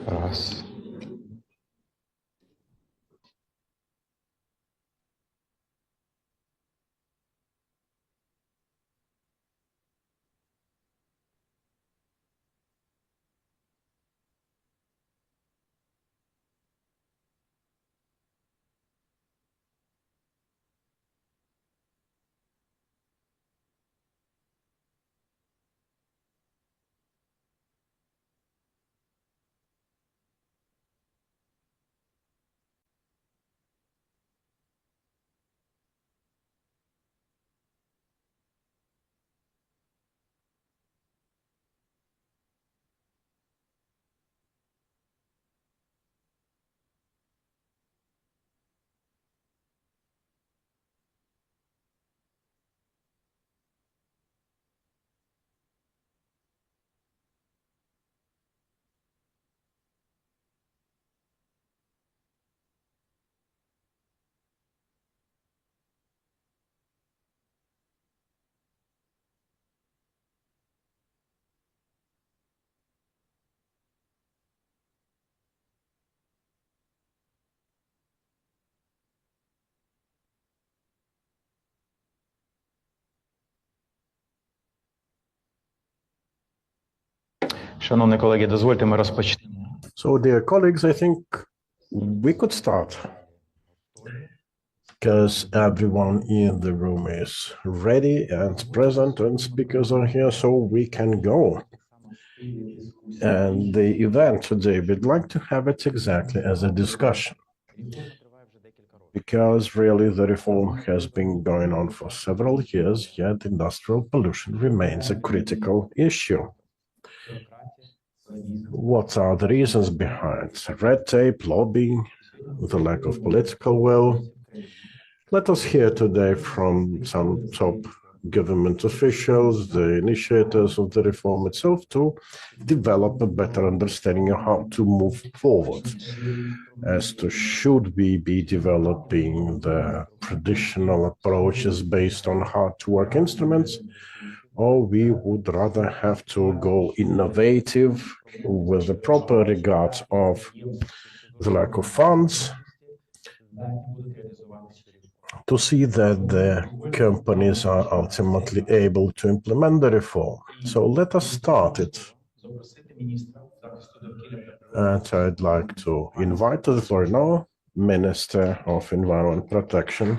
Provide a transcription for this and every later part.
Раз. Шановні колеги, дозвольте, ми розпочнемо. So, dear colleagues, I think we could start because everyone in the room is ready and present and speakers are here, so we can go. And the event today, we'd like to have it exactly as a discussion, because really the reform has been going on for several years, yet industrial pollution remains a critical issue. What are the reasons behind? Red tape, lobbying, the lack of political will? Let us hear today from some top government officials, the initiators of the reform itself, to develop a better understanding of how to move forward. As to should we be developing the traditional approaches based on hard-to-work instruments, or we would rather have to go innovative with the proper regard of the lack of funds, to see that the companies are ultimately able to implement the reform. So let us start it. And I'd like to invite to the floor now Minister of Environment Protection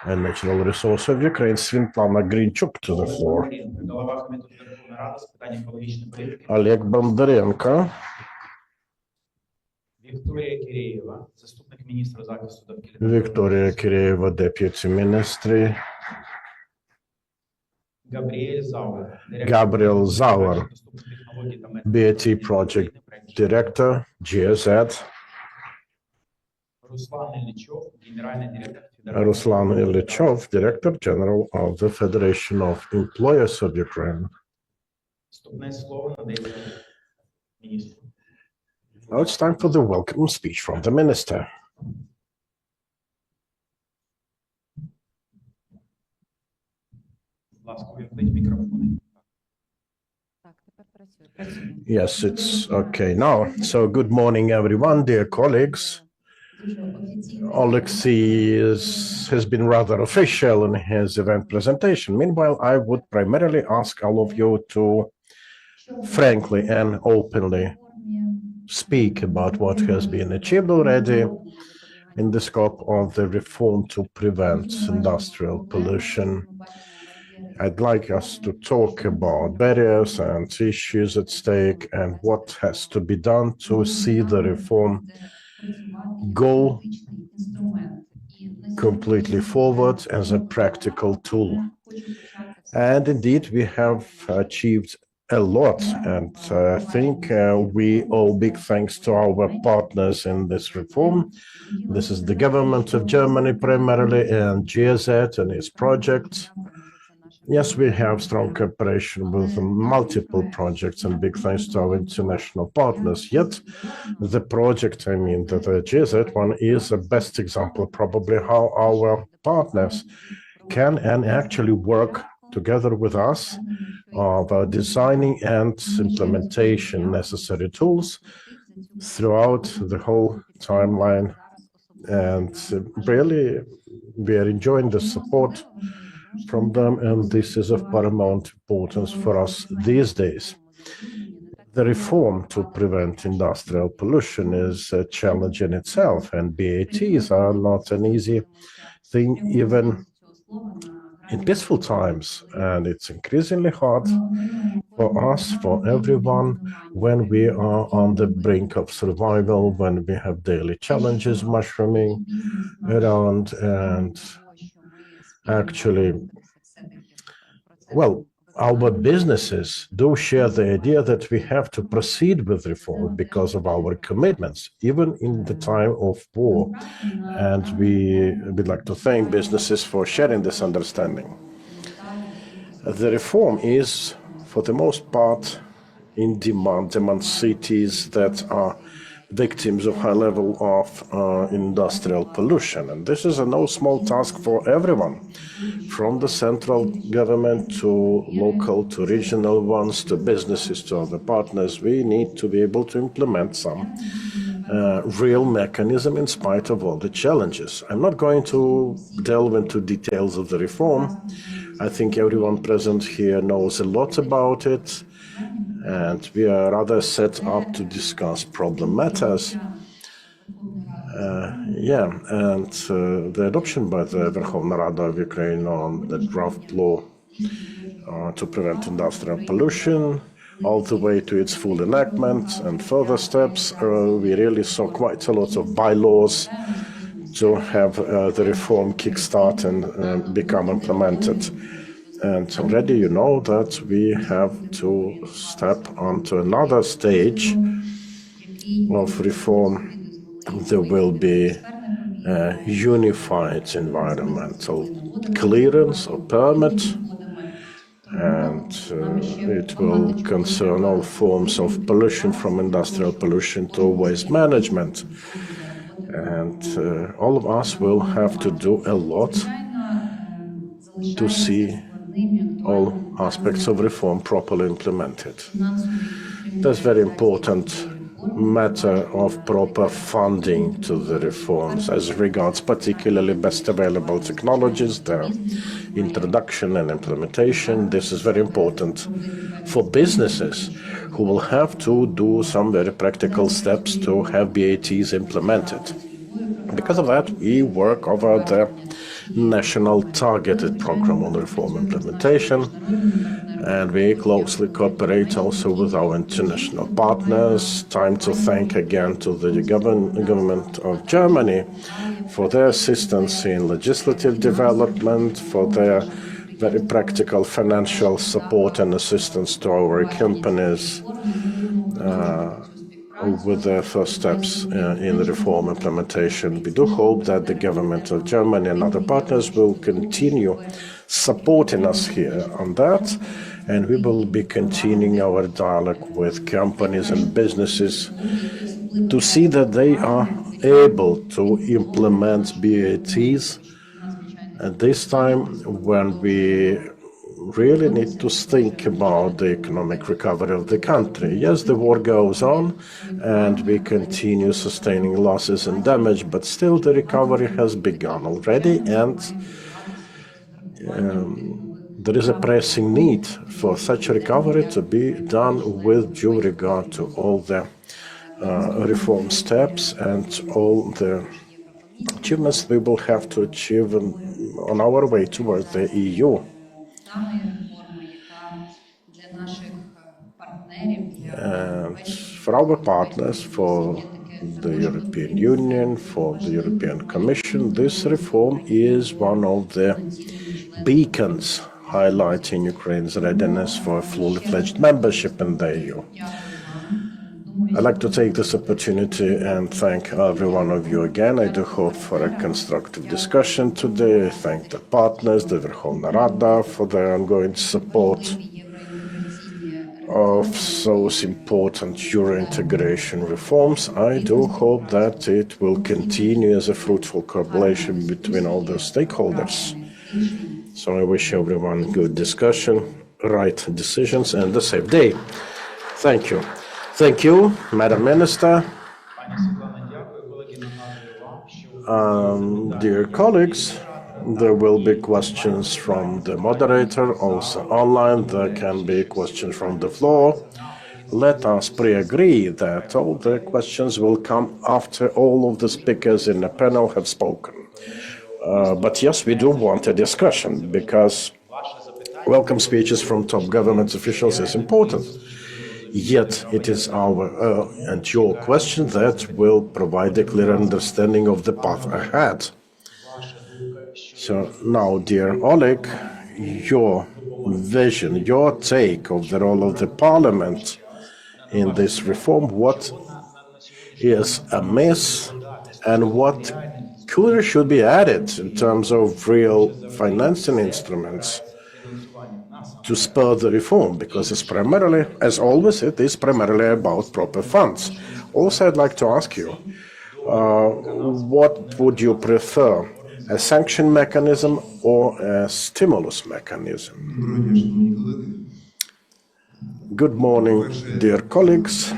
and Natural Resources of Ukraine, Світлана Гринчук, to the floor. Олег Бондаренко. Вікторія Киреєва, Deputy Minister. Gabriel Zauer, BAT Project Director, GSZ. Ruslan Ilichov, Director General of the Federation of Employers of Ukraine. Now it's time for the welcome speech from the Minister. Yes, it's okay now. So good morning, everyone, dear colleagues. Alexei has been rather official in his event presentation. Meanwhile, I would primarily ask all of you to frankly and openly speak about what has been achieved already in the scope of the reform to prevent industrial pollution. I'd like us to talk about barriers and issues at stake and what has to be done to see the reform go completely forward as a practical tool. And indeed, we have achieved a lot, and I think we owe big thanks to our partners in this reform. This is the government of Germany primarily, and GSZ and its projects. Yes, we have strong cooperation with multiple projects, and big thanks to our international partners. Yet, the project, the GSZ one, is the best example, probably, how our partners can and actually work together with us about designing and implementation necessary tools throughout the whole timeline. And really, we are enjoying the support from them, and this is of paramount importance for us these days. The reform to prevent industrial pollution is a challenge in itself, and BATs are not an easy thing even in peaceful times, and it's increasingly hard for us, for everyone, when we are on the brink of survival, when we have daily challenges mushrooming around, and actually, well, our businesses do share the idea that we have to proceed with reform because of our commitments, even in the time of war. And we would like to thank businesses for sharing this understanding. The reform is, for the most part, in demand among cities that are victims of high level of industrial pollution. And this is a no small task for everyone, from the central government to local to regional ones to businesses to other partners. We need to be able to implement some real mechanism in spite of all the challenges. I'm not going to delve into details of the reform. I think everyone present here knows a lot about it, and we are rather set up to discuss problem matters. The adoption by the Verkhovna Rada of Ukraine on the draft law to prevent industrial pollution, all the way to its full enactment and further steps. We really saw quite a lot of bylaws to have the reform kickstart and become implemented. And already you know that we have to step onto another stage of reform. There will be a unified environmental clearance or permit, and it will concern all forms of pollution, from industrial pollution to waste management. And all of us will have to do a lot to see all aspects of reform properly implemented. There's very important matter of proper funding to the reforms as regards particularly best available technologies, their introduction and implementation. This is very important for businesses who will have to do some very practical steps to have BATs implemented. Because of that, we work over the National Targeted Program on Reform Implementation, and we closely cooperate also with our international partners. Time to thank again to the government of Germany for their assistance in legislative development, for their very practical financial support and assistance to our companies with their first steps in the reform implementation. We do hope that the government of Germany and other partners will continue supporting us here on that, and we will be continuing our dialogue with companies and businesses to see that they are able to implement BATs at this time when we really need to think about the economic recovery of the country. Yes, the war goes on and we continue sustaining losses and damage, but still the recovery has begun already, and there is a pressing need for such a recovery to be done with due regard to all the reform steps and all the achievements we will have to achieve on our way towards the EU. And for our partners, for the European Union, for the European Commission, this reform is one of the beacons highlighting Ukraine's readiness for fully fledged membership in the EU. I'd like to take this opportunity and thank every one of you again. I do hope for a constructive discussion today. I thank the partners, the Verkhovna Rada, for their ongoing support of those important Euro integration reforms. I do hope that it will continue as a fruitful collaboration between all the stakeholders. So I wish everyone good discussion, right decisions, and a safe day. Thank you. Thank you, Madam Minister. Пані Світлано, дякую. Колеги, нагадую вам, що Dear colleagues, there will be questions from the moderator, also online. There can be questions from the floor. Let us pre-agree that all the questions will come after all of the speakers in the panel have spoken. But yes, we do want a discussion because welcome speeches from top government officials is important. Yet it is our and your question that will provide a clear understanding of the path ahead. So now, dear Oleg, your vision, your take of the role of the parliament in this reform, what is amiss and what could should be added in terms of real financing instruments to spur the reform, because it's primarily, as always, it is primarily about proper funds. Also, I'd like to ask you, what would you prefer, a sanction mechanism or a stimulus mechanism? Good morning, dear colleagues.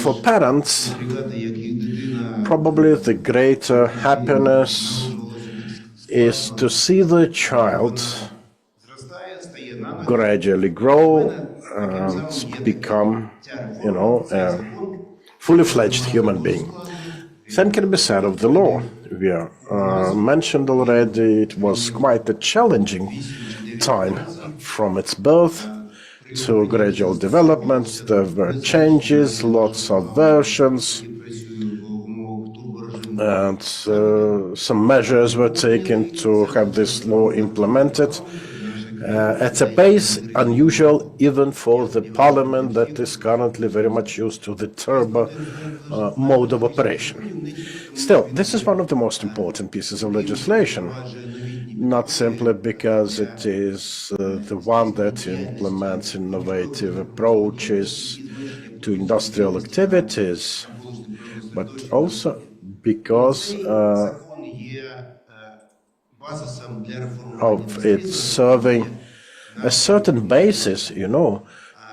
For parents, probably the greater happiness is to see the child gradually grow and become, a fully fledged human being. Same can be said of the law. We mentioned already it was quite a challenging time from its birth to gradual developments. There were changes, lots of versions, and some measures were taken to have this law implemented at a pace unusual even for the parliament that is currently very much used to the turbo mode of operation. Still, this is one of the most important pieces of legislation, not simply because it is the one that implements innovative approaches to industrial activities, but also because of its serving a certain basis,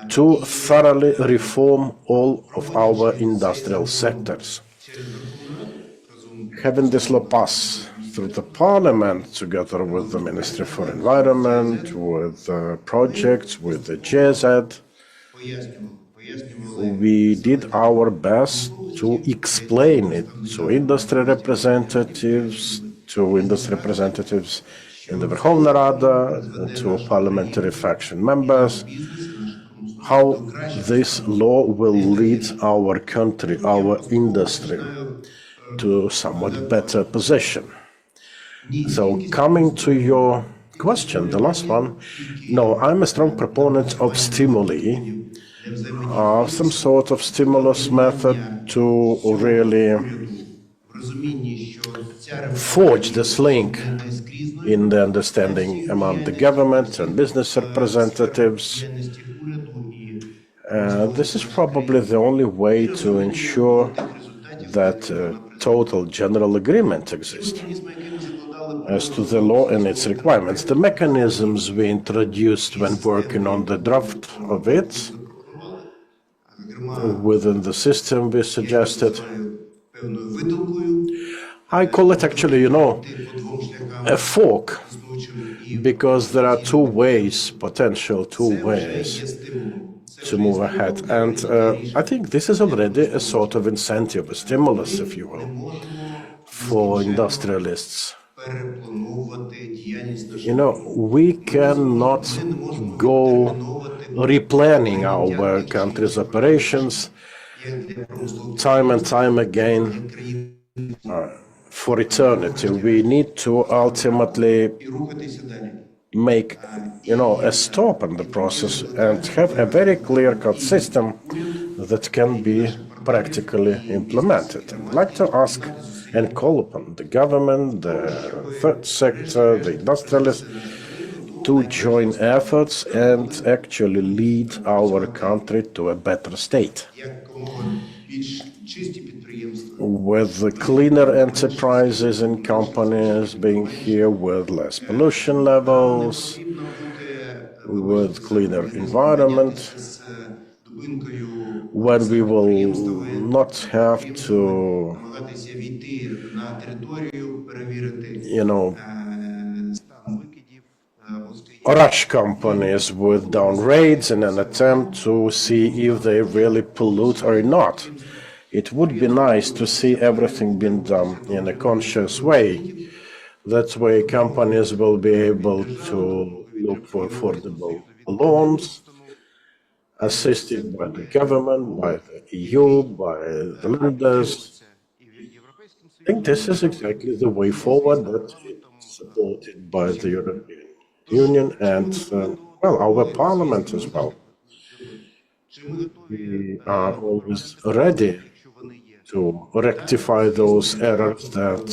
to thoroughly reform all of our industrial sectors. Having this law pass through the parliament, together with the Ministry for Environment, with projects, with the GZ, we did our best to explain it to industry representatives, in the Verkhovna Rada, to parliamentary faction members, how this law will lead our country, our industry, to a somewhat better position. So coming to your question, the last one, no, I'm a strong proponent of stimuli, some sort of stimulus method to really forge this link in the understanding among the government and business representatives. This is probably the only way to ensure that total general agreement exists as to the law and its requirements. The mechanisms we introduced when working on the draft of it, within the system we suggested, I call it actually, a fork, because there are potential two ways to move ahead. And I think this is already a sort of incentive, a stimulus, if you will, for industrialists. We cannot go replanning our country's operations time and time again for eternity. We need to ultimately make, a stop in the process and have a very clear-cut system that can be practically implemented. I'd like to ask and call upon the government, the third sector, the industrialists, to join efforts and actually lead our country to a better state, with cleaner enterprises and companies being here with less pollution levels, with cleaner environment, when we will not have to, rush companies with down rates in an attempt to see if they really pollute or not. It would be nice to see everything being done in a conscious way. That way, companies will be able to look for affordable loans, assisted by the government, by the EU, by the lenders. I think this is exactly the way forward that is supported by the European Union and, well, our Parliament as well. We are always ready to rectify those errors that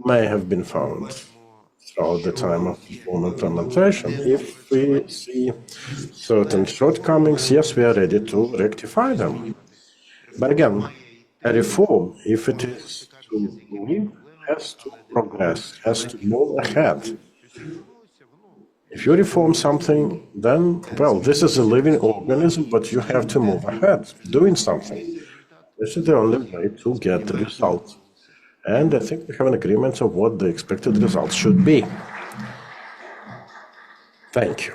may have been found throughout the time of reform implementation. If we see certain shortcomings, yes, we are ready to rectify them. But again, a reform, if it is to move, has to progress, has to move ahead. If you reform something, then, well, this is a living organism, but you have to move ahead, doing something. This is the only way to get the result. And I think we have an agreement of what the expected results should be. Thank you.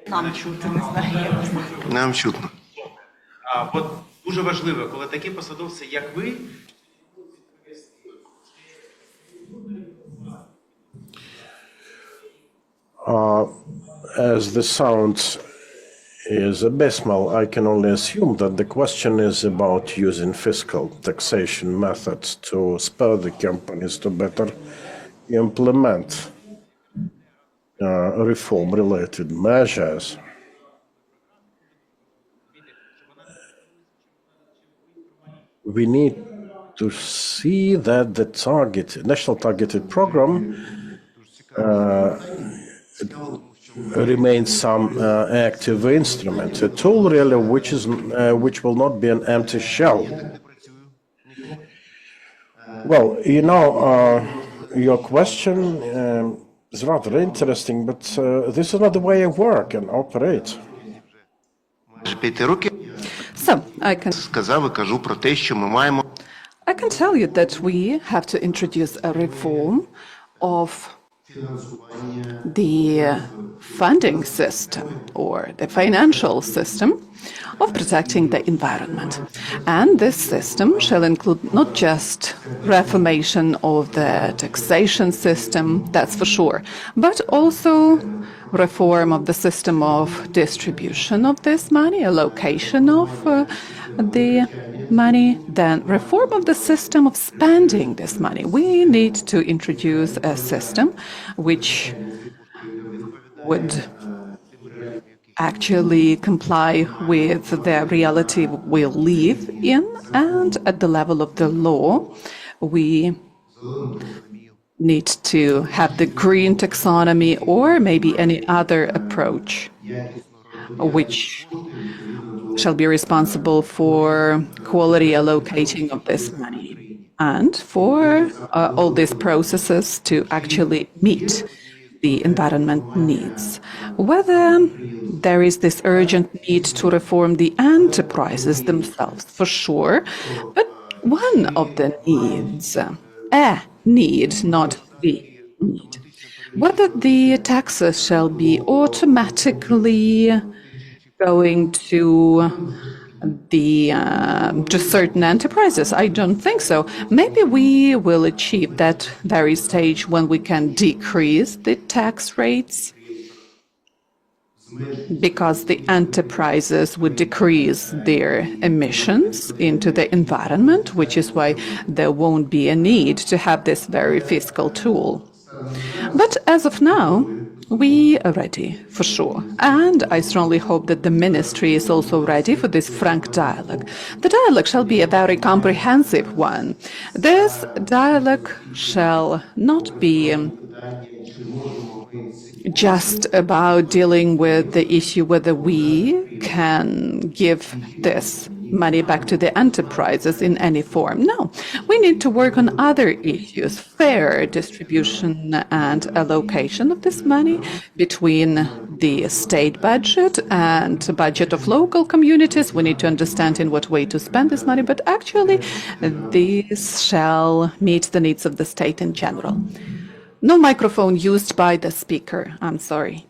Нам чути, не знаю, як ви знаєте. Нам чутно. От дуже важливо, коли такі посадовці, як ви, as the sound is abysmal, I can only assume that the question is about using fiscal taxation methods to spur the companies to better implement reform-related measures. We need to see that the national targeted program remains some active instrument, a tool really which will not be an empty shell. Well, your question is rather interesting, but this is not the way I work and operate. So, Сказав і кажу про те, що ми маємо I can tell you that we have to introduce a reform of the funding system or the financial system of protecting the environment. And this system shall include not just reformation of the taxation system, that's for sure, but also reform of the system of distribution of this money, allocation of the money, then reform of the system of spending this money. We need to introduce a system which would actually comply with the reality we live in, and at the level of the law, we need to have the green taxonomy or maybe any other approach which shall be responsible for quality allocating of this money and for all these processes to actually meet the environment needs. Whether there is this urgent need to reform the enterprises themselves, for sure, but one of the needs, need, not the need, whether the taxes shall be automatically going to just certain enterprises. I don't think so. Maybe we will achieve that very stage when we can decrease the tax rates because the enterprises would decrease their emissions into the environment, which is why there won't be a need to have this very fiscal tool. But as of now, We are ready, for sure. And I strongly hope that the ministry is also ready for this frank dialogue. The dialogue shall be a very comprehensive one. This dialogue shall not be just about dealing with the issue whether we can give this money back to the enterprises in any form. No, we need to work on other issues, fair distribution and allocation of this money between the state budget and the budget of local communities. We need to understand in what way to spend this money, but actually this shall meet the needs of the state in general. No microphone used by the speaker. I'm sorry.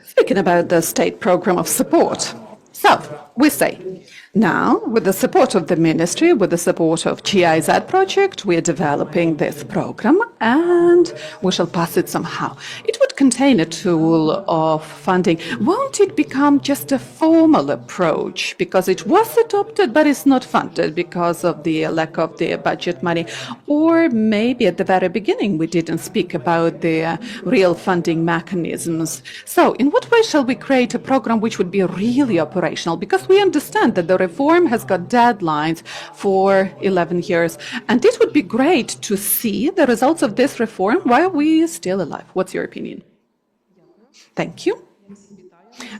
Speaking about the state program of support. So, we say, now, with the support of the ministry, with the support of GIZ project, we are developing this program and we shall pass it somehow. It would contain a tool of funding. Won't it become just a formal approach because it was adopted but it's not funded because of the lack of the budget money? Or maybe at the very beginning we didn't speak about the real funding mechanisms. So in what way shall we create a program which would be really operational? Because we understand that the reform has got deadlines for 11 years. And it would be great to see the results of this reform while we are still alive. What's your opinion? Thank you.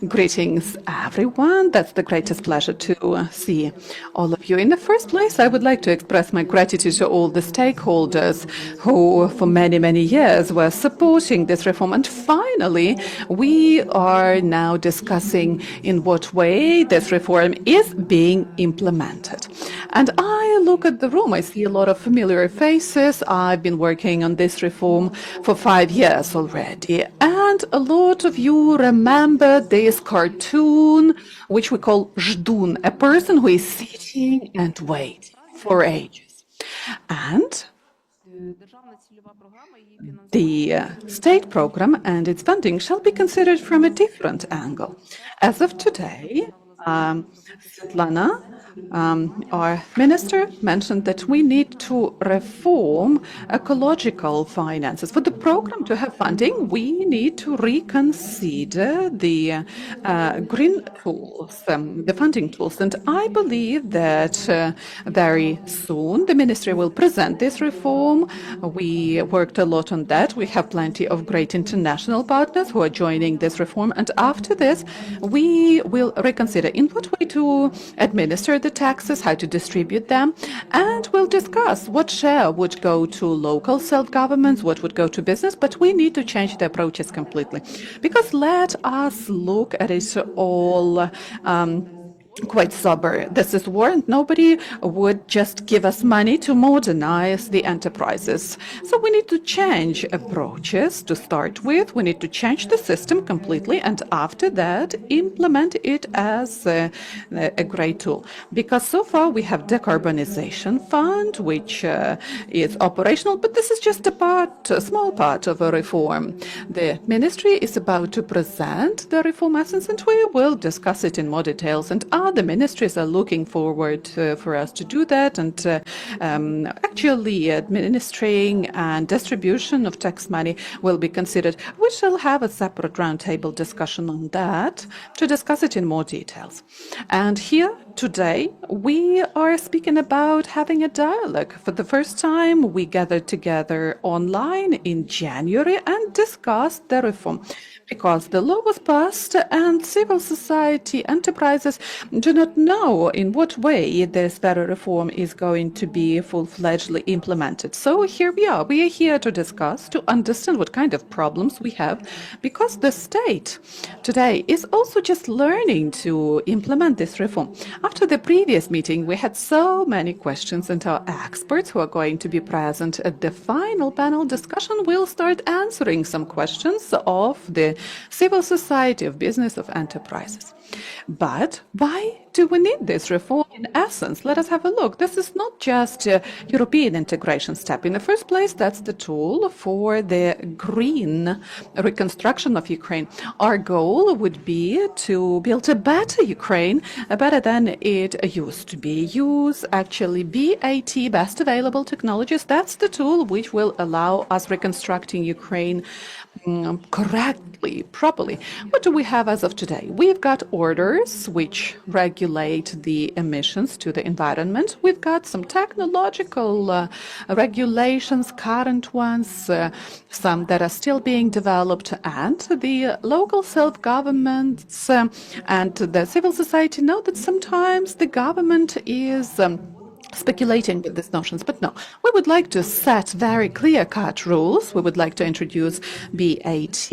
Greetings, everyone. That's the greatest pleasure to see all of you. In the first place, I would like to express my gratitude to all the stakeholders who, for many, many years, were supporting this reform. And finally, we are now discussing in what way this reform is being implemented. And I look at the room, I see a lot of familiar faces. I've been working on this reform for 5 years already. And a lot of you remember this cartoon, which we call Ждун, a person who is sitting and waiting for ages. And the state program and its funding shall be considered from a different angle. As of today, Svetlana, our minister, mentioned that we need to reform ecological finances. For the program to have funding, we need to reconsider the green tools, the funding tools. And I believe that very soon the ministry will present this reform. We worked a lot on that. We have plenty of great international partners who are joining this reform. And after this, we will reconsider in what way to administer the taxes, how to distribute them, and we'll discuss what share would go to local self-governments, what would go to business, but we need to change the approaches completely. Because let us look at it all quite sober. This is war, and nobody would just give us money to modernize the enterprises. So we need to change approaches to start with. We need to change the system completely, and after that, implement it as a great tool. Because so far we have decarbonization fund, which is operational, but this is just a small part of a reform. The ministry is about to present the reform essence, and we will discuss it in more details. And the ministries are looking forward for us to do that, and actually administering and distribution of tax money will be considered. We shall have a separate roundtable discussion on that to discuss it in more details. And here today we are speaking about having a dialogue. For the first time, we gathered together online in January and discussed the reform. Because the law was passed and civil society enterprises do not know in what way this very reform is going to be full-fledgedly implemented. So here we are. We are here to discuss, to understand what kind of problems we have, because the state today is also just learning to implement this reform. After the previous meeting, we had so many questions, and our experts who are going to be present at the final panel discussion will start answering some questions of the civil society, of business, of enterprises. But why do we need this reform in essence? Let us have a look. This is not just a European integration step. In the first place, that's the tool for the green reconstruction of Ukraine. Our goal would be to build a better Ukraine, better than it used to be. Use actually BAT, best available technologies. That's the tool which will allow us reconstructing Ukraine correctly, properly. What do we have as of today? We've got orders which regulate the emissions to the environment. We've got some technological regulations, current ones, some that are still being developed, and the local self-governments and the civil society know that sometimes the government is speculating with these notions. But no, we would like to set very clear-cut rules. We would like to introduce BAT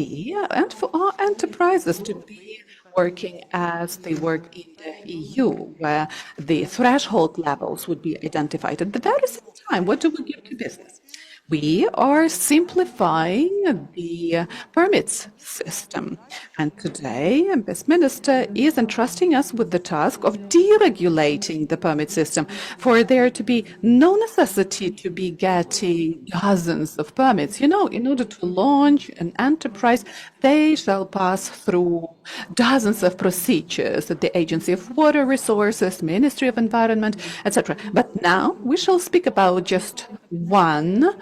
and for our enterprises to be working as they work in the EU, where the threshold levels would be identified. At the very same time, what do we give to business? We are simplifying the permits system. And today, this minister is entrusting us with the task of deregulating the permit system for there to be no necessity to be getting dozens of permits. You know, in order to launch an enterprise, they shall pass through dozens of procedures at the Agency of Water Resources, Ministry of Environment, etc. But now we shall speak about just one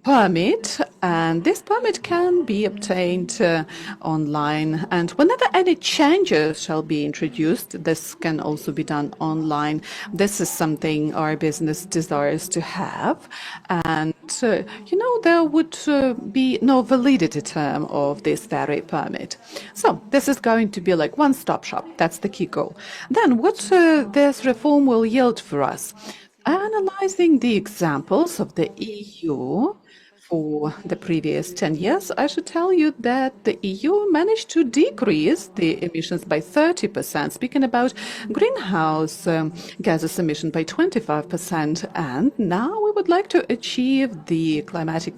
permit, and this permit can be obtained online. And whenever any changes shall be introduced, this can also be done online. This is something our business desires to have. And, there would be no validity term of this very permit. So this is going to be like one-stop shop. That's the key goal. Then what this reform will yield for us? Analyzing the examples of the EU for the previous 10 years, I should tell you that the EU managed to decrease the emissions by 30%, speaking about greenhouse gases emission by 25%. And now we would like to achieve the climatic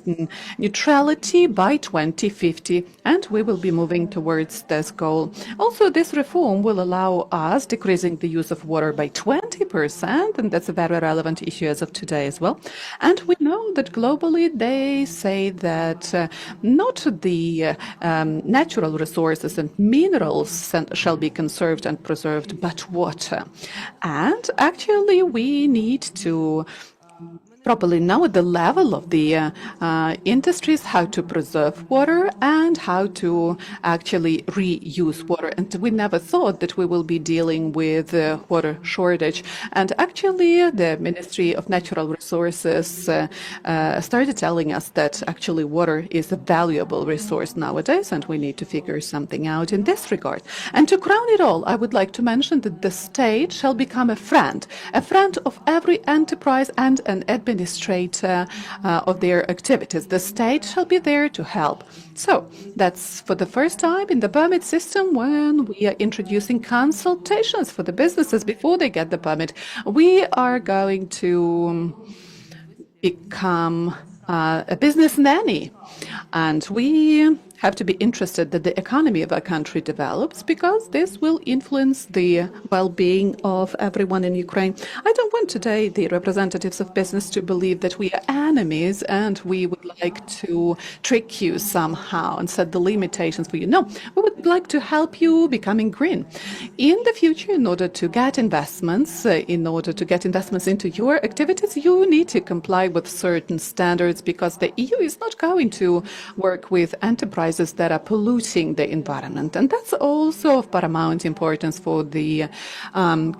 neutrality by 2050, and we will be moving towards this goal. Also, this reform will allow us decreasing the use of water by 20%, and that's a very relevant issue as of today as well. And we know that globally they say that not the natural resources and minerals shall be conserved and preserved, but water. And actually we need to properly know at the level of the industries how to preserve water and how to actually reuse water. And we never thought that we will be dealing with water shortage. And actually, the Ministry of Natural Resources started telling us that actually water is a valuable resource nowadays, and we need to figure something out in this regard. And to crown it all, I would like to mention that the state shall become a friend of every enterprise and an administrator of their activities. The state shall be there to help. So that's for the first time in the permit system when we are introducing consultations for the businesses before they get the permit. We are going to become a business nanny, and we have to be interested that the economy of our country develops, because this will influence the well-being of everyone in Ukraine. I don't want today the representatives of business to believe that we are enemies and we would like to trick you somehow and set the limitations for you. No, we would like to help you becoming green. In the future, in order to get investments, into your activities, you need to comply with certain standards, because the EU is not going to work with enterprises that are polluting the environment. And that's also of paramount importance for the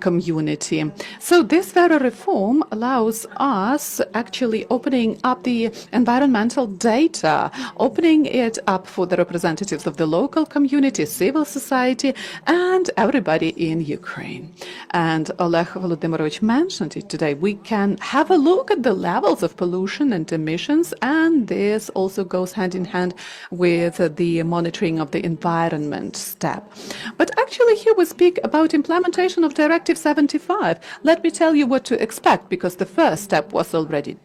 community. So this very reform allows us actually opening up the environmental data, opening it up for the representatives of the local community, civil society, and everybody in Ukraine. And Oleg Volodymyrovich mentioned it today. We can have a look at the levels of pollution and emissions, and this also goes hand in hand with the monitoring of the environment step. But actually here we speak about implementation of Directive 75. Let me tell you what to expect, because the first step was already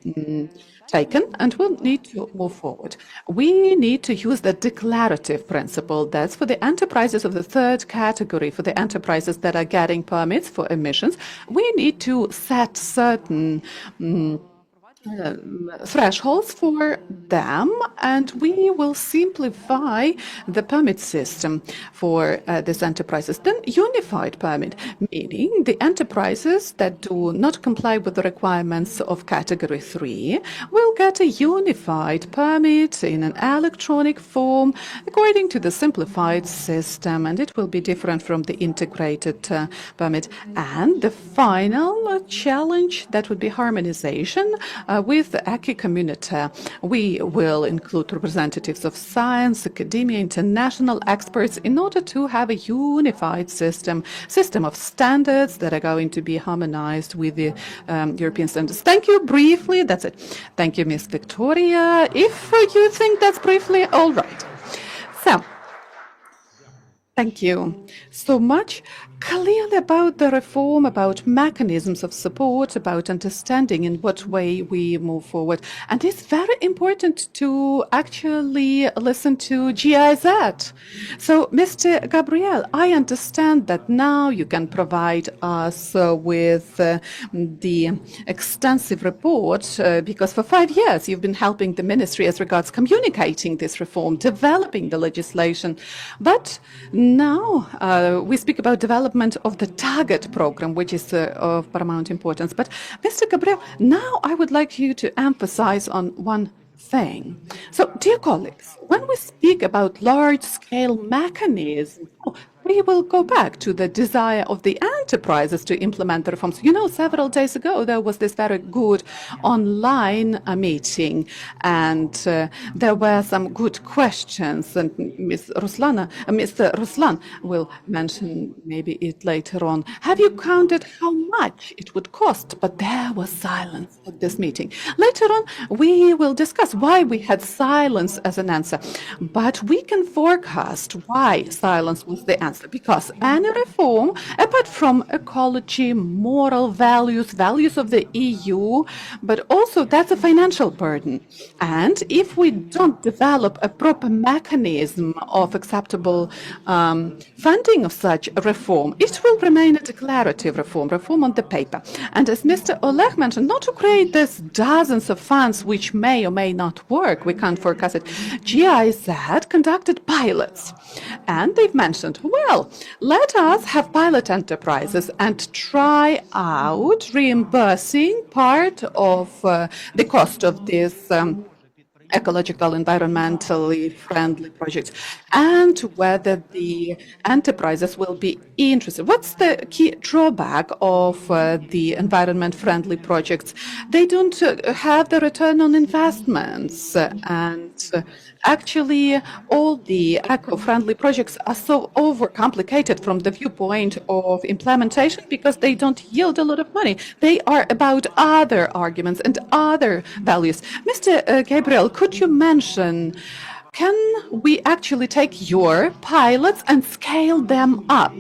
taken, and we'll need to move forward. We need to use the declarative principle. That's for the enterprises of the third category, for the enterprises that are getting permits for emissions. We need to set certain thresholds for them, and we will simplify the permit system for these enterprises. Then unified permit, meaning the enterprises that do not comply with the requirements of category 3 will get a unified permit in an electronic form according to the simplified system, and it will be different from the integrated permit. And the final challenge, that would be harmonization with the acquis communautaire. We will include representatives of science, academia, international experts in order to have a unified system of standards that are going to be harmonized with the European standards. Thank you. Briefly, that's it. Thank you, Ms. Victoria. If you think that's briefly, all right. So, thank you so much. Clearly about the reform, about mechanisms of support, about understanding in what way we move forward. And it's very important to actually listen to GIZ. So, Mr. Gabriel, I understand that now you can provide us with the extensive report because for 5 years you've been helping the ministry as regards communicating this reform, developing the legislation. But now we speak about development of the target program, which is of paramount importance. But Mr. Gabriel, now I would like you to emphasize on one thing. So, dear colleagues, when we speak about large-scale mechanisms, we will go back to the desire of the enterprises to implement the reforms. You know, several days ago, there was this very good online meeting, and there were some good questions, and Mr. Ruslan will mention maybe it later on. Have you counted how much it would cost? But there was silence at this meeting. Later on, we will discuss why we had silence as an answer, but we can forecast why silence was the answer. Because any reform, apart from ecology, moral values, values of the EU, but also that's a financial burden. And if we don't develop a proper mechanism of acceptable funding of such a reform, it will remain a declarative reform on the paper. And as Mr. Oleg mentioned, not to create these dozens of funds which may or may not work, we can't forecast it. GIZ conducted pilots, and they've mentioned, well, let us have pilot enterprises and try out reimbursing part of the cost of this ecological, environmentally friendly projects, and whether the enterprises will be interested. What's the key drawback of the environment-friendly projects? They don't have the return on investments, and actually all the eco-friendly projects are so overcomplicated from the viewpoint of implementation because they don't yield a lot of money. They are about other arguments and other values. Mr. Gabriel, could you mention, can we actually take your pilots and scale them up?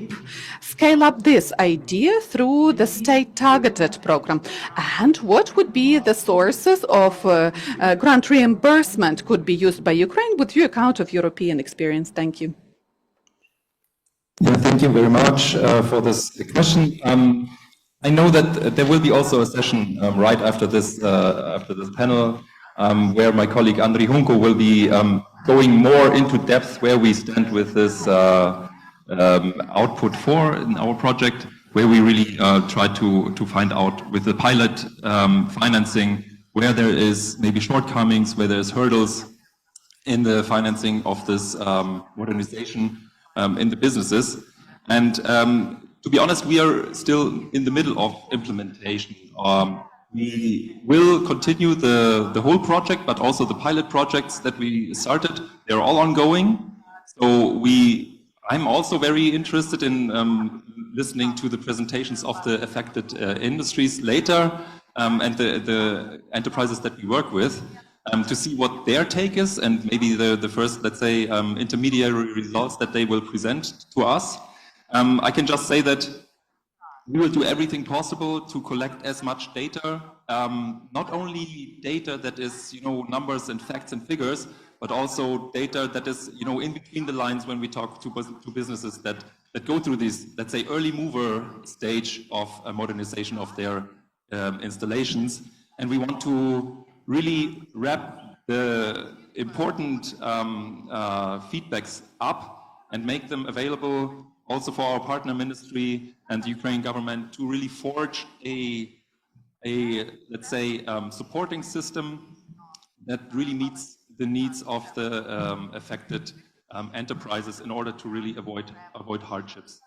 Scale up this idea through the state-targeted program. And what would be the sources of grant reimbursement could be used by Ukraine with your account of European experience? Thank you. Yeah, thank you very much for this question. I know that there will be also a session right after this panel where my colleague Andriy Hunko will be going more into depth where we stand with this output 4 in our project, where we really try to find out with the pilot financing where there is maybe shortcomings, where there's hurdles in the financing of this modernization in the businesses. And to be honest, we are still in the middle of implementation. We will continue the whole project, but also the pilot projects that we started. They're all ongoing. So I'm also very interested in listening to the presentations of the affected industries later and the enterprises that we work with to see what their take is and maybe the first, let's say, intermediary results that they will present to us. I can just say that We will do everything possible to collect as much data, not only data that is, numbers and facts and figures, but also data that is, in between the lines when we talk to businesses that go through this, let's say, early mover stage of modernization of their installations. And we want to really wrap the important feedbacks up and make them available also for our partner ministry and the Ukrainian government to really forge a let's say, supporting system that really meets the needs of the affected enterprises in order to really avoid hardships.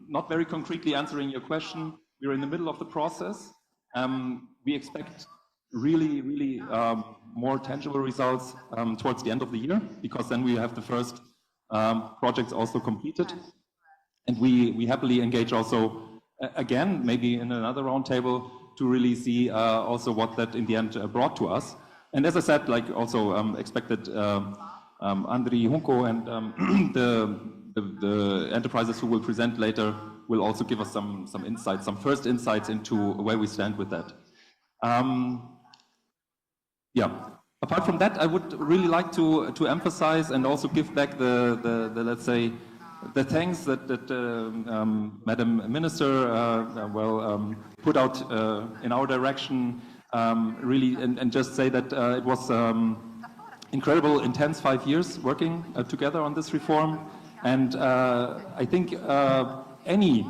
Not very concretely answering your question, we're in the middle of the process. We expect really more tangible results towards the end of the year, because then we have the first projects also completed. And we happily engage also, again, maybe in another roundtable, to really see also what that in the end brought to us. And as I said, like also expected Andriy Hunko and the enterprises who will present later will also give us some insights, some first insights into where we stand with that. Yeah. Apart from that, I would really like to emphasize and also give back the let's say, the thanks that Madam Minister put out in our direction, really, and just say that it was incredible, intense 5 years working together on this reform. And I think any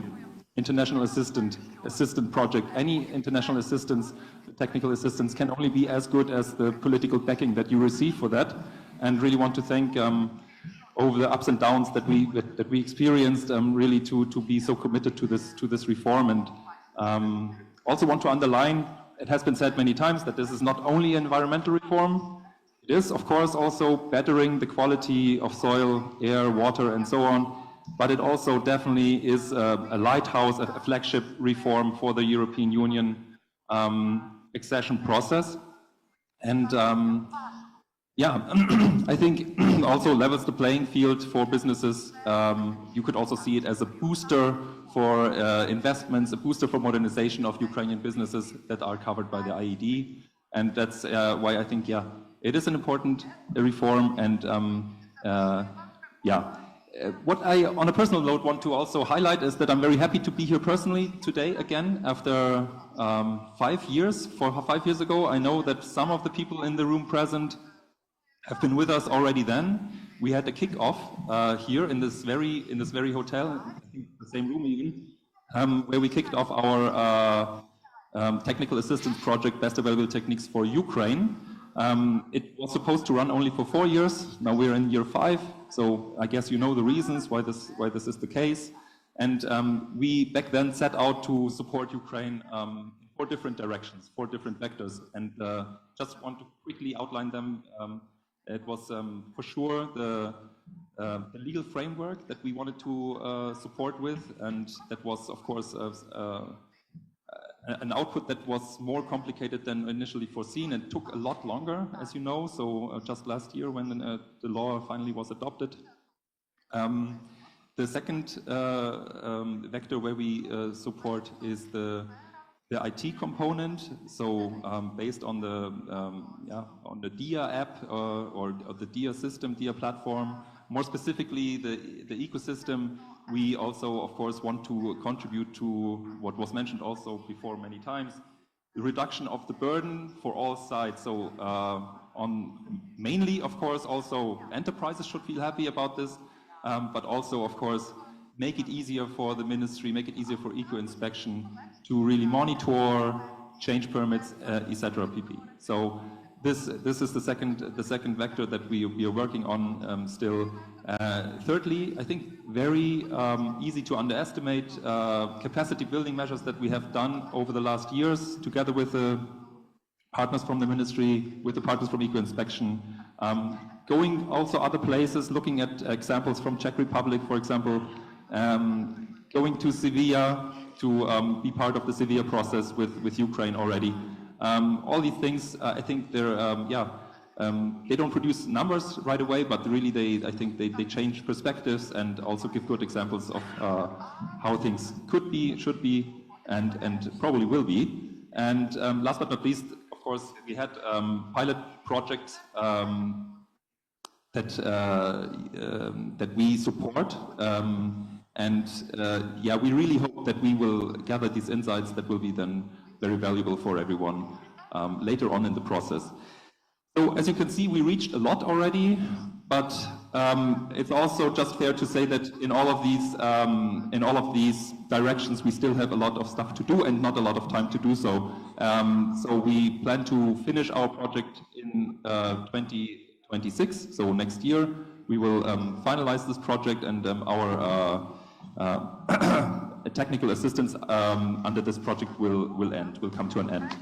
international assistant project, any international assistance, technical assistance can only be as good as the political backing that you receive for that. And really want to thank over the ups and downs that we experienced, really to be so committed to this reform. And also want to underline, it has been said many times, that this is not only environmental reform. It is, of course, also bettering the quality of soil, air, water, and so on. But it also definitely is a lighthouse, a flagship reform for the European Union accession process. And yeah, I think also levels the playing field for businesses. You could also see it as a booster for investments, a booster for modernization of Ukrainian businesses that are covered by the IED. And that's why I think, yeah, it is an important reform. And yeah, what I, on a personal note, want to also highlight is that I'm very happy to be here personally today again after 5 years. 5 years ago, I know that some of the people in the room present have been with us already then. We had a kick-off here in this very hotel, I think the same room even, where we kicked off our technical assistance project, Best Available Techniques for Ukraine. It was supposed to run only for 4 years. Now we're in year 5, so I guess you know the reasons why this is the case. And we back then set out to support Ukraine in 4 different directions, 4 different vectors, and just want to quickly outline them. It was for sure the legal framework that we wanted to support with, and that was, of course, an output that was more complicated than initially foreseen and took a lot longer, as you know. So just last year when the law finally was adopted. The second vector where we support is the IT component. So based on the DIA app or the DIA system, DIA platform, more specifically the ecosystem, we also, of course, want to contribute to what was mentioned also before many times, the reduction of the burden for all sides. So on mainly, of course, also enterprises should feel happy about this, but also, of course, make it easier for the ministry, make it easier for eco-inspection to really monitor, change permits, etc. pp. So this is the second vector that we are working on still. Thirdly, I think very easy to underestimate capacity building measures that we have done over the last years together with the partners from the ministry, with the partners from eco-inspection, going also other places, looking at examples from Czech Republic, for example, going to Sevilla to be part of the Sevilla process with Ukraine already. All these things, I think they're They don't produce numbers right away, but really I think they change perspectives and also give good examples of how things could be, should be, and probably will be. And last but not least, of course, we had pilot projects that we support. Yeah, we really hope that we will gather these insights that will be then very valuable for everyone later on in the process. So as you can see, we reached a lot already, but it's also just fair to say that in all of these directions, we still have a lot of stuff to do and not a lot of time to do so. So we plan to finish our project in 2026. So next year, we will finalize this project, and our technical assistance under this project will come to an end.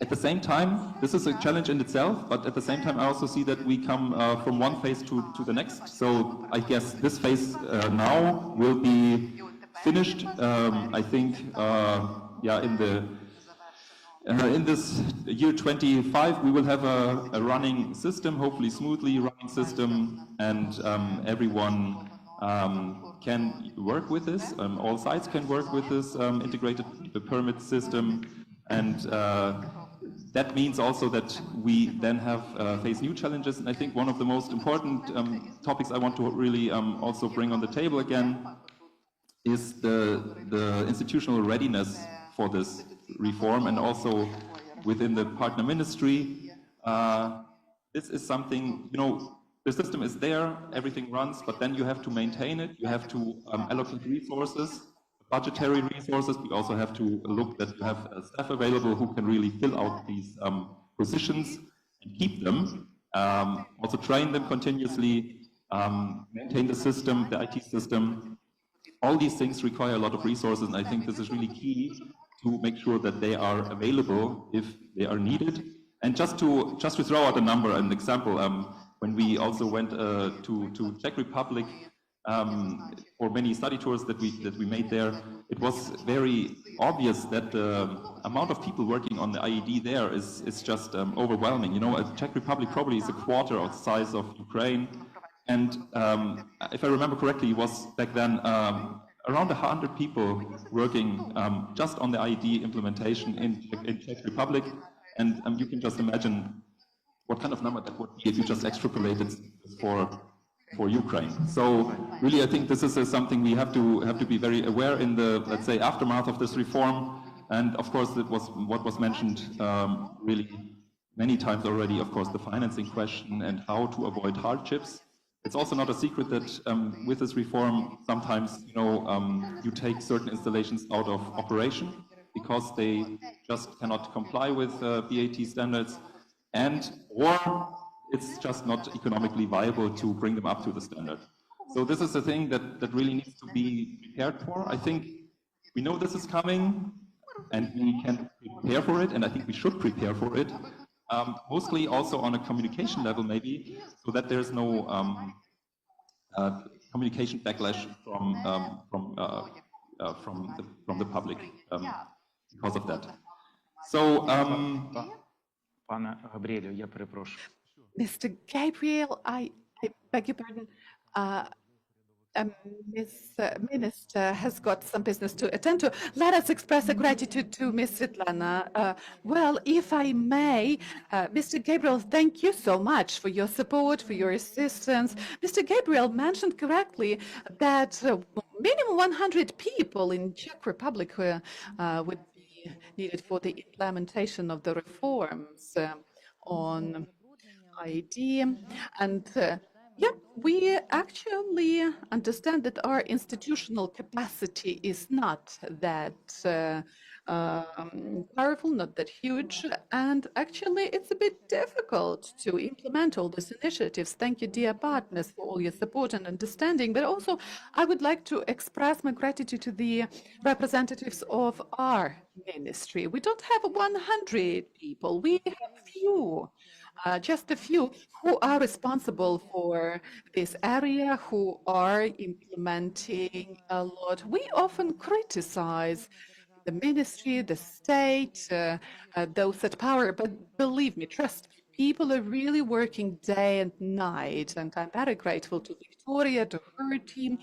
At the same time, this is a challenge in itself, but at the same time, I also see that we come from one phase to the next. So I guess this phase now will be finished, I think, yeah, in this year 25, we will have a running system, hopefully smoothly running system, and everyone can work with this. All sites can work with this integrated permit system, and that means also that we then face new challenges. And I think one of the most important topics I want to really also bring on the table again is the institutional readiness for this reform, and also within the partner ministry. This is something, you know, the system is there, everything runs, but then you have to maintain it, you have to allocate resources, budgetary resources. We also have to look that you have staff available who can really fill out these positions and keep them, also train them continuously, maintain the system, the IT system. All these things require a lot of resources, and I think this is really key to make sure that they are available if they are needed. And just to throw out a number, an example, when we also went to Czech Republic for many study tours that we made there, it was very obvious that the amount of people working on the IED there is just overwhelming. You know, Czech Republic probably is a quarter of the size of Ukraine. And if I remember correctly, it was back then around 100 people working just on the IED implementation in Czech Republic. And you can just imagine what kind of number that would be if you just extrapolated for Ukraine. So really, I think this is something we have to be very aware in the, let's say, aftermath of this reform. And of course, it was what was mentioned really many times already, of course, the financing question and how to avoid hardships. It's also not a secret that with this reform, sometimes, you know, you take certain installations out of operation because they just cannot comply with BAT standards, or it's just not economically viable to bring them up to the standard. So this is a thing that really needs to be prepared for. I think we know this is coming, and we can prepare for it, and I think we should prepare for it. Mostly also on a communication level, maybe, so that there's no communication backlash from the public because of that. So, Пане Габріелю, я перепрошую. Mr. Gabriel, I beg your pardon. Ms. Minister has got some business to attend to. Let us express a gratitude to Ms. Svetlana. Well, if I may, Mr. Gabriel, thank you so much for your support, for your assistance. Mr. Gabriel mentioned correctly that minimum 100 people in Czech Republic would be needed for the implementation of the reforms on IED. And yeah, we actually understand that our institutional capacity is not that powerful, not that huge, and actually it's a bit difficult to implement all these initiatives. Thank you, dear partners, for all your support and understanding. But also, I would like to express my gratitude to the representatives of our ministry. We don't have 100 people. We have few. Just a few who are responsible for this area, who are implementing a lot. We often criticize the ministry, the state, those at power. But believe me, trust me, people are really working day and night. And I'm very grateful to Victoria, to her team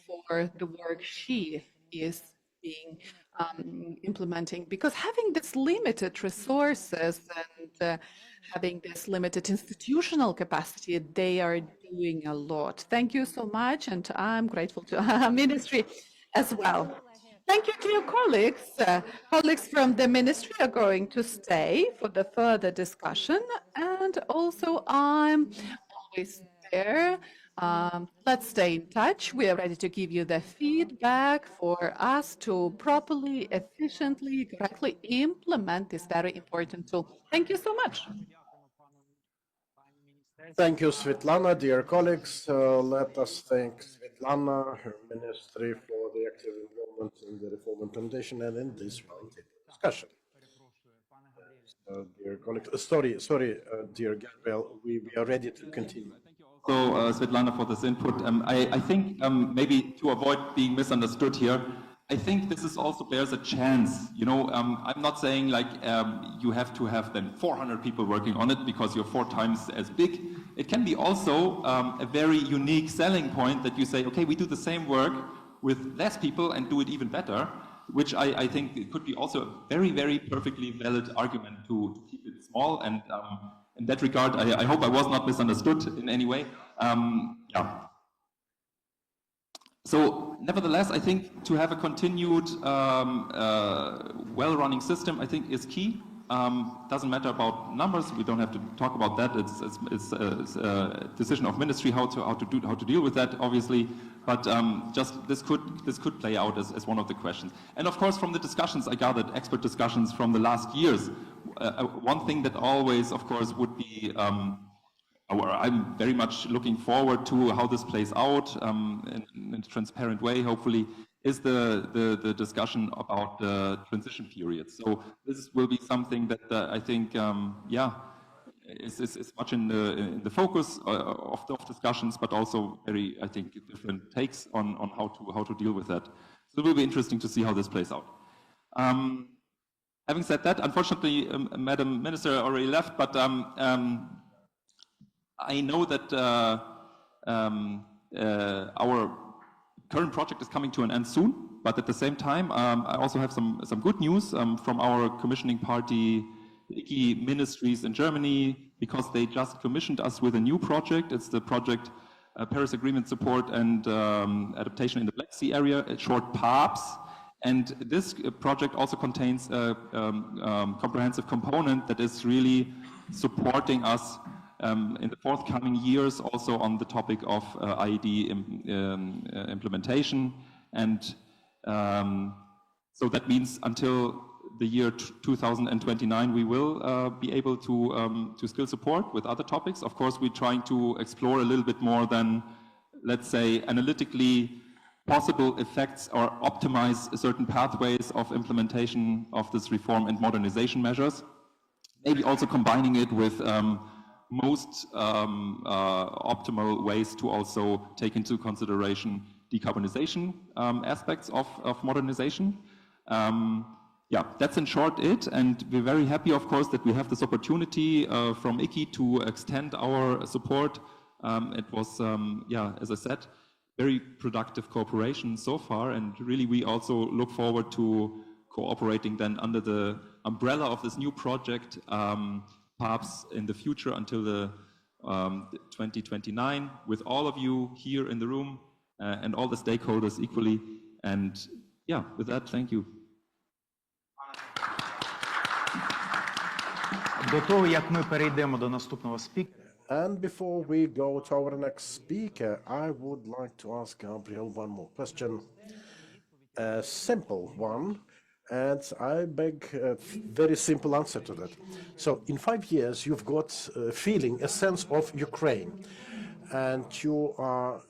for the work she is being implementing, because having this limited resources and having this limited institutional capacity, they are doing a lot. Thank you so much, and I'm grateful to our ministry as well. Thank you to your colleagues. Colleagues from the ministry are going to stay for the further discussion, and also I'm always there. Let's stay in touch. We are ready to give you the feedback for us to properly, efficiently, correctly implement this very important tool. Thank you so much. Thank you, Svetlana. Dear colleagues, let us thank Svetlana, her ministry, for the active involvement in the reform implementation and in this roundtable discussion. Dear colleagues, sorry, dear Gabriel, we are ready to continue. So, Svetlana, for this input. I think maybe to avoid being misunderstood here, I think this is also bears a chance. You know, I'm not saying like you have to have then 400 people working on it because you're 4 times as big. It can be also a very unique selling point that you say, okay, we do the same work with less people and do it even better, which I think it could be also a very, very perfectly valid argument to keep it small. And in that regard, I hope I was not misunderstood in any way. Yeah. So, nevertheless, I think to have a continued, well-running system, I think is key. Doesn't matter about numbers. We don't have to talk about that. It's a decision of ministry how to deal with that, obviously. But just this could play out as one of the questions. And of course, from the discussions I gathered, expert discussions from the last years, one thing that always, of course, would be. I'm very much looking forward to how this plays out in a transparent way, hopefully, is the discussion about the transition period. So this will be something that I think, is much in the focus of discussions, but also very, I think, different takes on how to deal with that. So it will be interesting to see how this plays out. Having said that, unfortunately, Madam Minister already left, but I know that our current project is coming to an end soon, but at the same time, I also have some good news from our commissioning party, the IKI ministries in Germany, because they just commissioned us with a new project. It's the project Paris Agreement Support and Adaptation in the Black Sea Area, short PAPS. And this project also contains a comprehensive component that is really supporting us in the forthcoming years, also on the topic of IED implementation. And so that means until the year 2029, we will be able to skill support with other topics. Of course, we're trying to explore a little bit more than, let's say, analytically possible effects or optimize certain pathways of implementation of this reform and modernization measures. Maybe also combining it with most optimal ways to also take into consideration decarbonization aspects of modernization. Yeah, that's in short it, and we're very happy, of course, that we have this opportunity from IKI to extend our support. It was, as I said, very productive cooperation so far, and really we also look forward to cooperating then under the umbrella of this new project, PAPS, in the future until the 2029, with all of you here in the room and all the stakeholders equally. And yeah, with that, thank you. До того, як ми перейдемо до наступного спікера. And before we go to our next speaker, I would like to ask Gabriel one more question. A simple one, and I beg a very simple answer to that. So in 5 years, you've got a feeling, a sense of Ukraine. And you are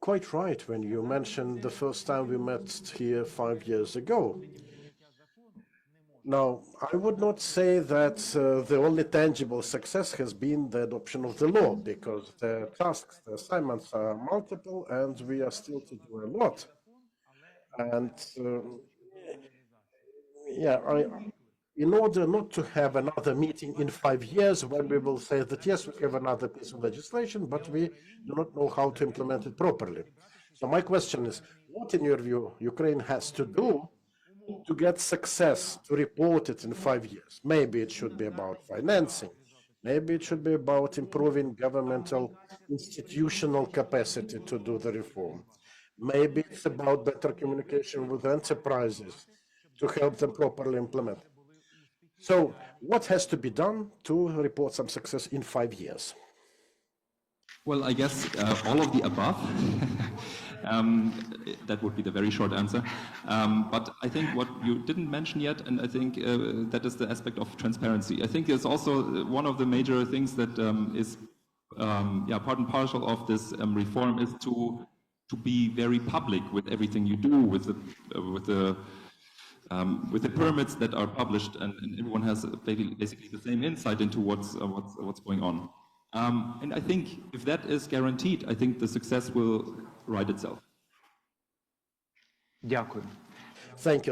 quite right when you mentioned the first time we met here 5 years ago. Now, I would not say that the only tangible success has been the adoption of the law, because the tasks, the assignments are multiple, and we are still to do a lot. And Yeah, in order not to have another meeting in 5 years when we will say that yes, we have another piece of legislation, but we do not know how to implement it properly. So my question is, what in your view Ukraine has to do to get success, to report it in 5 years? Maybe it should be about financing. Maybe it should be about improving governmental institutional capacity to do the reform. Maybe it's about better communication with enterprises to help them properly implement. So, what has to be done to report some success in 5 years? Well, I guess all of the above. That would be the very short answer. But I think what you didn't mention yet, and I think that is the aspect of transparency. I think it's also one of the major things that is part and parcel of this reform is to be very public with everything you do, with the permits that are published, and everyone has basically the same insight into what's going on. And I think if that is guaranteed, I think the success will write itself. Дякую. Thank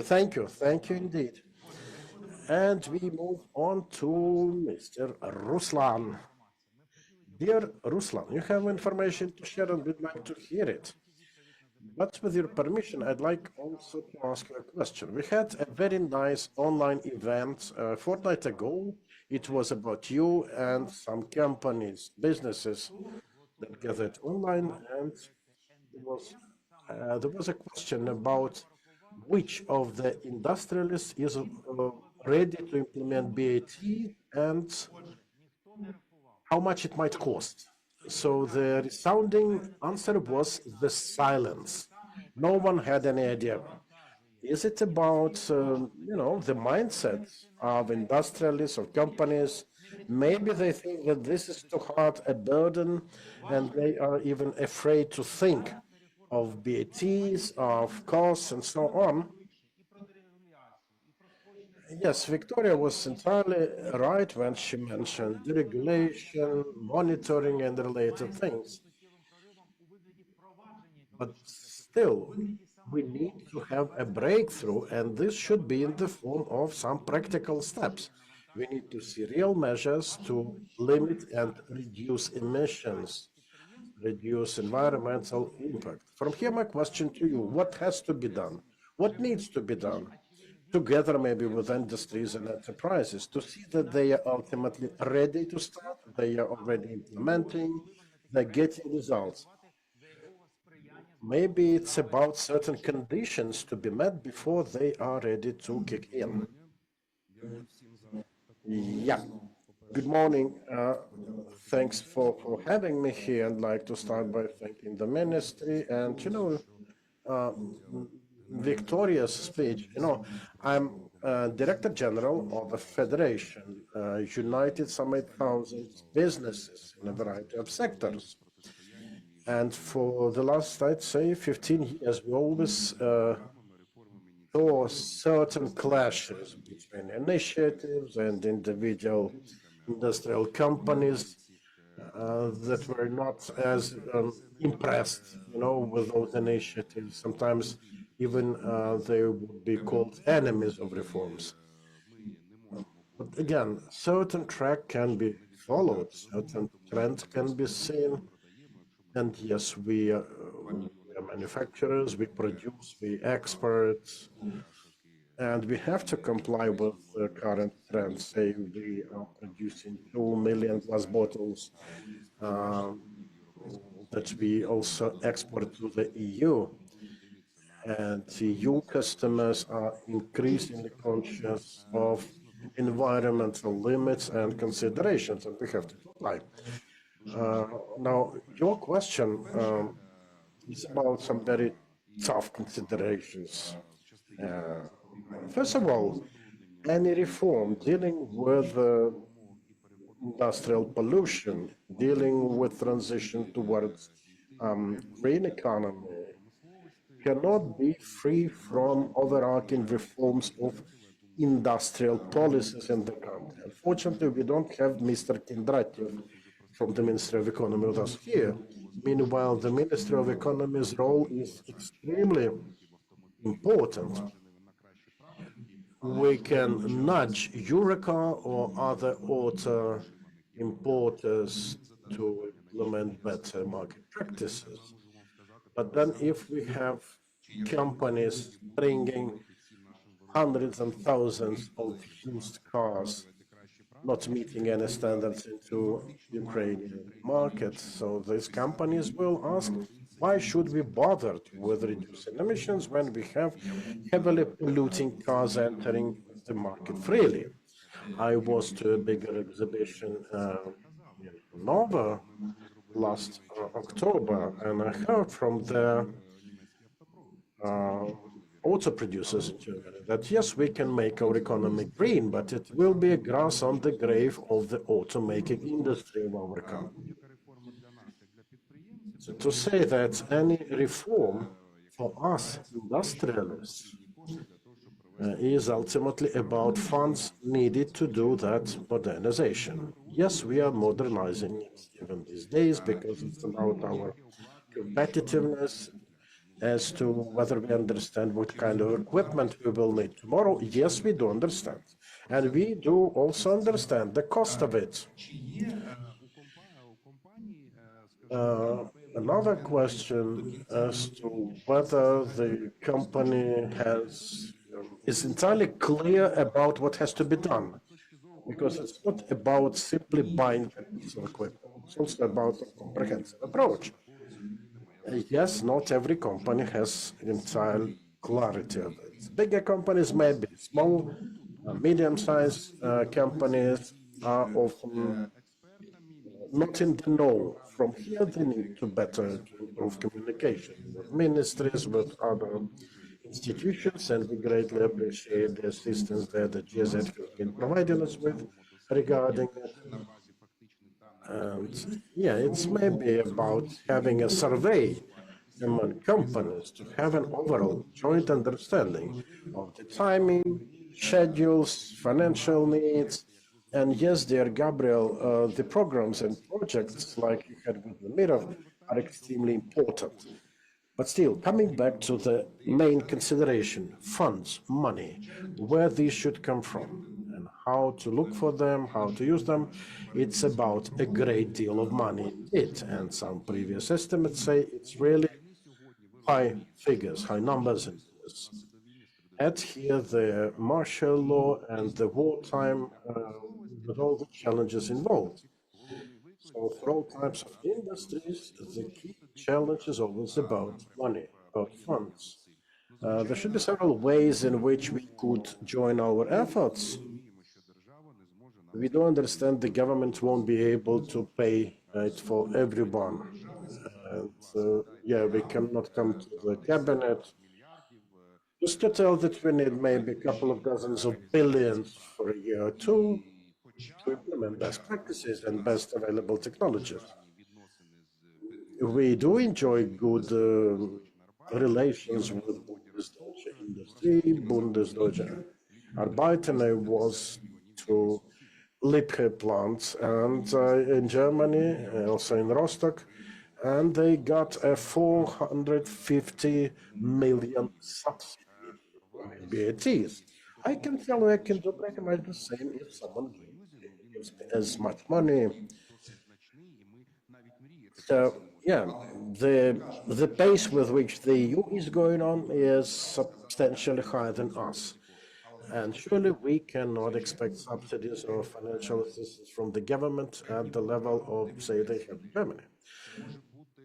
you indeed. And we move on to Mr. Ruslan. Dear Ruslan, you have information to share and we'd like to hear it. But with your permission, I'd like also to ask you a question. We had a very nice online event a fortnight ago. It was about you and some companies, businesses that gathered online, and there was a question about which of the industrialists is ready to implement BAT and how much it might cost. So the resounding answer was the silence. No one had any idea. Is it about, the mindset of industrialists or companies? Maybe they think that this is too hard a burden and they are even afraid to think of BATs, of costs, and so on. Yes, Victoria was entirely right when she mentioned deregulation, monitoring, and related things. But still, we need to have a breakthrough, and this should be in the form of some practical steps. We need to see real measures to limit and reduce emissions, reduce environmental impact. From here, my question to you, what has to be done? What needs to be done? Together maybe with industries and enterprises to see that they are ultimately ready to start, they are already implementing, they're getting results. Maybe it's about certain conditions to be met before they are ready to kick in. Yeah. Good morning. Thanks for having me here. I'd like to start by thanking the ministry and, Victoria's speech. I'm Director General of a federation, united some 8,000 businesses in a variety of sectors. And for the last, I'd say, 15 years, we always saw certain clashes between initiatives and individual industrial companies that were not as impressed, with those initiatives. Sometimes even they would be called enemies of reforms. But again, certain track can be followed, certain trend can be seen, and yes, we are manufacturers, we produce, we export, and we have to comply with the current trends. Say we are producing 2 million plus bottles that we also export to the EU. And EU customers are increasingly conscious of environmental limits and considerations, and we have to comply. Now, your question is about some very tough considerations. First of all, any reform dealing with industrial pollution, dealing with transition towards green economy, cannot be free from overarching reforms of industrial policies in the country. Unfortunately, we don't have Mr. Kindratiev from the Ministry of Economy with us here. Meanwhile, the Ministry of Economy's role is extremely important. we can nudge Eureka or other auto importers to implement better market practices. But then if we have companies bringing hundreds and thousands of used cars not meeting any standards into Ukrainian market. So these companies will ask, why should we bother with reducing emissions when we have heavily polluting cars entering the market freely? I was to a bigger exhibition in Nova last October, and I heard from the auto producers in Germany that yes, we can make our economy green, but it will be a grass on the grave of the automaking industry of our country. So to say that any reform for us industrialists is ultimately about funds needed to do that modernization. Yes, we are modernizing it even these days because it's about our competitiveness as to whether we understand what kind of equipment we will need tomorrow. Yes, we do understand. And we do also understand the cost of it. Another question as to whether the company is entirely clear about what has to be done, because it's not about simply buying a piece of equipment. It's also about a comprehensive approach. Yes, not every company has entire clarity of it. Bigger companies may be small, medium-sized companies are often not in the know. From here, they need to better improve communication with ministries, with other institutions, and we greatly appreciate the assistance that the GZ has been providing us with regarding it. And yeah, it's maybe about having a survey among companies to have an overall joint understanding of the timing, schedules, financial needs. And yes, dear Gabriel, the programs and projects like you had with the Mirov are extremely important. But still, coming back to the main consideration, funds, money, where these should come from, and how to look for them, how to use them, it's about a great deal of money indeed. And some previous estimates say it's really high figures, high numbers in this. Add here the martial law and the wartime with all the challenges involved. So for all types of industries, the key challenge is always about money, about funds. There should be several ways in which we could join our efforts. We do understand the government won't be able to pay it for everyone. And yeah, we cannot come to the cabinet just to tell that we need maybe a couple of dozens of billions for a year or two to implement best practices and best available technologies. We do enjoy good relations with Bundesdeutsche Industrie, Bundesdeutsche Arbeit, and I was to Liebherr plant and in Germany, also in Rostock, and they got a 450 million subsidy for BATs. I can tell you I can do pretty much the same if someone gives me as much money. So yeah, the pace with which the EU is going on is substantially higher than us. And surely we cannot expect subsidies or financial assistance from the government at the level of, say, they have in Germany.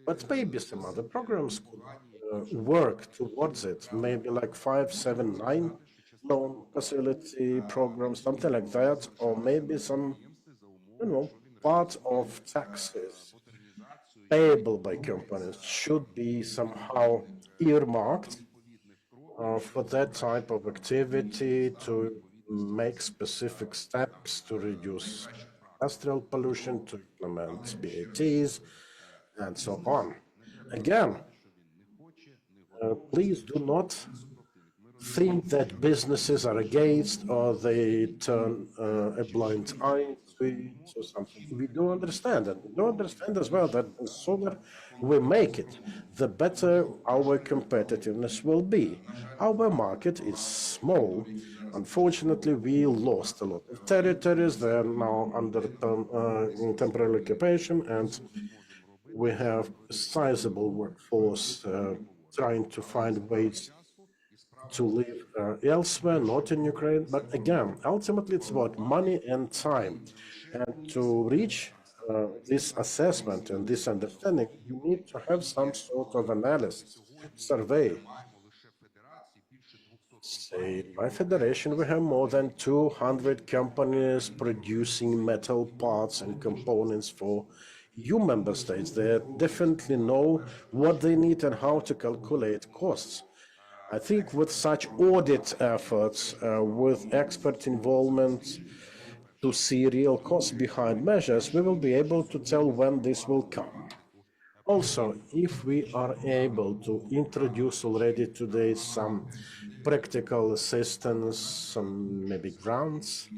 But maybe some other programs could work towards it, maybe like 579 loan facility programs, something like that, or maybe some, part of taxes payable by companies should be somehow earmarked for that type of activity to make specific steps to reduce industrial pollution, to implement BATs, and so on. Again, please do not think that businesses are against or they turn a blind eye we so something we do understand, and we do understand as well that the sooner we make it, the better our competitiveness will be. Our market is small. Unfortunately, we lost a lot of territories. They are now under temporary occupation, and we have a sizable workforce trying to find ways to live elsewhere, not in Ukraine. But again, ultimately, it's about money and time. And to reach this assessment and this understanding, you need to have some sort of analysis, survey. Say, in my federation, we have more than 200 companies producing metal parts and components for EU member states. They definitely know what they need and how to calculate costs. I think with such audit efforts, with expert involvement to see real costs behind measures, we will be able to tell when this will come. Also, if we are able to introduce already today some practical assistance, some maybe grants,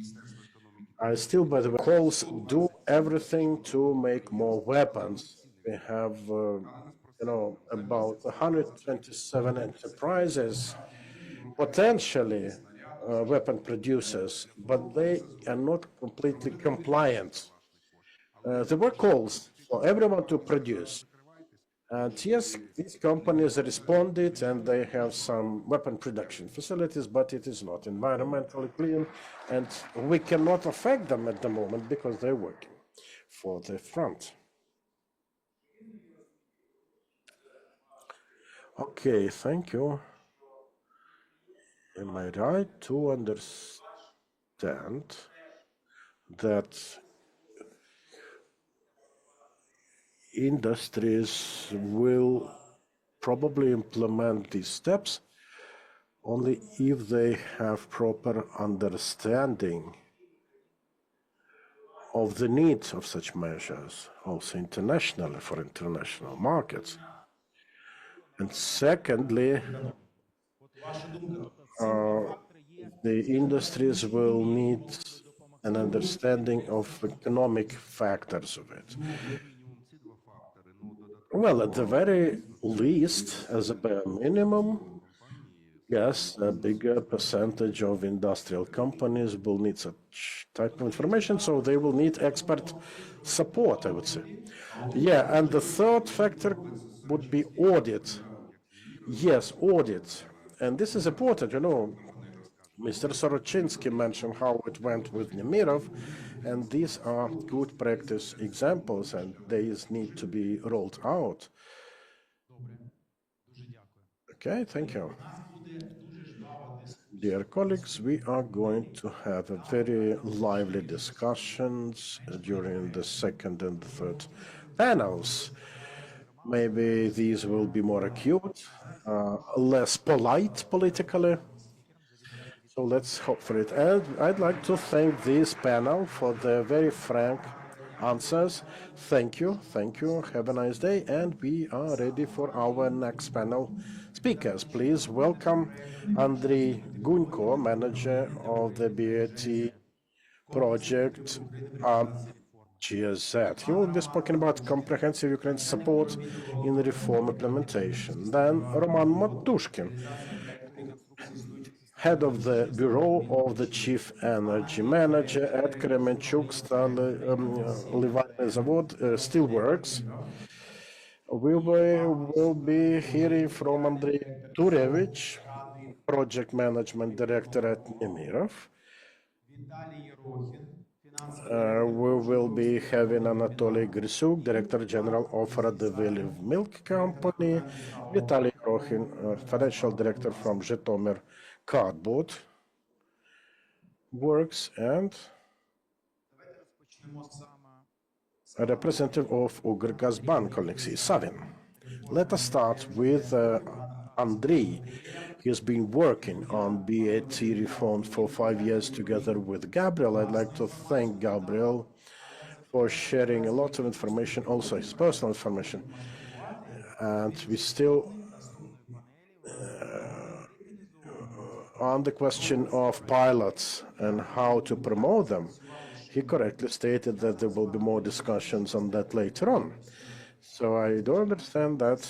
I still, by the way, calls do everything to make more weapons. We have, about 127 enterprises, potentially weapon producers, but they are not completely compliant. There were calls for everyone to produce. And yes, these companies responded and they have some weapon production facilities, but it is not environmentally clean, and we cannot affect them at the moment because they're working for the front. Okay, thank you. Am I right to understand that industries will probably implement these steps only if they have proper understanding of the needs of such measures, also internationally for international markets? And secondly, the industries will need an understanding of economic factors of it. Well, at the very least, as a bare minimum, yes, a bigger percentage of industrial companies will need such type of information, so they will need expert support, I would say. Yeah, and the third factor would be audit. Yes, audit. And this is important, Mr. Sorochinsky mentioned how it went with Nemirov, and these are good practice examples, and these need to be rolled out. Okay, thank you. Dear colleagues, we are going to have a very lively discussions during the second and third panels. Maybe these will be more acute, less polite politically. So let's hope for it. And I'd like to thank this panel for their very frank answers. Thank you. Thank you. Have a nice day. And we are ready for our next panel speakers. Please welcome Andriy Gunko, manager of the BAT project GSZ. He will be speaking about comprehensive Ukraine support in reform implementation. Then Roman Matushkin, head of the Bureau of the Chief Energy Manager at Kremenchuk Zavod Steelworks. We will be hearing from Andrei Turevich, Project Management Director at Nemirov. We will be having Anatoly Grisuk, Director General of Radiviliv Milk Company, Vitaly Rokhin, Financial Director from Zhytomyr Cardboard Works, and a representative of Ugrgazbank, Alexei Savin. Let us start with Andriy. He has been working on BAT reforms for 5 years together with Gabriel. I'd like to thank Gabriel for sharing a lot of information, also his personal information. And we still on the question of pilots and how to promote them. he correctly stated that there will be more discussions on that later on. So I do understand that,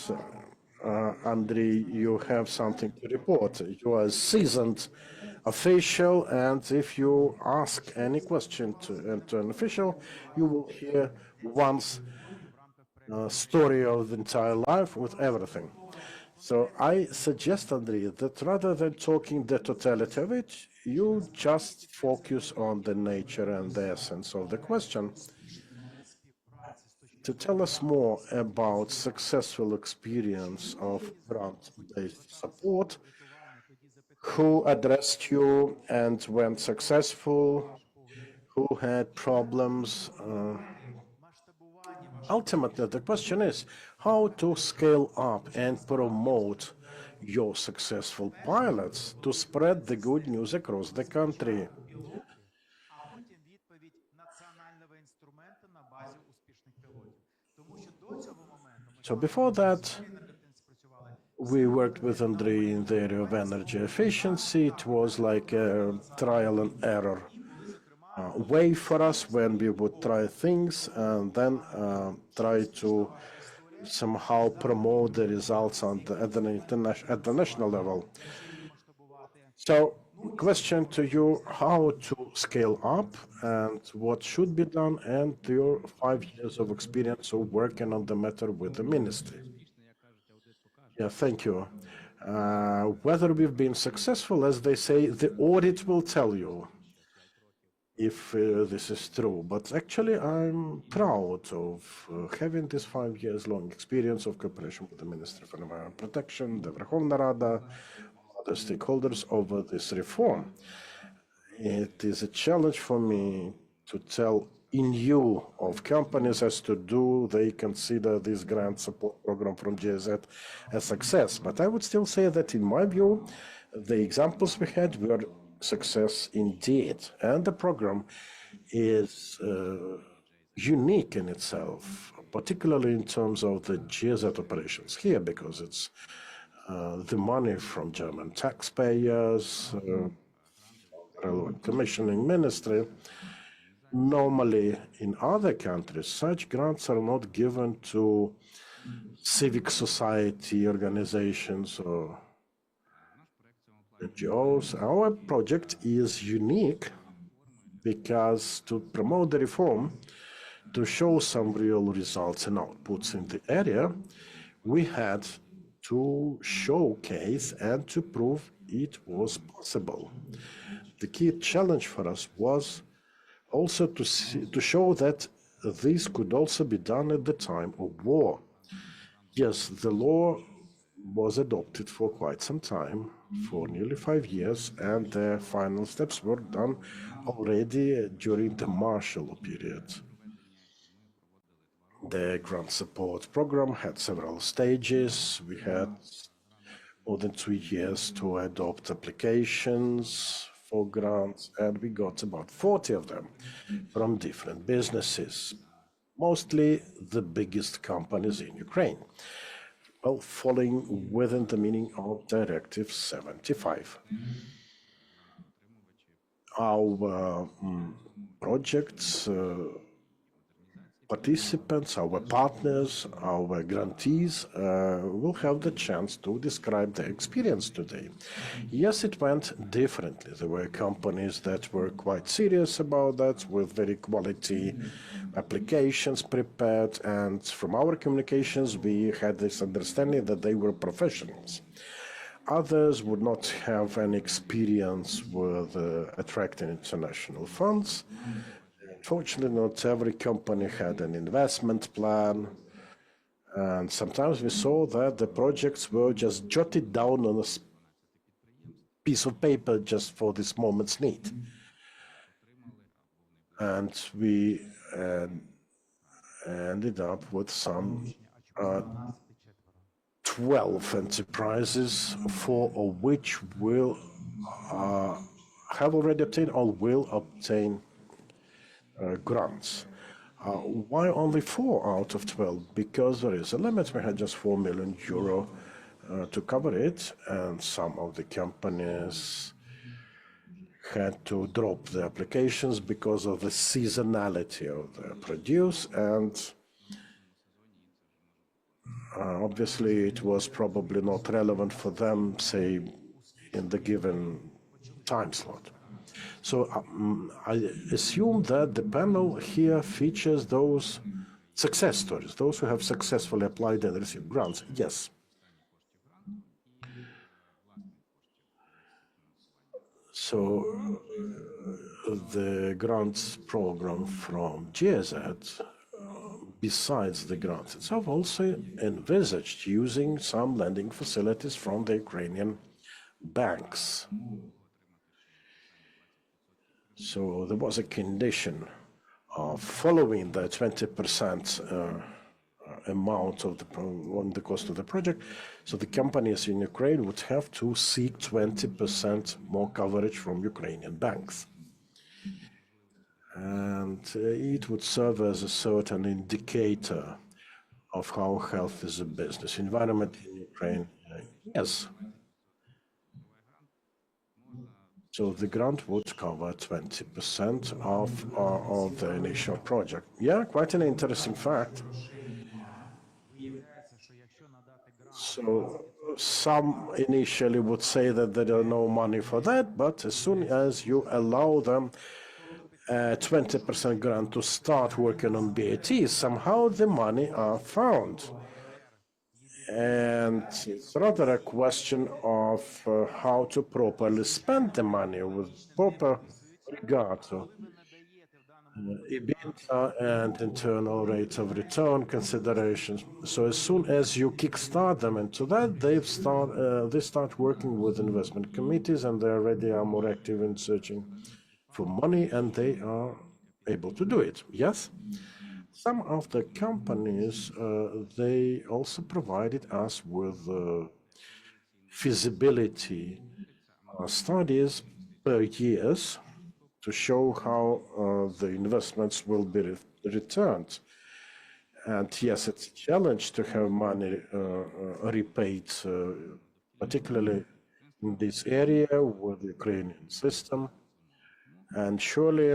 Andriy, you have something to report. You are a seasoned official, and if you ask any question to an official, you will hear one's story of the entire life with everything. So I suggest, Andriy, that rather than talking the totality of it, you just focus on the nature and the essence of the question. To tell us more about successful experience of grant-based support, who addressed you and went successful, who had problems. Ultimately, the question is how to scale up and promote your successful pilots to spread the good news across the country. А потім відповідь національного інструменту на базі успішних пілотів. Тому що до цього моменту ми So before that, спрацювали. we worked with Andrei in the area of energy efficiency. It was like a trial and error way for us when we would try things and then try to somehow promote the results at the national level. So, question to you: how to scale up and what should be done, and your 5 years of experience of working on the matter with the ministry. Yeah, thank you. Whether we've been successful, as they say, the audit will tell you if this is true. But actually, I'm proud of having this 5 years long experience of cooperation with the Ministry for Environment Protection, the Verkhovna Rada, other stakeholders over this reform. It is a challenge for me to tell in you of companies as to do they consider this grant support program from GIZ a success. But I would still say that in my view, the examples we had were success indeed. And the program is unique in itself, particularly in terms of the GIZ operations here, because it's the money from German taxpayers, Railway Commissioning Ministry. Normally, in other countries, such grants are not given to civic society organizations or NGOs. Our project is unique because to promote the reform, to show some real results and outputs in the area, we had to showcase and to prove it was possible. The key challenge for us was also to show that this could also be done at the time of war. Yes, the law was adopted for quite some time, for nearly 5 years, and the final steps were done already during the martial period. The grant support program had several stages. We had more than 2 years to adopt applications for grants, and we got about 40 of them from different businesses, mostly the biggest companies in Ukraine, well, falling within the meaning of Directive 75. Our projects, participants, our partners, our grantees will have the chance to describe their experience today. Yes, it went differently. There were companies that were quite serious about that, with very quality applications prepared, and from our communications, we had this understanding that they were professionals. Others would not have any experience with attracting international funds. Unfortunately, not every company had an investment plan, and sometimes we saw that the projects were just jotted down on a piece of paper just for this moment's need. And we ended up with some 12 enterprises, 4 of which will have already obtained or will obtain grants. Why only 4 out of 12? Because there is a limit. We had just €4 million to cover it, and some of the companies had to drop the applications because of the seasonality of the produce, and obviously it was probably not relevant for them, say, in the given time slot. So I assume that the panel here features those success stories, those who have successfully applied and received grants. Yes. So the grants program from GIZ, besides the grants itself, also envisaged using some lending facilities from the Ukrainian banks. So there was a condition of following the 20% amount of on the cost of the project. So the companies in Ukraine would have to seek 20% more coverage from Ukrainian banks. And it would serve as a certain indicator of how healthy is the business environment in Ukraine. Yes. So the grant would cover 20% of the initial project. Yeah, quite an interesting fact. Виявляється, що якщо надати грант So some initially would say that there are no money for that, but as soon as you allow them a 20% grant to start working on BAT, somehow the money are found. And it's rather a question of how to properly spend the money with proper regard to коли ви надаєте в даному EBITDA and internal rates of return considerations. So as soon as you kickstart them into that, they start working with investment committees, and they already are more active in searching for money, and they are able to do it. Yes. Some of the companies they also provided us with feasibility studies per years to show how the investments will be returned. And yes, it's a challenge to have money repaid, particularly in this area with the Ukrainian system. And surely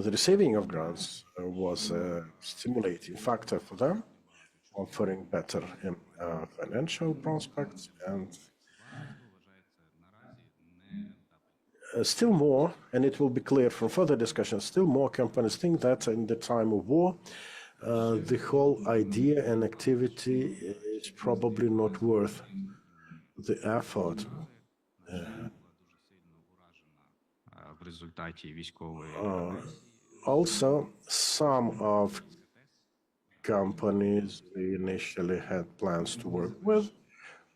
the receiving of grants was a stimulating factor for them, offering better financial prospects, and still more, and it will be clear from further discussion, still more companies think that in the time of war, the whole idea and activity is probably not worth the effort. В результаті військової Also, some of companies we initially had plans to work with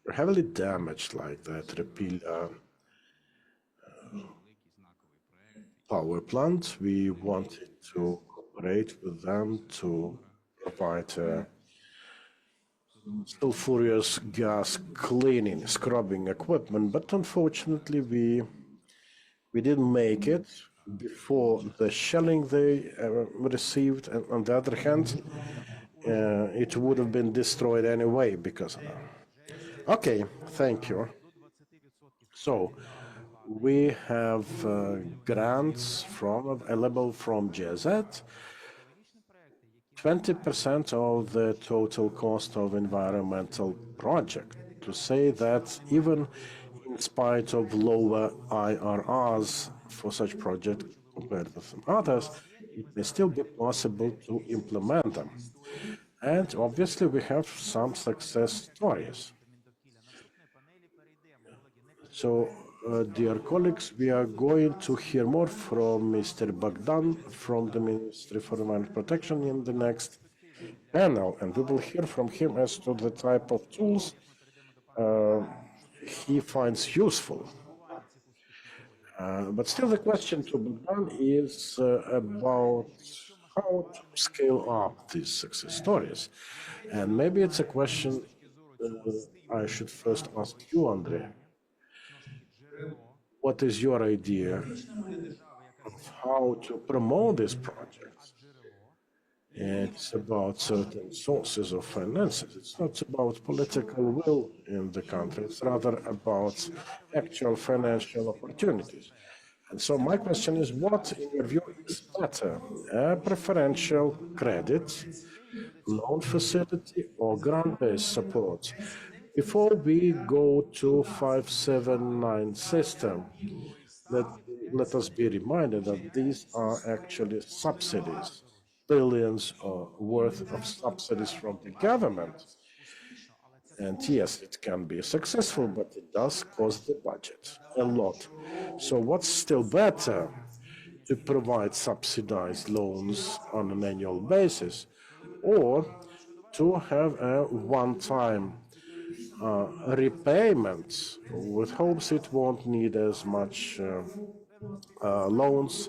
were heavily damaged, like that Repila power plant. We wanted to cooperate with them to provide sulfurous gas cleaning, scrubbing equipment, but unfortunately we didn't make it before the shelling they received. And on the other hand, it would have been destroyed anyway because of that. Okay, thank you. So we have grants available from GIZ. 20% of the total cost of environmental project. To say that even in spite of lower IRRs for such projects compared with some others, it may still be possible to implement them. And obviously we have some success stories. So, dear colleagues, we are going to hear more from Mr. Bogdan from the Ministry for Environment Protection in the next panel, and we will hear from him as to the type of tools he finds useful. But still the question to Bogdan is about how to scale up these success stories. And maybe it's a question I should first ask you, Andrei. What is your idea of how to promote these projects? It's about certain sources of finances. It's not about political will in the country. It's rather about actual financial opportunities. And so my question is, what, in your view, is better, a preferential credit, loan facility, or grant-based support? Before we go to 579 system, let, let us be reminded that these are actually subsidies, billions worth of subsidies from the government. And yes, it can be successful, but it does cost the budget a lot. So what's still better, to provide subsidized loans on an annual basis, or to have a one-time repayment with hopes it won't need as much loans,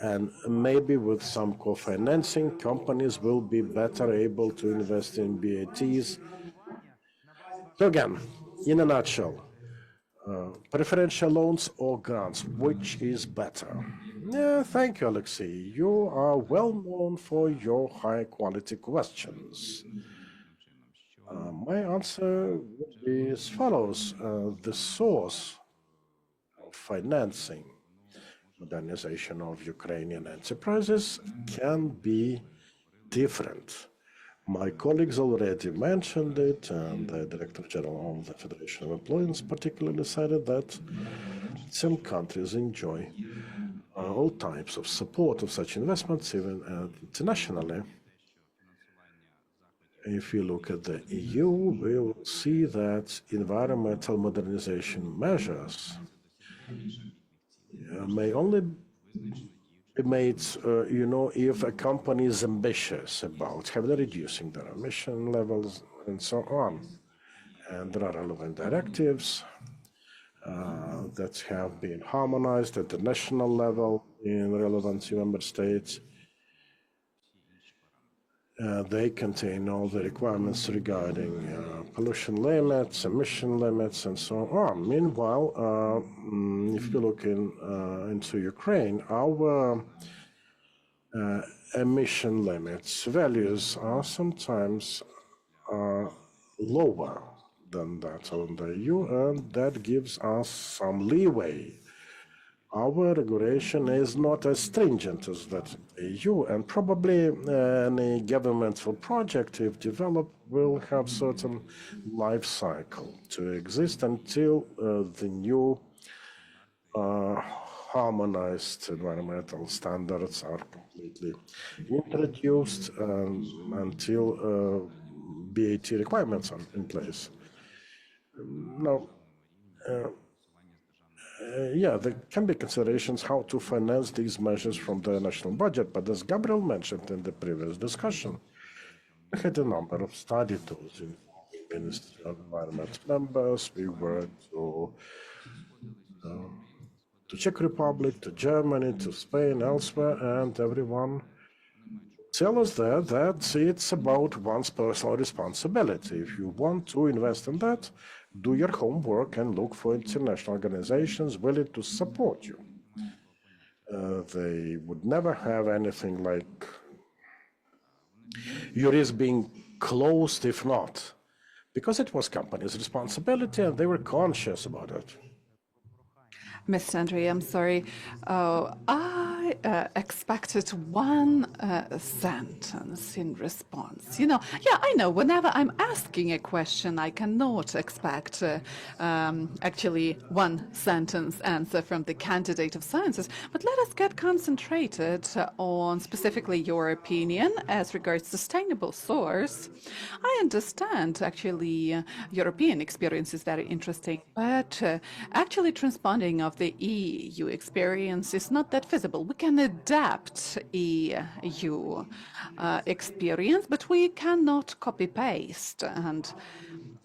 and maybe with some co-financing, companies will be better able to invest in BATs. So again, in a nutshell, preferential loans or grants, which is better? Yeah, thank you, Alexei. You are well known for your high quality questions. My answer would be as follows. The source of financing modernization of Ukrainian enterprises can be different. My colleagues already mentioned it, and the Director General of the Federation of Employees particularly cited that some countries enjoy all types of support of such investments, even internationally. If you look at the EU, we will see that environmental modernization measures may only be made, if a company is ambitious about heavily reducing their emission levels and so on. And there are relevant directives that have been harmonized at the national level in relevant member states. They contain all the requirements regarding pollution limits, emission limits, and so on. Meanwhile, if you look into Ukraine, our emission limits values are sometimes lower than that of the EU, and that gives us some leeway. Our regulation is not as stringent as that EU, and probably any governmental project, if developed, will have certain life cycle to exist until the new harmonized environmental standards are completely introduced, until BAT requirements are in place. Now, there can be considerations how to finance these measures from the national budget, but as Gabriel mentioned in the previous discussion, we had a number of study tools in Ministry of Environment members. We were to Czech Republic, to Germany, to Spain, elsewhere, and everyone tell us there that it's about one's personal responsibility. If you want to invest in that, do your homework and look for international organizations willing to support you. They would never have anything like your risk being closed if not, because it was company's responsibility and they were conscious about it. Ms. Andrei, I'm sorry. I expected one sentence in response. I know, whenever I'm asking a question, I cannot expect actually one sentence answer from the candidate of sciences. But let us get concentrated on specifically your opinion as regards sustainable source. I understand, actually, European experience is very interesting, but actually transponding of the EU experience is not that feasible. We can adapt EU experience, but we cannot copy-paste. And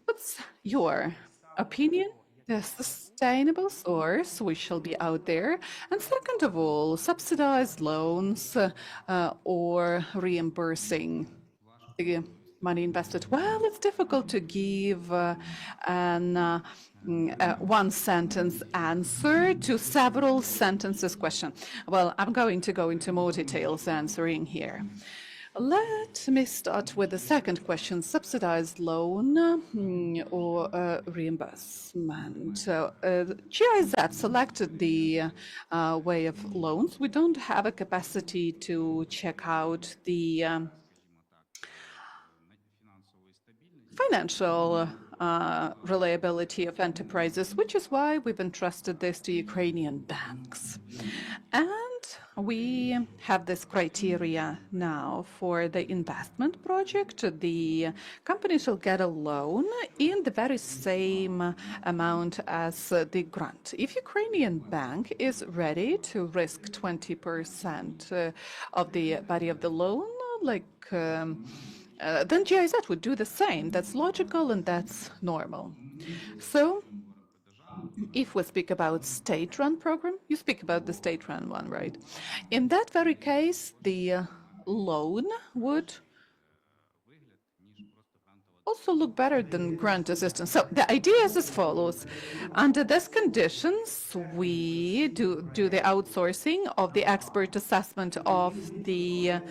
what's your opinion? The sustainable source, we shall be out there. And second of all, subsidized loans or reimbursing the money invested. Well, it's difficult to give an one sentence answer to several sentences question. Well, I'm going to go into more details answering here. Let me start with the second question, subsidized loan or reimbursement. GIZ selected the way of loans. We don't have a capacity to check out the financial reliability of enterprises, which is why we've entrusted this to Ukrainian banks. And we have this criteria now for the investment project. The company shall get a loan in the very same amount as the grant. If Ukrainian bank is ready to risk 20% of the body of the loan, then GIZ would do the same. That's logical and that's normal. So if we speak about state-run program, you speak about the state-run one, right? In that very case, the loan would also look better than grant assistance. So the idea is as follows. Under these conditions, we do the outsourcing of the expert assessment of the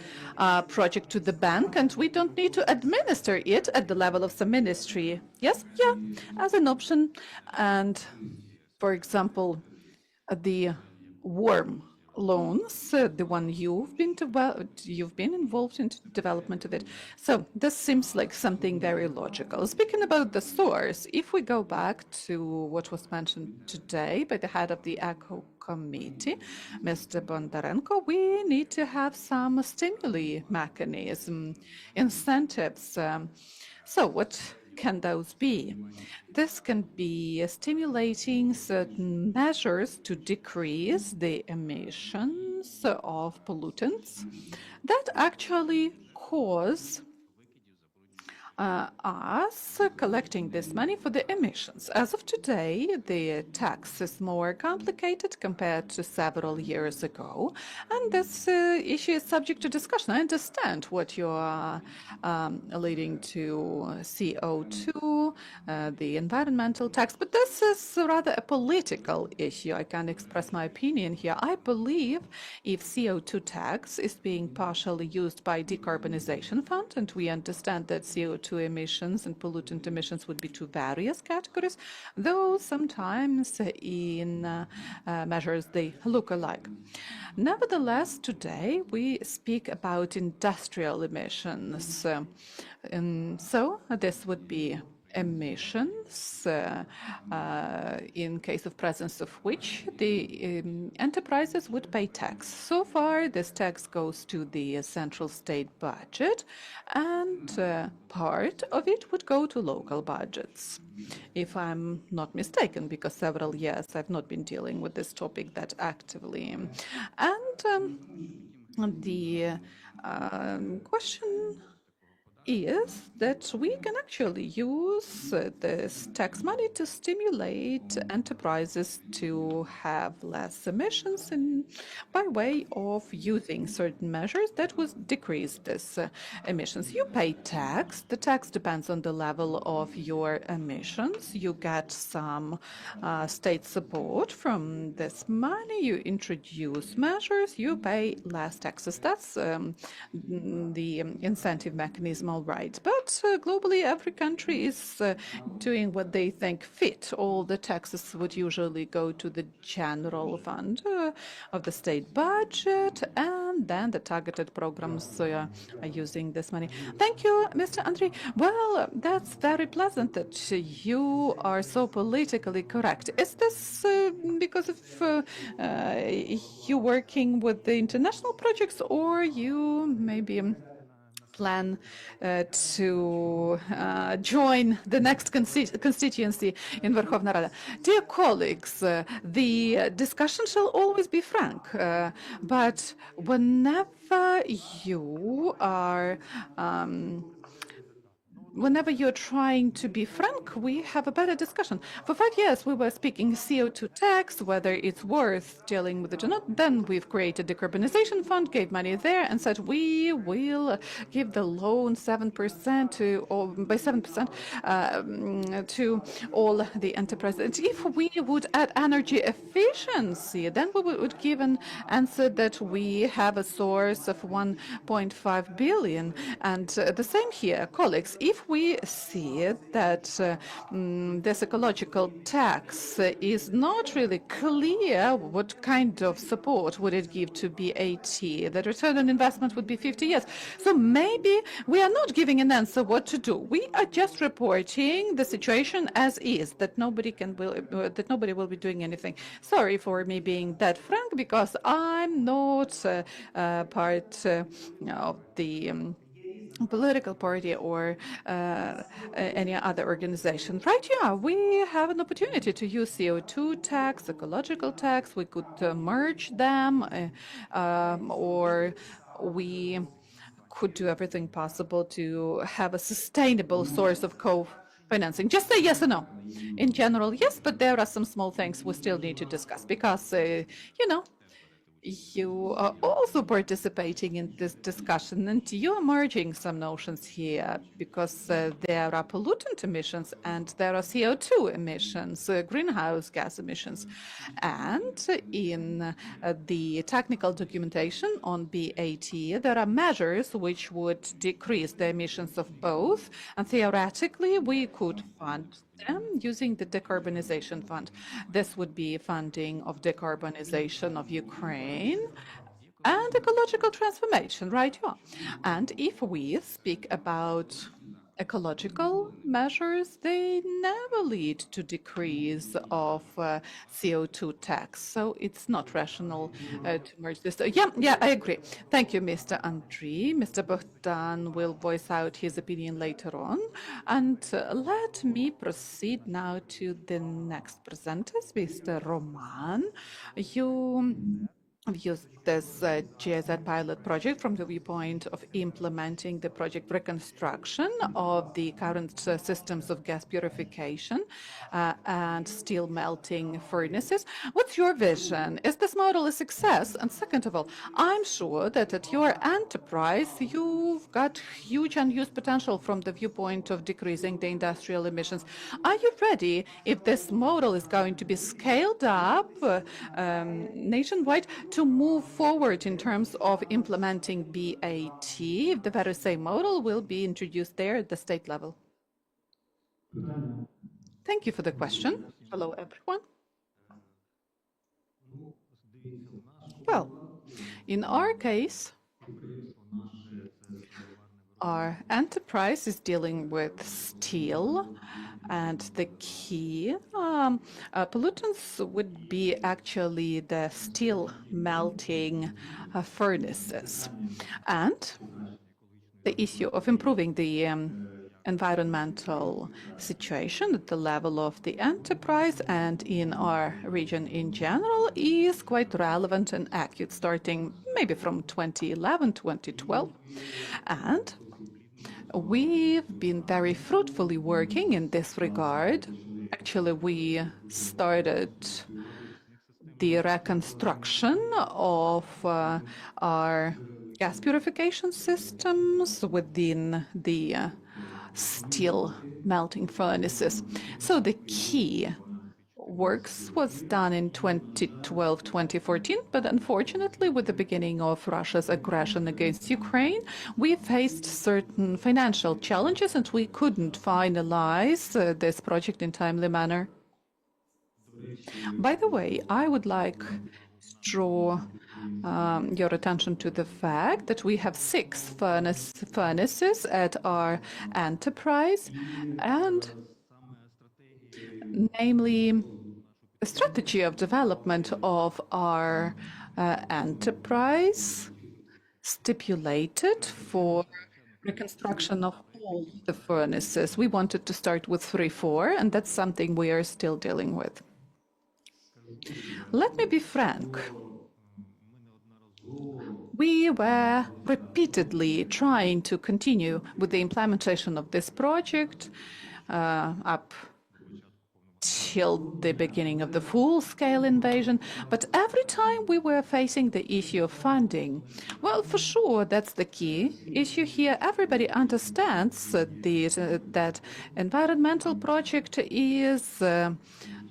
project to the bank, and we don't need to administer it at the level of some ministry. Yes? Yeah, as an option. And for example, the warm loans, the one you've been involved in the development of it. So this seems like something very logical. Speaking about the source, if we go back to what was mentioned today by the head of the ECHO committee, Mr. Bondarenko, we need to have some stimuli mechanism, incentives. So what can those be? This can be stimulating certain measures to decrease the emissions of pollutants that actually cause us collecting this money for the emissions. As of today, the tax is more complicated compared to several years ago, and this issue is subject to discussion. I understand what you are leading to, CO2, the environmental tax, but this is rather a political issue. I can express my opinion here. I believe if CO2 tax is being partially used by decarbonization fund, and we understand that CO2 emissions and pollutant emissions would be two various categories, though sometimes in measures they look alike. Nevertheless, today we speak about industrial emissions. So this would be emissions in case of presence of which the enterprises would pay tax. So far, this tax goes to the central state budget, and part of it would go to local budgets, if I'm not mistaken, because several years I've not been dealing with this topic that actively. And the question is that we can actually use this tax money to stimulate enterprises to have less emissions by way of using certain measures that would decrease this emissions. You pay tax. The tax depends on the level of your emissions. You get some state support from this money. You introduce measures. You pay less taxes. That's the incentive mechanism. All right, but globally, every country is doing what they think fit. All the taxes would usually go to the general fund of the state budget, and then the targeted programs are using this money. Thank you, Mr. Andrei. Well, that's very pleasant that you are so politically correct. Is this because of you working with the international projects, or you maybe plan to join the next constituency in Verkhovna Rada? Dear colleagues, the discussion shall always be frank, but whenever you are whenever you're trying to be frank, we have a better discussion. For 5 years, we were speaking CO2 tax, whether it's worth dealing with it or not. Then we've created decarbonization fund, gave money there, and said we will give the loan 7% to, or by 7% to all the enterprises. If we would add energy efficiency, then we would give an answer that we have a source of 1.5 billion. And the same here, colleagues. If we see that this ecological tax is not really clear, what kind of support would it give to BAT? The return on investment would be 50 years. So maybe we are not giving an answer what to do. We are just reporting the situation as is, that nobody will be doing anything. Sorry for me being that frank, because I'm not part of the political party or any other organization. Right, yeah, we have an opportunity to use CO2 tax, ecological tax. We could merge them, or we could do everything possible to have a sustainable source of co-financing. Just say yes or no. In general, yes, but there are some small things we still need to discuss because, you are also participating in this discussion, and you are merging some notions here because there are pollutant emissions and there are CO2 emissions, greenhouse gas emissions. And in the technical documentation on BAT, there are measures which would decrease the emissions of both, and theoretically we could fund them using the decarbonization fund. This would be funding of decarbonization of Ukraine and ecological transformation, right? Yeah. And if we speak about ecological measures, they never lead to decrease of CO2 tax. So it's not rational to merge this. Yeah, I agree. Thank you, Mr. Andriy. Mr. Bogdan will voice out his opinion later on. And let me proceed now to the next presenters, Mr. Roman. You used this GIZ pilot project from the viewpoint of implementing the project reconstruction of the current systems of gas purification and steel melting furnaces. What's your vision? Is this model a success? And second of all, I'm sure that at your enterprise, you've got huge unused potential from the viewpoint of decreasing the industrial emissions. Are you ready, if this model is going to be scaled up nationwide, to move forward in terms of implementing BAT, if the very same model will be introduced there at the state level? Thank you for the question. Hello, everyone. Well, in our case, our enterprise is dealing with steel, and the key pollutants would be actually the steel melting furnaces. And the issue of improving the environmental situation at the level of the enterprise and in our region in general is quite relevant and acute, starting maybe from 2011, 2012. And we've been very fruitfully working in this regard. Actually, we started the reconstruction of our gas purification systems within the steel melting furnaces. So the key works was done in 2012, 2014, but unfortunately, with the beginning of Russia's aggression against Ukraine, we faced certain financial challenges and we couldn't finalize this project in timely manner. By the way, I would like to draw your attention to the fact that we have 6 furnaces at our enterprise, and namely, the strategy of development of our enterprise stipulated for reconstruction of all the furnaces. We wanted to start with 3, 4, and that's something we are still dealing with. Let me be frank. We were repeatedly trying to continue with the implementation of this project up till the beginning of the full-scale invasion, but every time we were facing the issue of funding. Well, for sure, that's the key issue here. Everybody understands that environmental project is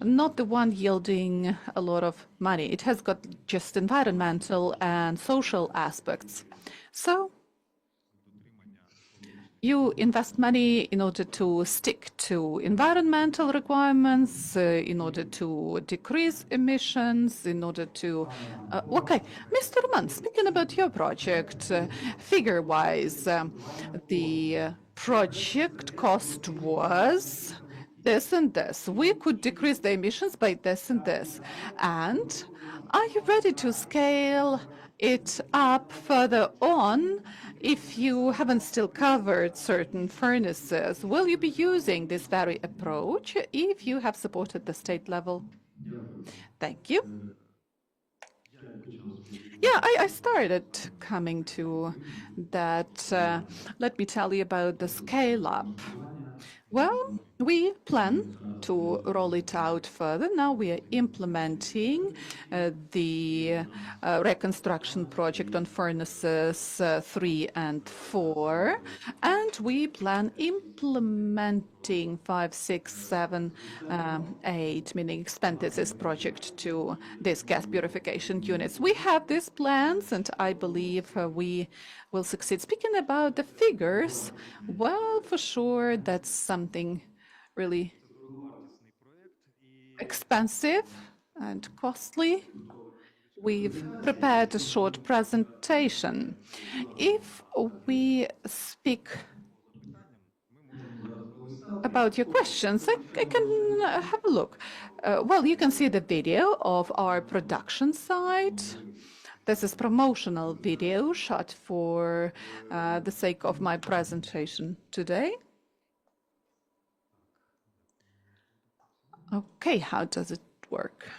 not the one yielding a lot of money. It has got just environmental and social aspects. So you invest money in order to stick to environmental requirements, in order to decrease emissions, in order to... okay, Mr. Mann, speaking about your project, figure-wise, the project cost was this and this. We could decrease the emissions by this and this. And are you ready to scale it up further on if you haven't still covered certain furnaces? Will you be using this very approach if you have supported the state level? Thank you. Yeah, I started coming to that. Let me tell you about the scale up. Well, we plan to roll it out further. Now we are implementing the reconstruction project on furnaces 3 and 4, and we plan implementing 5, 6, 7, 8, meaning expanded this project to these gas purification units. We have these plans, and I believe we will succeed. Speaking about the figures, well, for sure, that's something really expensive and costly. We've prepared a short presentation. If we speak about your questions, I can have a look. Well, you can see the video of our production site. This is promotional video shot for the sake of my presentation today. Okay, how does it work?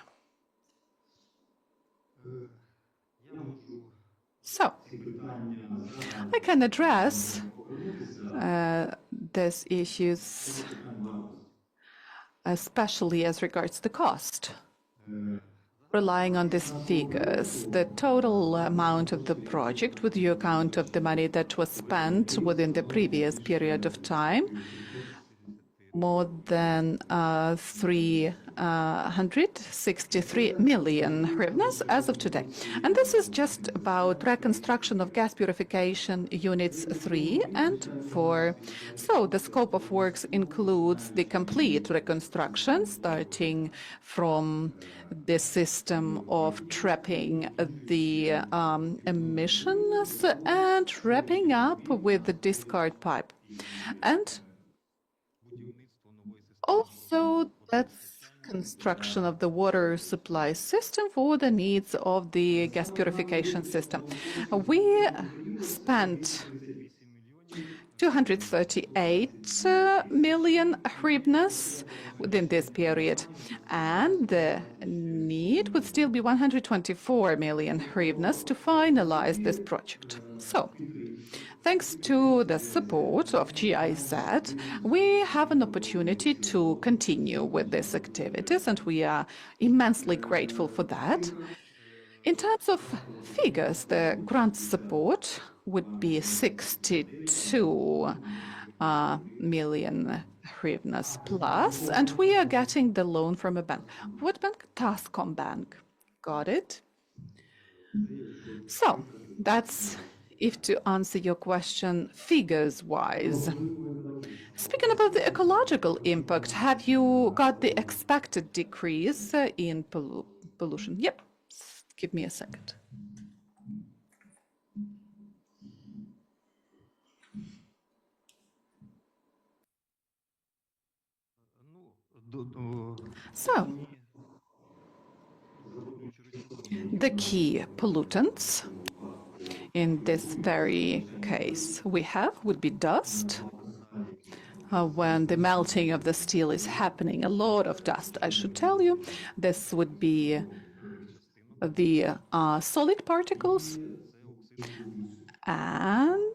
So, I can address these issues, especially as regards the cost. Relying on these figures, the total amount of the project with due account of the money that was spent within the previous period of time, more than 363 million hryvnias as of today. And this is just about reconstruction of gas purification units 3 and 4. So the scope of works includes the complete reconstruction, starting from the system of trapping the emissions and wrapping up with the discard pipe. And also, that's construction of the water supply system for the needs of the gas purification system. We spent 238 million hryvnias within this period, and the need would still be 124 million hryvnias to finalize this project. So, thanks to the support of GIZ, we have an opportunity to continue with these activities, and we are immensely grateful for that. In terms of figures, the grant support would be 62 million hryvnias plus, and we are getting the loan from a bank. What bank? Tascom Bank. Got it? So, that's if to answer your question figures-wise. Speaking about the ecological impact, have you got the expected decrease in pollution? Yep. Give me a second. So, the key pollutants in this very case we have would be dust. When the melting of the steel is happening, a lot of dust, I should tell you. This would be the solid particles, and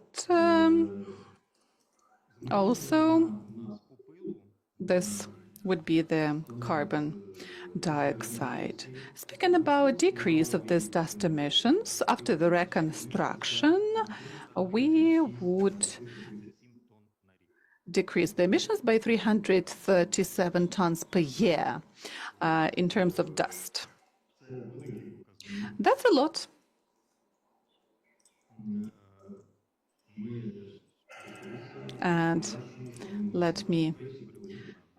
also this would be the carbon dioxide. Speaking about decrease of these dust emissions, after the reconstruction, we would decrease the emissions by 337 tons per year in terms of dust. That's a lot. And let me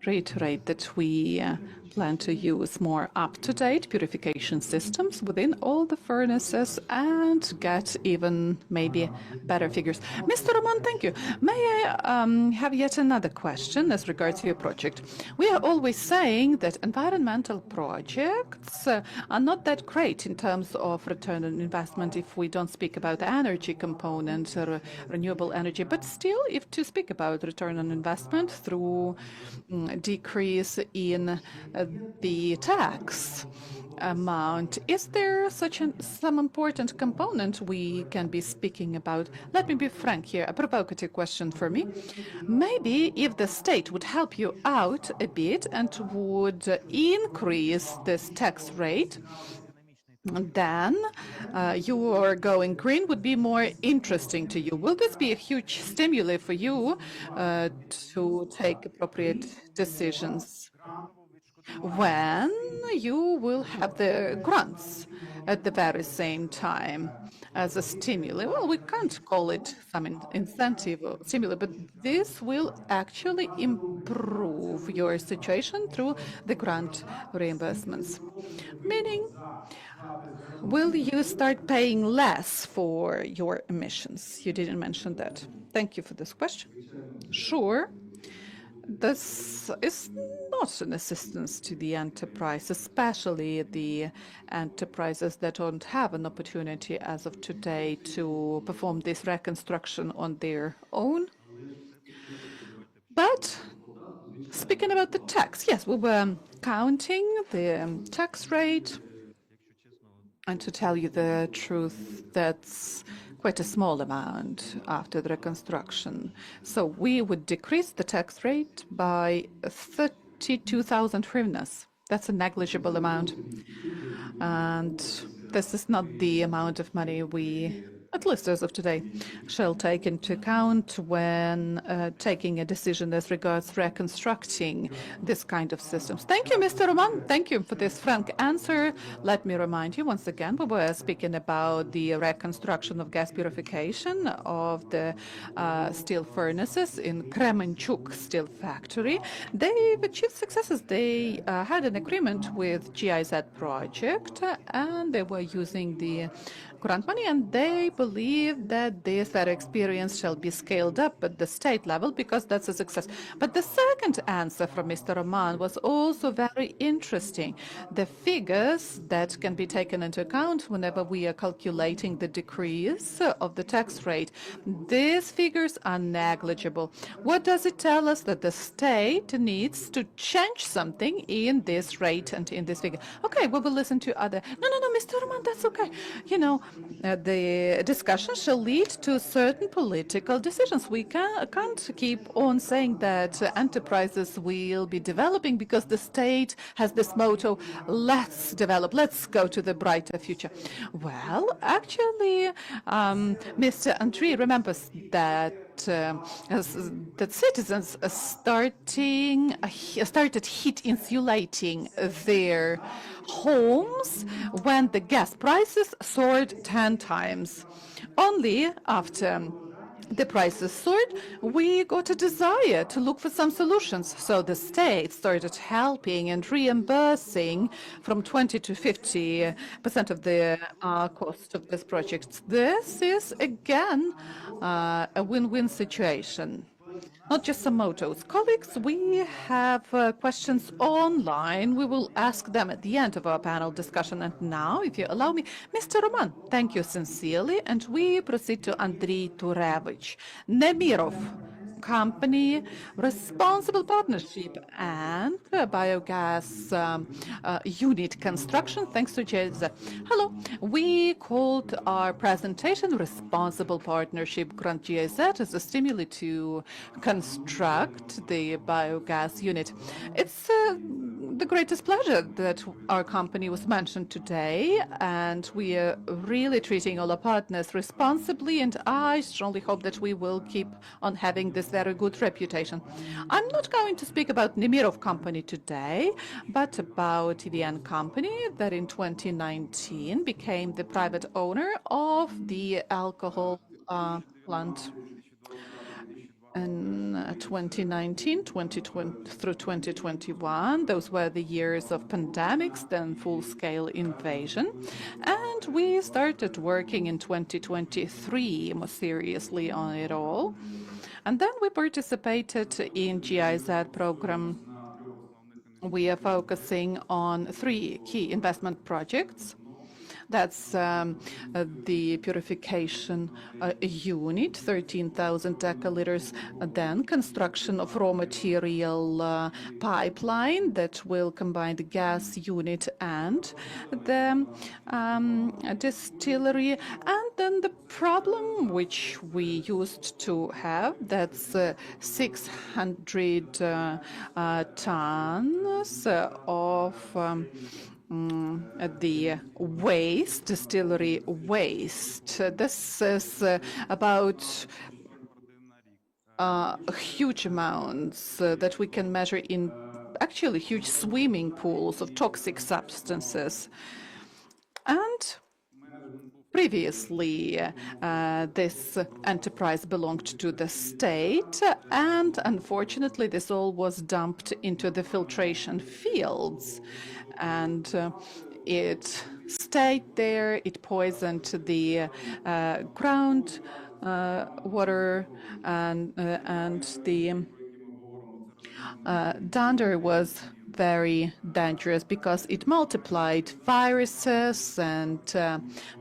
reiterate that we plan to use more up-to-date purification systems within all the furnaces and get even maybe better figures. Mr. Roman, thank you. May I have yet another question as regards to your project? We are always saying that environmental projects are not that great in terms of return on investment if we don't speak about the energy component or renewable energy. But still, if to speak about return on investment through decrease in the tax amount, is there some important component we can be speaking about? Let me be frank here, a provocative question for me. Maybe if the state would help you out a bit and would increase this tax rate, then your going green would be more interesting to you. Will this be a huge stimuli for you to take appropriate decisions when you will have the grants at the very same time as a stimuli? Well, we can't call it some incentive or stimuli, but this will actually improve your situation through the grant reimbursements. Meaning, will you start paying less for your emissions? You didn't mention that. Thank you for this question. Sure. This is not an assistance to the enterprise, especially the enterprises that don't have an opportunity as of today to perform this reconstruction on their own. But speaking about the tax, yes, we were counting the tax rate. And to tell you the truth, that's quite a small amount after the reconstruction. So we would decrease the tax rate by 32,000 hryvnias. That's a negligible amount. And this is not the amount of money we, at least as of today, shall take into account when taking a decision as regards reconstructing this kind of systems. Thank you, Mr. Roman. Thank you for this frank answer. Let me remind you once again, we were speaking about the reconstruction of gas purification of the steel furnaces in Kremenchuk steel factory. They've achieved successes. They had an agreement with GIZ project and they were using the grant money, and they believe that their experience shall be scaled up at the state level because that's a success. But the second answer from Mr. Roman was also very interesting. The figures that can be taken into account whenever we are calculating the decrease of the tax rate, these figures are negligible. What does it tell us? That the state needs to change something in this rate and in this figure. Okay, we will listen to other. No, Mr. Roman, that's okay. You know, the discussion shall lead to certain political decisions. We can't keep on saying that enterprises will be developing because the state has this motto, let's develop, let's go to the brighter future. Well, actually, Mr. Andriy remembers that that citizens started heat insulating their homes when the gas prices soared 10 times. Only after the prices soared, we got a desire to look for some solutions. So the state started helping and reimbursing from 20 to 50% of the cost of this project. This is, again, a win-win situation. Not just some mottos. Colleagues, we have questions online. We will ask them at the end of our panel discussion. And now, if you allow me, Mr. Roman, thank you sincerely. And we proceed to Andriy Turevich. Nemirov, company, responsible partnership, and biogas unit construction thanks to GIZ. Hello, we called our presentation Responsible Partnership Grant GIZ as a stimuli to construct the biogas unit. It's the greatest pleasure that our company was mentioned today, and we are really treating all our partners responsibly, and I strongly hope that we will keep on having this very good reputation. I'm not going to speak about Nemirov company today, but about EVN company that in 2019 became the private owner of the alcohol plant. In 2019, 2020 through 2021, those were the years of pandemics, then full-scale invasion. And we started working in 2023 more seriously on it all. And then we participated in GIZ program. We are focusing on 3 key investment projects. That's the purification unit, 13,000 decaliters, then construction of raw material pipeline that will combine the gas unit and the distillery, and then the problem which we used to have, that's 600 tons of the waste, distillery waste. This is about huge amounts that we can measure in actually huge swimming pools of toxic substances. And previously, this enterprise belonged to the state, and unfortunately, this all was dumped into the filtration fields. And it stayed there, it poisoned the ground water, and the dander was very dangerous because it multiplied viruses and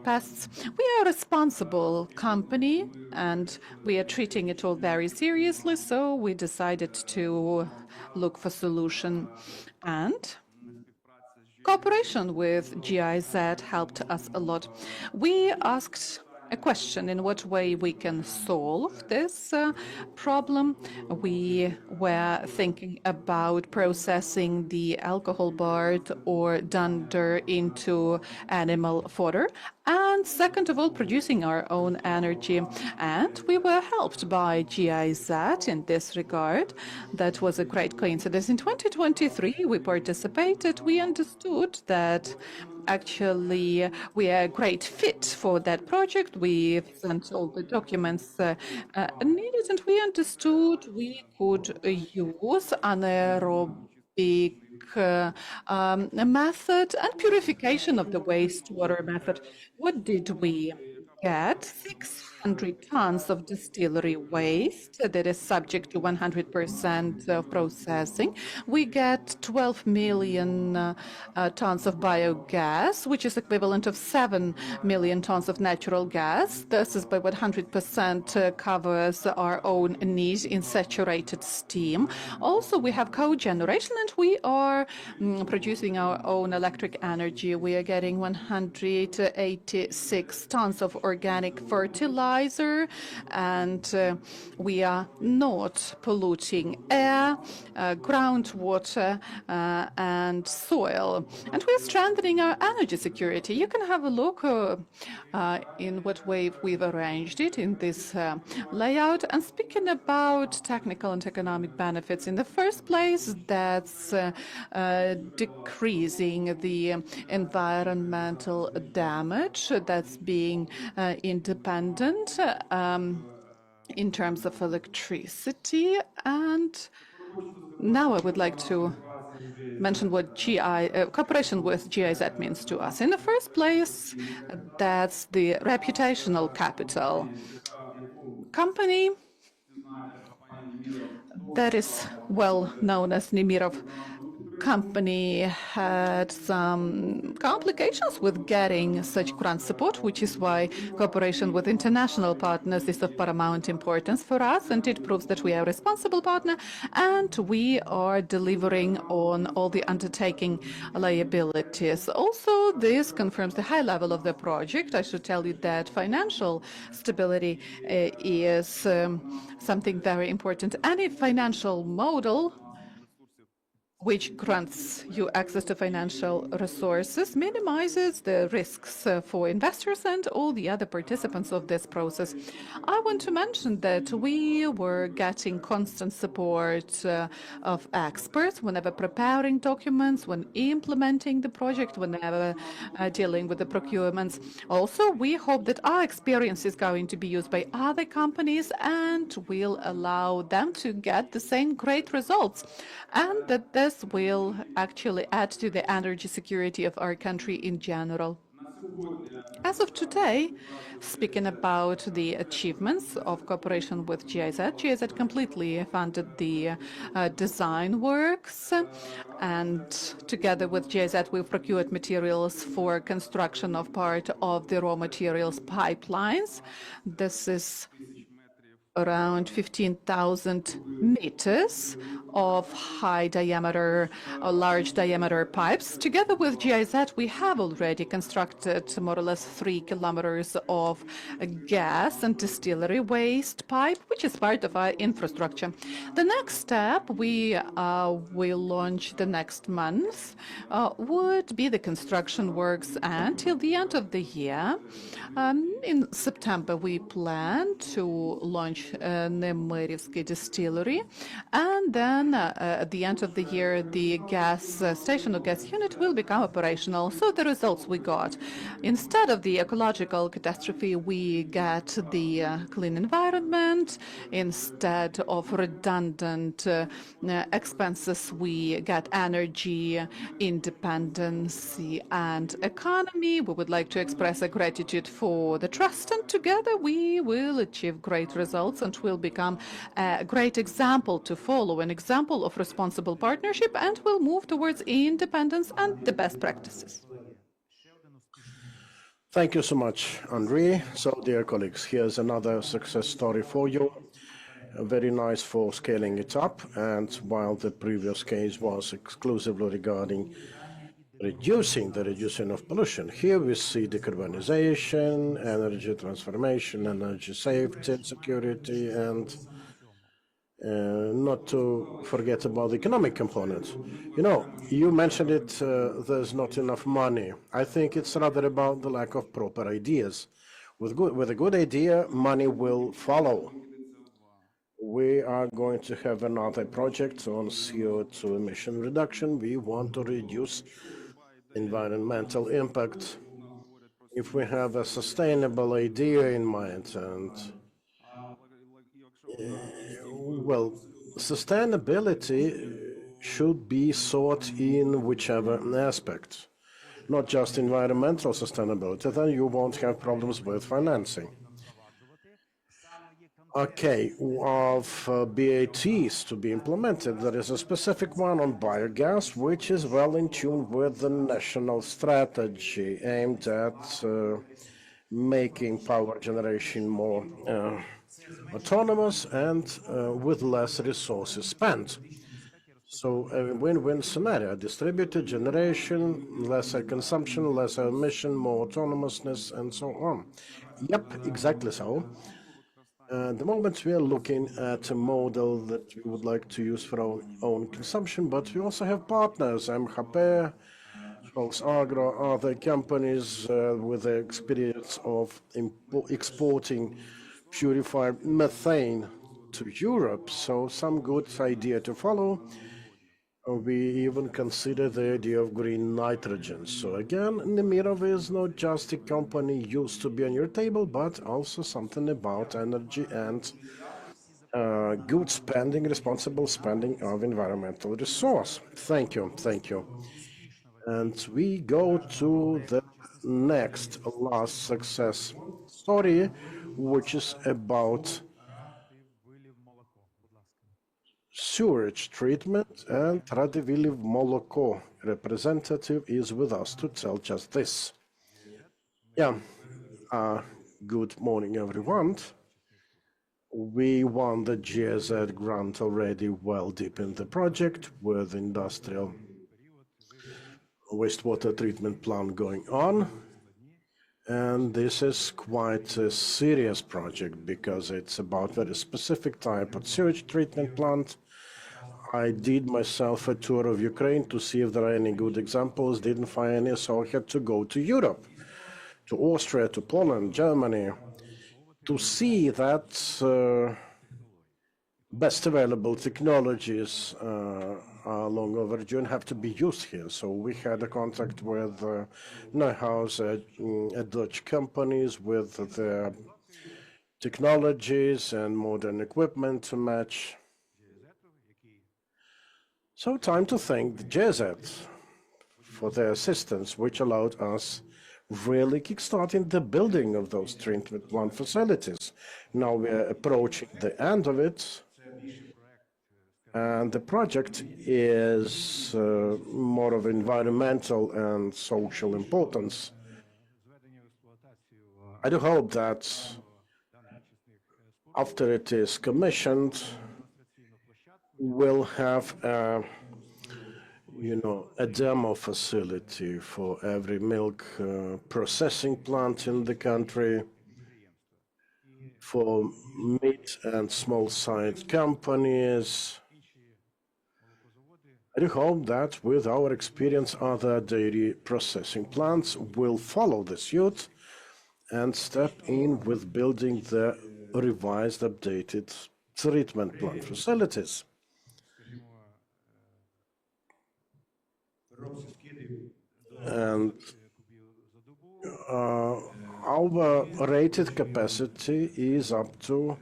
pests. We are a responsible company and we are treating it all very seriously, so we decided to look for solution. And cooperation with GIZ helped us a lot. We asked a question in what way we can solve this problem. We were thinking about processing the alcohol barred or dunder into animal fodder, and second of all, producing our own energy. And we were helped by GIZ in this regard. That was a great coincidence. In 2023, we participated. We understood that actually we are a great fit for that project. We sent all the documents needed, and we understood we could use anaerobic method and purification of the wastewater method. What did we get? 600 tons of distillery waste that is subject to 100% of processing. We get 12 million tons of biogas, which is equivalent of 7 million tons of natural gas. This is by 100% covers our own needs in saturated steam. Also, we have cogeneration, and we are producing our own electric energy. We are getting 186 tons of organic fertilizer, and we are not polluting air, groundwater, and soil. And we are strengthening our energy security. You can have a look in what way we've arranged it in this layout. And speaking about technical and economic benefits, in the first place, that's decreasing the environmental damage, that's being independent in terms of electricity. And now I would like to mention what cooperation with GIZ means to us. In the first place, that's the reputational capital. Company that is well known as Nemirov company had some complications with getting such grant support, which is why cooperation with international partners is of paramount importance for us, and it proves that we are a responsible partner and we are delivering on all the undertaking liabilities. Also, this confirms the high level of the project. I should tell you that financial stability is something very important. Any financial model which grants you access to financial resources, minimizes the risks for investors and all the other participants of this process. I want to mention that we were getting constant support of experts whenever preparing documents, when implementing the project, whenever dealing with the procurements. Also, we hope that our experience is going to be used by other companies and will allow them to get the same great results, and that this will actually add to the energy security of our country in general. As of today, speaking about the achievements of cooperation with GIZ, GIZ completely funded the design works, and together with GIZ we procured materials for construction of part of the raw materials pipelines. This is around 15,000 meters of high diameter, large diameter pipes. Together with GIZ, we have already constructed more or less 3 kilometers of gas and distillery waste pipe, which is part of our infrastructure. The next step we will launch the next month would be the construction works until the end of the year. In September, we plan to launch Nemeryvsky distillery, and then at the end of the year the gas station or gas unit will become operational. So the results we got: instead of the ecological catastrophe, we get the clean environment. Instead of redundant expenses, we get energy independence and economy. We would like to express a gratitude for the trust, and together we will achieve great results and will become a great example to follow, an example of responsible partnership, and will move towards independence and the best practices. Thank you so much, Andrei. So, dear colleagues, here's another success story for you. Very nice for scaling it up. And while the previous case was exclusively regarding reducing of pollution, here we see decarbonization, energy transformation, energy safety and security, and not to forget about the economic component. You know, you mentioned it, there's not enough money. I think it's rather about the lack of proper ideas. With a good idea, money will follow. We are going to have another project on CO2 emission reduction. We want to reduce environmental impact. If we have a sustainable idea in mind, and well, sustainability should be sought in whichever aspect, not just environmental sustainability, then you won't have problems with financing. Okay, of BATs to be implemented, there is a specific one on biogas, which is well in tune with the national strategy aimed at making power generation more autonomous and with less resources spent. So a win-win scenario: distributed generation, lesser consumption, lesser emission, more autonomousness, and so on. Yep, exactly so. At the moment, we are looking at a model that we would like to use for our own consumption, but we also have partners, MHP, Agro, other companies with the experience of exporting purified methane to Europe. So some good idea to follow. We even consider the idea of green nitrogen. So again, Nemirov is not just a company used to be on your table, but also something about energy and good spending, responsible spending of environmental resource. Thank you, thank you. And we go to the next, last success story, which is about sewage treatment, and Radiviliv Moloko representative is with us to tell just this. Yeah, good morning, everyone. We won the GIZ grant already well deep in the project with industrial wastewater treatment plant going on. And this is quite a serious project because it's about very specific type of sewage treatment plant. I did myself a tour of Ukraine to see if there are any good examples, didn't find any, so I had to go to Europe, to Austria, to Poland, Germany, to see that best available technologies are long overdue and have to be used here. So we had a contact with Neuhaus, a Dutch companies with their technologies and modern equipment to match. So time to thank the GIZ for their assistance, which allowed us really kickstarting the building of those treatment plant facilities. Now we are approaching the end of it, and the project is more of environmental and social importance. I do hope that after it is commissioned, we'll have a demo facility for every milk processing plant in the country, for meat and small-sized companies. I do hope that with our experience, other dairy processing plants will follow the suit and step in with building the revised, updated treatment plant facilities. And our rated capacity is up to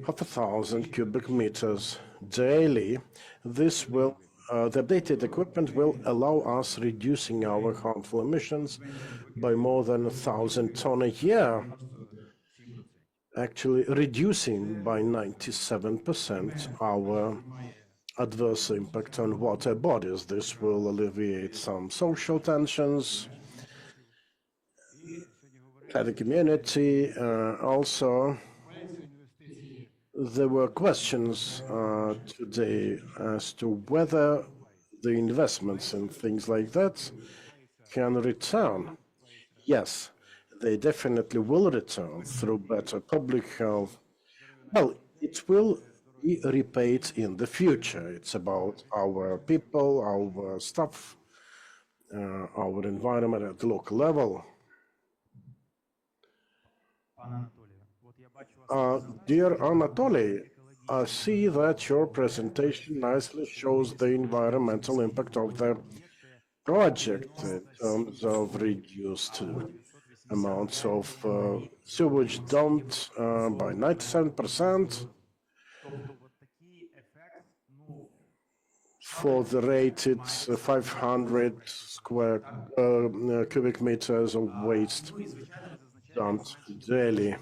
5,000 cubic meters daily. This will, the updated equipment will allow us reducing our harmful emissions by more than 1,000 tons a year, actually reducing by 97% our adverse impact on water bodies. This will alleviate some social tensions at the community. Also, there were questions today as to whether the investments in things like that can return. Yes, they definitely will return through better public health. Well, it will be repaid in the future. It's about our people, our staff, our environment at the local level. Dear Anatoly, I see that your presentation nicely shows the environmental impact of the project in terms of reduced amounts of sewage dumped by 97%. For the rated 500 square cubic meters of waste dumped daily.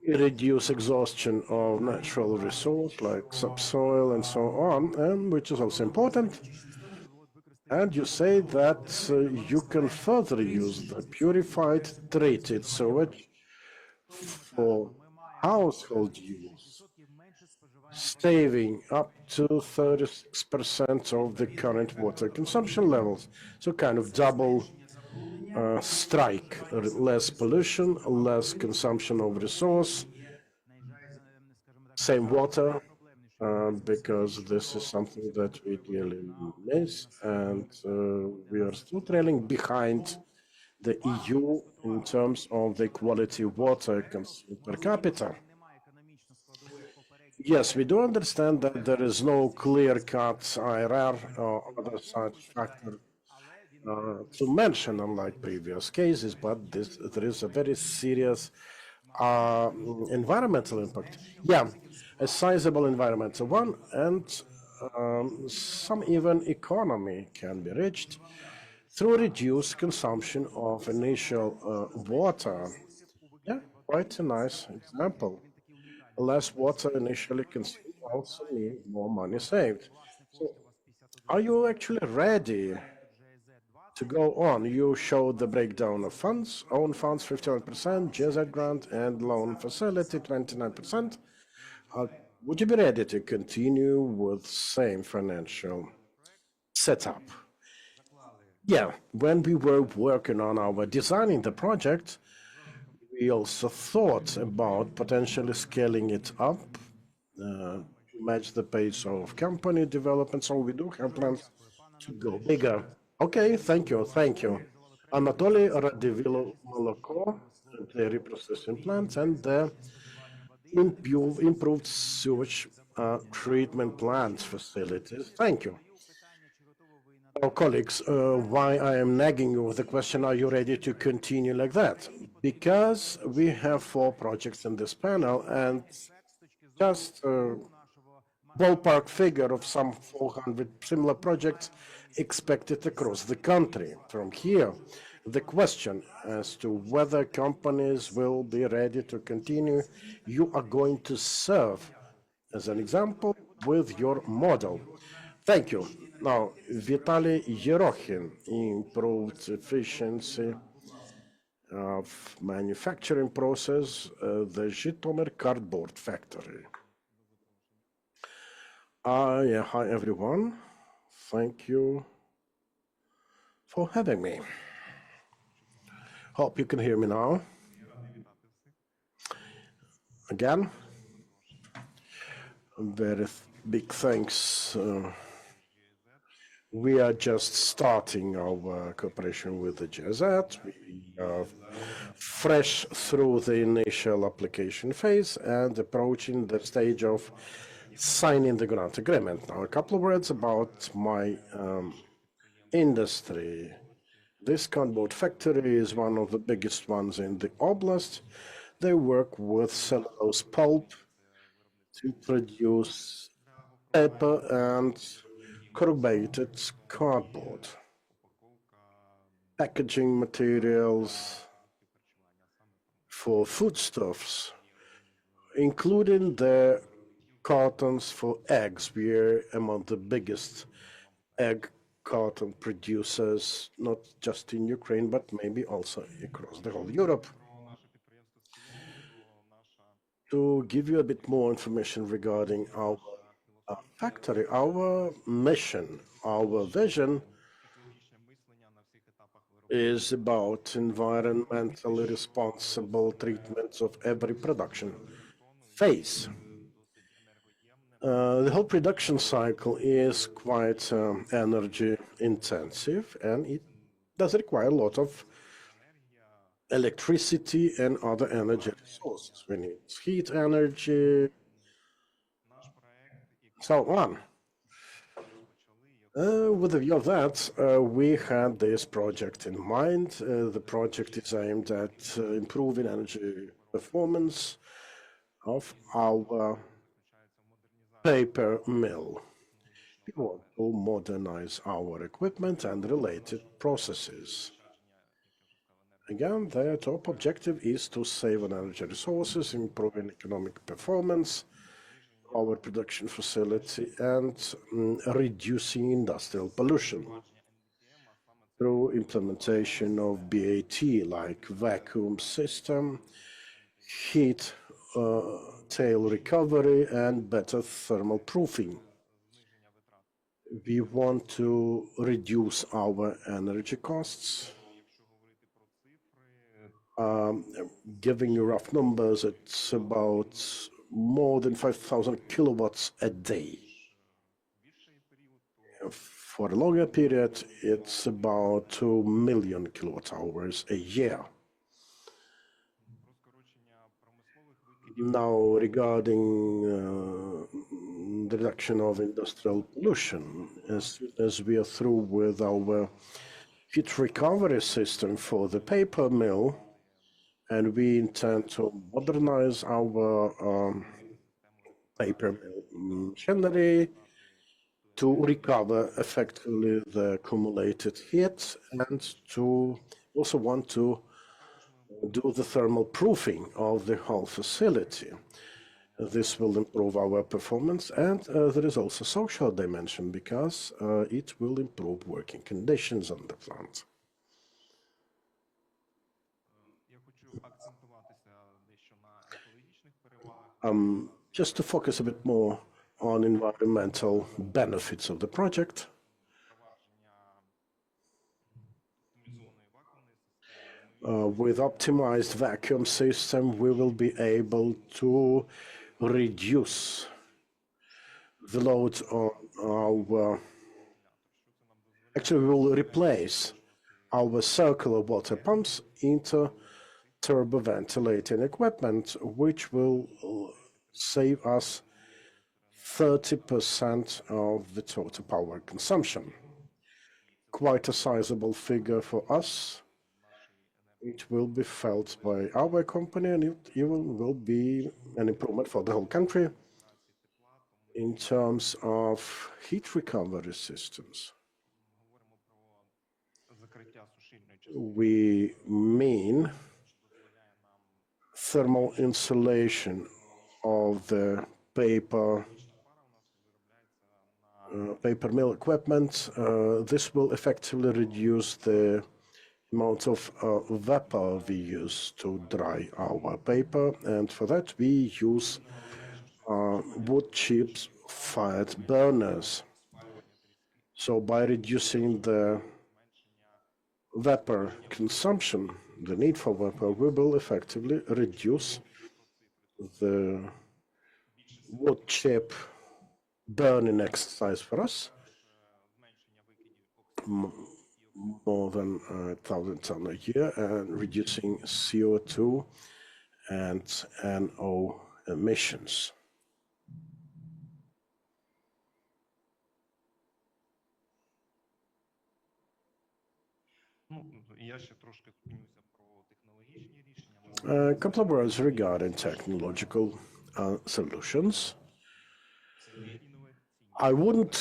Reduce exhaustion of natural resource like subsoil and so on, and which is also important. And you say that you can further use the purified treated sewage for household use, saving up to 36% of the current water consumption levels. So kind of double strike, less pollution, less consumption of resource, same water, because this is something that we really miss, and we are still trailing behind the EU in terms of the quality water consumed per capita. Yes, we do understand that there is no clear-cut IRR or other such factor to mention, unlike previous cases, but there is a very serious environmental impact. Yeah, a sizable environmental one, and some even economy can be reached through reduced consumption of initial water. Yeah, quite a nice example. Less water initially consumed also mean more money saved. So are you actually ready to go on? You showed the breakdown of funds, own funds 51%, GZ grant and loan facility 29%. Would you be ready to continue with same financial setup? Yeah, when we were working on our designing the project, we also thought about potentially scaling it up to match the pace of company development. So we do have plans to go bigger. Okay, thank you, thank you. Anatoly Radivilo Moloko, dairy processing plants, and the improved sewage treatment plant facilities. Thank you. Our colleagues, why I am nagging you with the question, are you ready to continue like that? Because we have 4 projects in this panel, and just a ballpark figure of some 400 similar projects expected across the country. From here, the question as to whether companies will be ready to continue, you are going to serve as an example with your model. Thank you. Now, Vitaly Yerokhin, improved efficiency of manufacturing process, the Zhytomyr cardboard factory. Yeah, hi everyone. Thank you for having me. Hope you can hear me now. Again, very big thanks. We are just starting our cooperation with the GZ. We are fresh through the initial application phase and approaching the stage of signing the grant agreement. Now, a couple of words about my industry. This cardboard factory is one of the biggest ones in the oblast. They work with cellulose pulp to produce paper and corrugated cardboard, packaging materials for foodstuffs, including the cartons for eggs. We're among the biggest egg carton producers, not just in Ukraine, but maybe also across the whole Europe. To give you a bit more information regarding our factory, our mission, our vision is about environmentally responsible treatments of every production phase. The whole production cycle is quite energy intensive, and it does require a lot of electricity and other energy resources. We need heat energy, so on. With the view of that, we had this project in mind. The project is aimed at improving energy performance of our paper mill. We want to modernize our equipment and related processes. Again, the top objective is to save on energy resources, improving economic performance, our production facility, and reducing industrial pollution through implementation of BAT, like vacuum system, heat tail recovery, and better thermal proofing. We want to reduce our energy costs. Giving you rough numbers, it's about more than 5,000 kilowatts a day. For a longer period, it's about 2 million kilowatt hours a year. Now, regarding the reduction of industrial pollution, as soon as we are through with our heat recovery system for the paper mill, and we intend to modernize our paper mill machinery to recover effectively the accumulated heat, and to also want to do the thermal proofing of the whole facility. This will improve our performance, and there is also social dimension because it will improve working conditions on the plant. Я хочу акцентуватися дещо на екологічних перевагах. Just to focus a bit more on environmental benefits of the project, Впровадження оптимізованої вакуумної системи. with optimized vacuum system, we will be able to reduce the load on our. Actually, we will replace our circular water pumps into turbo-ventilating equipment, which will save us 30% of the total power consumption. Quite a sizable figure for us. It will be felt by our company, and it even will be an improvement for the whole country in terms of heat recovery systems. Говоримо про закриття сушильної частини, We mean що дозволяє нам thermal insulation of the paper пара у нас виробляється на paper mill equipment. This will effectively reduce the amount of vapor we use to dry our paper, and for that we use wood chips fired burners. So by reducing the vapor consumption, the need for vapor, we will effectively reduce the wood chip burning exercise for us, зменшення викидів more than 1,000 tons a year, and reducing CO2 and NO emissions. Ну, я ще трошки зупинюся про технологічні рішення. A couple of words regarding technological solutions. I wouldn't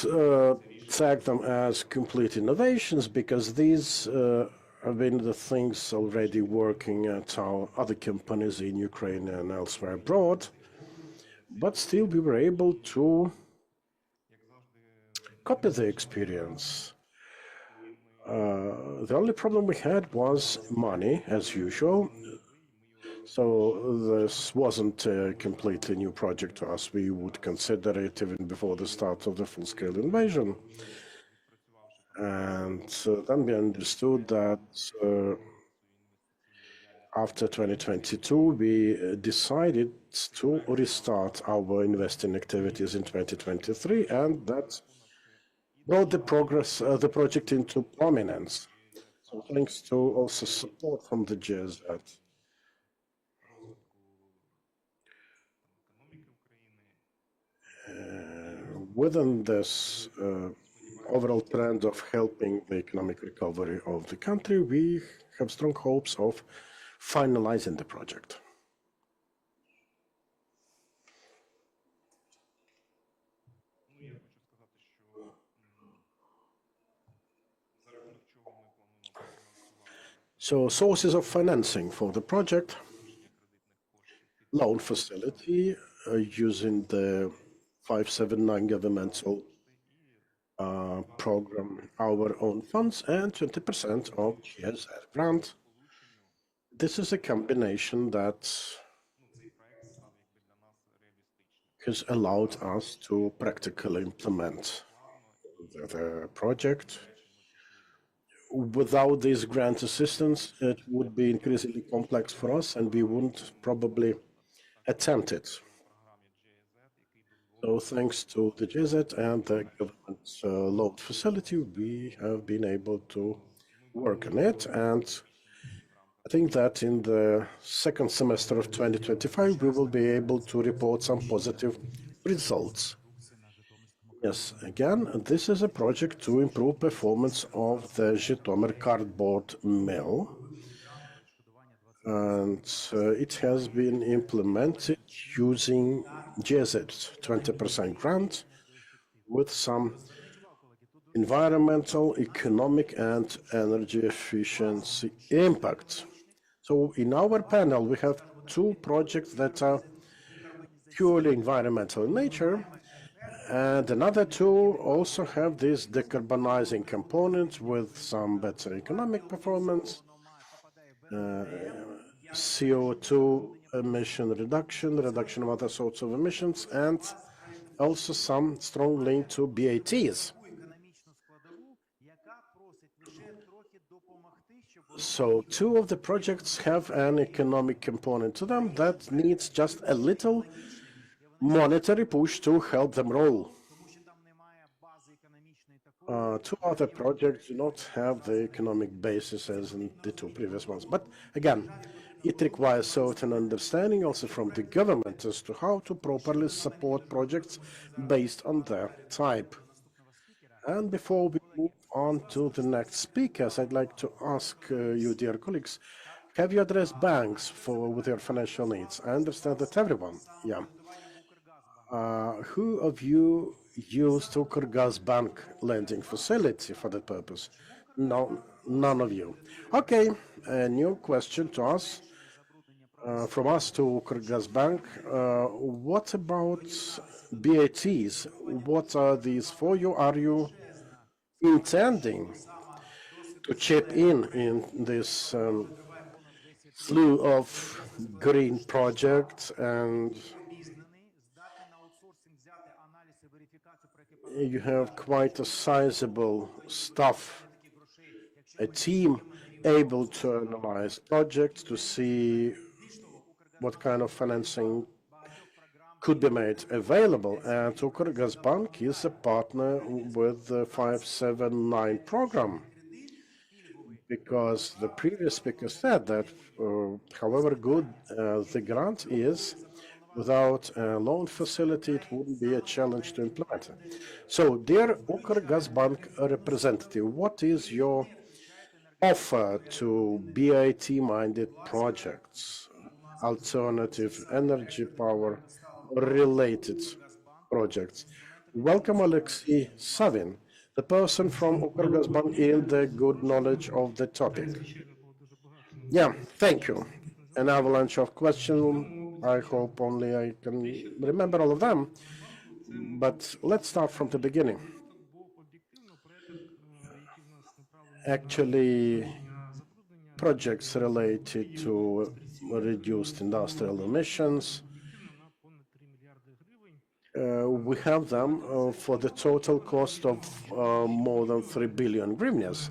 tag them as complete innovations because these have been the things already working at our other companies in Ukraine and elsewhere abroad. But still, we were able to copy the experience. The only problem we had was money, as usual. So this wasn't a completely new project to us. We would consider it even before the start of the full-scale invasion. And then we understood that after 2022, we decided to restart our investing activities in 2023, and that brought the project into prominence. So thanks to also support from the GIZ. економіки України. Within this overall trend of helping the economic recovery of the country, we have strong hopes of finalizing the project. Ну, я хочу сказати, що за рахунок чого ми плануємо профінансувати So sources of financing for the project, залучення кредитних коштів, loan facility using the 579 governmental program, our own funds, and 20% of GIZ grant. This is a combination that цей проект став якби для нас реалістичним. has allowed us to practically implement the project. Without this grant assistance, it would be increasingly complex for us, and we wouldn't probably attempt it. В програмі GIZ, який дозволив So thanks to the GIZ and the government loan facility, we have been able to work on it. And I think that in the second semester of 2025, we will be able to report some positive results. Yes, again, this is a project to improve performance of the Zhytomyr cardboard mill. And it has been implemented using GIZ 20% grant with some environmental, economic, and energy efficiency impact. So in our panel, we have two projects that are purely environmental in nature, and another two also have this decarbonizing component with some better economic performance, CO2 emission reduction, reduction of other sorts of emissions, and also some strong link to BATs. So two of the projects have an economic component to them that needs just a little monetary push to help them roll. Two other projects do not have the economic basis as in the two previous ones. But again, it requires certain understanding also from the government as to how to properly support projects based on their type. And before we move on to the next speakers, I'd like to ask you, dear colleagues, have you addressed banks with your financial needs? I understand that everyone, yeah. Who of you used Ukrgazbank lending facility for that purpose? No, none of you. Okay, a new question to us, from us to Ukrgazbank. What about BATs? What are these for you? Are you intending to chip in this slew of green projects, and you have quite a sizable staff, a team able to analyze projects to see what kind of financing could be made available. And Ukrgazbank is a partner with the 579 program, because the previous speaker said that however good the grant is, without a loan facility, it wouldn't be a challenge to implement. So, dear Ukrgazbank representative, what is your offer to BIT-minded projects, alternative energy power related projects? Welcome, Alexei Savin, the person from Ukrgazbank in the good knowledge of the topic. Yeah, thank you. An avalanche of questions. I hope only I can remember all of them. But let's start from the beginning. Actually, projects related to reduced industrial emissions, we have them for the total cost of more than 3 billion hryvnias.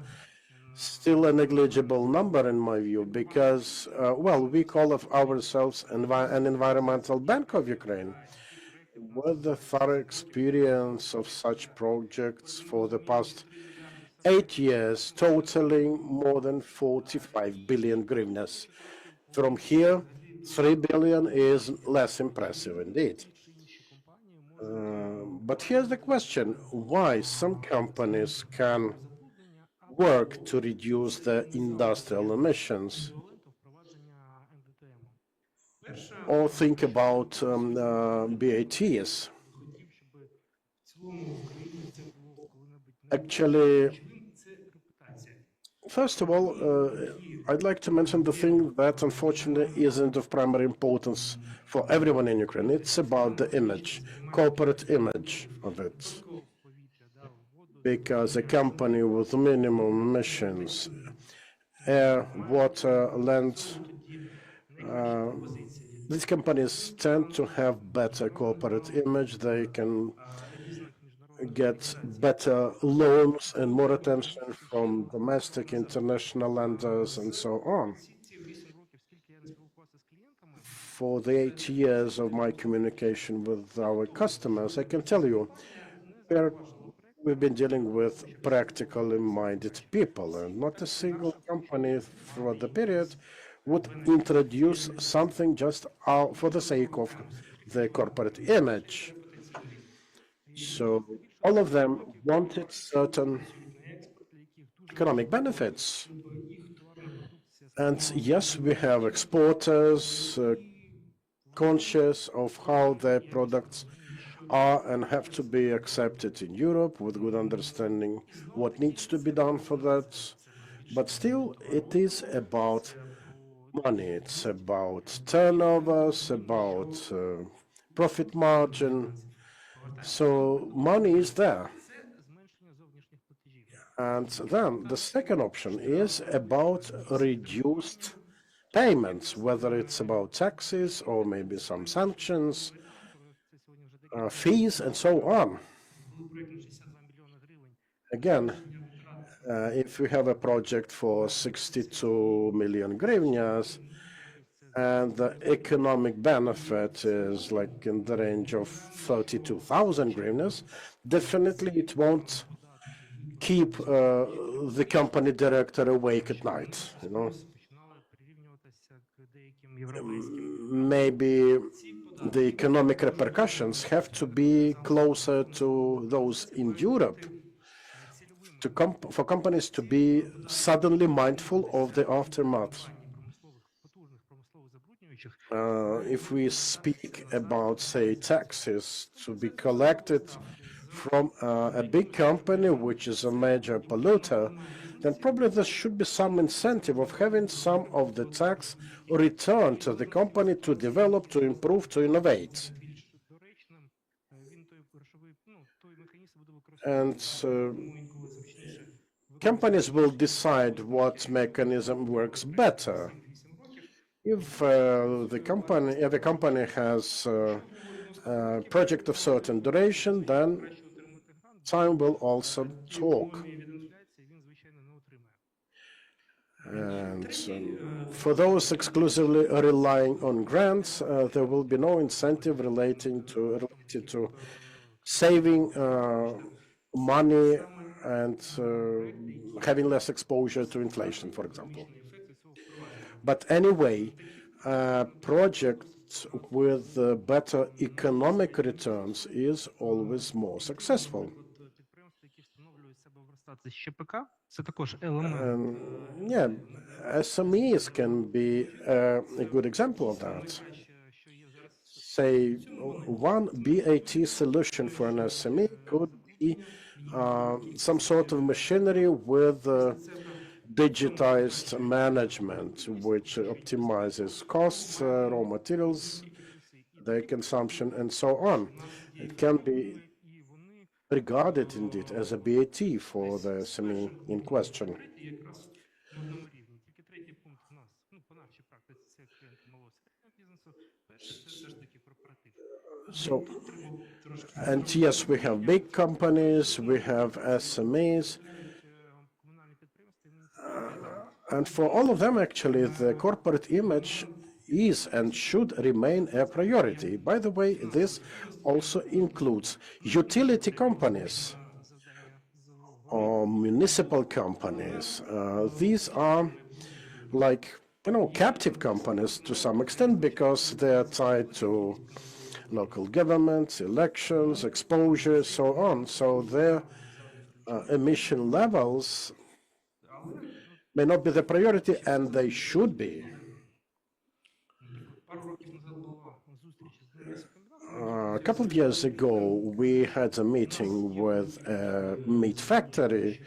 Still a negligible number in my view, because, well, we call ourselves an environmental bank of Ukraine, with the thorough experience of such projects for the past 8 years, totaling more than 45 billion hryvnias. From here, 3 billion is less impressive indeed. But here's the question: why some companies can work to reduce the industrial emissions, or think about BATs? Actually, first of all, I'd like to mention the thing that unfortunately isn't of primary importance for everyone in Ukraine. It's about the image, corporate image of it. Because a company with minimum emissions, air, water, land, these companies tend to have better corporate image. They can get better loans and more attention from domestic, international lenders, and so on. For the 8 years of my communication with our customers, I can tell you, we've been dealing with practically minded people, and not a single company throughout the period would introduce something just for the sake of the corporate image. So all of them wanted certain economic benefits. And yes, we have exporters conscious of how their products are and have to be accepted in Europe, with good understanding what needs to be done for that. But still, it is about money. It's about turnovers, about profit margin. So money is there. And then the second option is about reduced payments, whether it's about taxes or maybe some sanctions, fees, and so on. Again, if we have a project for 62 million hryvnias, and the economic benefit is like in the range of 32,000 hryvnias, definitely it won't keep the company director awake at night. Maybe the economic repercussions have to be closer to those in Europe for companies to be suddenly mindful of the aftermath. If we speak about, say, taxes to be collected from a big company, which is a major polluter, then probably there should be some incentive of having some of the tax returned to the company to develop, to improve, to innovate. And companies will decide what mechanism works better. If the company has a project of certain duration, then time will also talk. And for those exclusively relying on grants, there will be no incentive related to saving money and having less exposure to inflation, for example. But anyway, projects with better economic returns is always more successful. Yeah, SMEs can be a good example of that. Say, one BAT solution for an SME could be some sort of machinery with digitized management, which optimizes costs, raw materials, their consumption, and so on. It can be regarded indeed as a BAT for the SME in question. So, and yes, we have big companies, we have SMEs, and for all of them, actually, the corporate image is and should remain a priority. By the way, this also includes utility companies or municipal companies. These are like, captive companies to some extent because they are tied to local governments, elections, exposure, so on. So their emission levels may not be the priority, and they should be. A couple of years ago, we had a meeting with a meat factory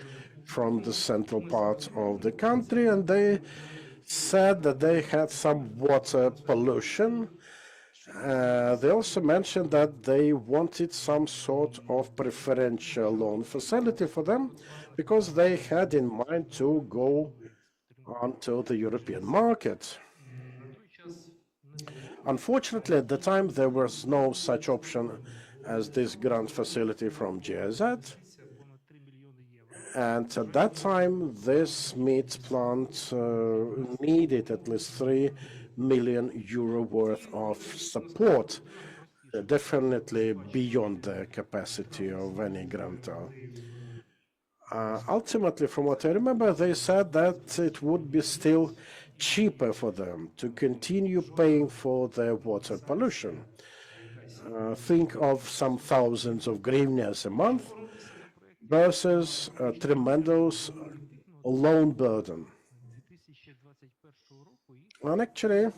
from the central part of the country, and they said that they had some water pollution. They also mentioned that they wanted some sort of preferential loan facility for them because they had in mind to go onto the European market. Unfortunately, at the time, there was no such option as this grant facility from GIZ. And at that time, this meat plant needed at least 3 million euro worth of support, definitely beyond the capacity of any grantor. Ultimately, from what I remember, they said that it would be still cheaper for them to continue paying for their water pollution. Think of some thousands of hryvnias a month versus a tremendous loan burden. And actually,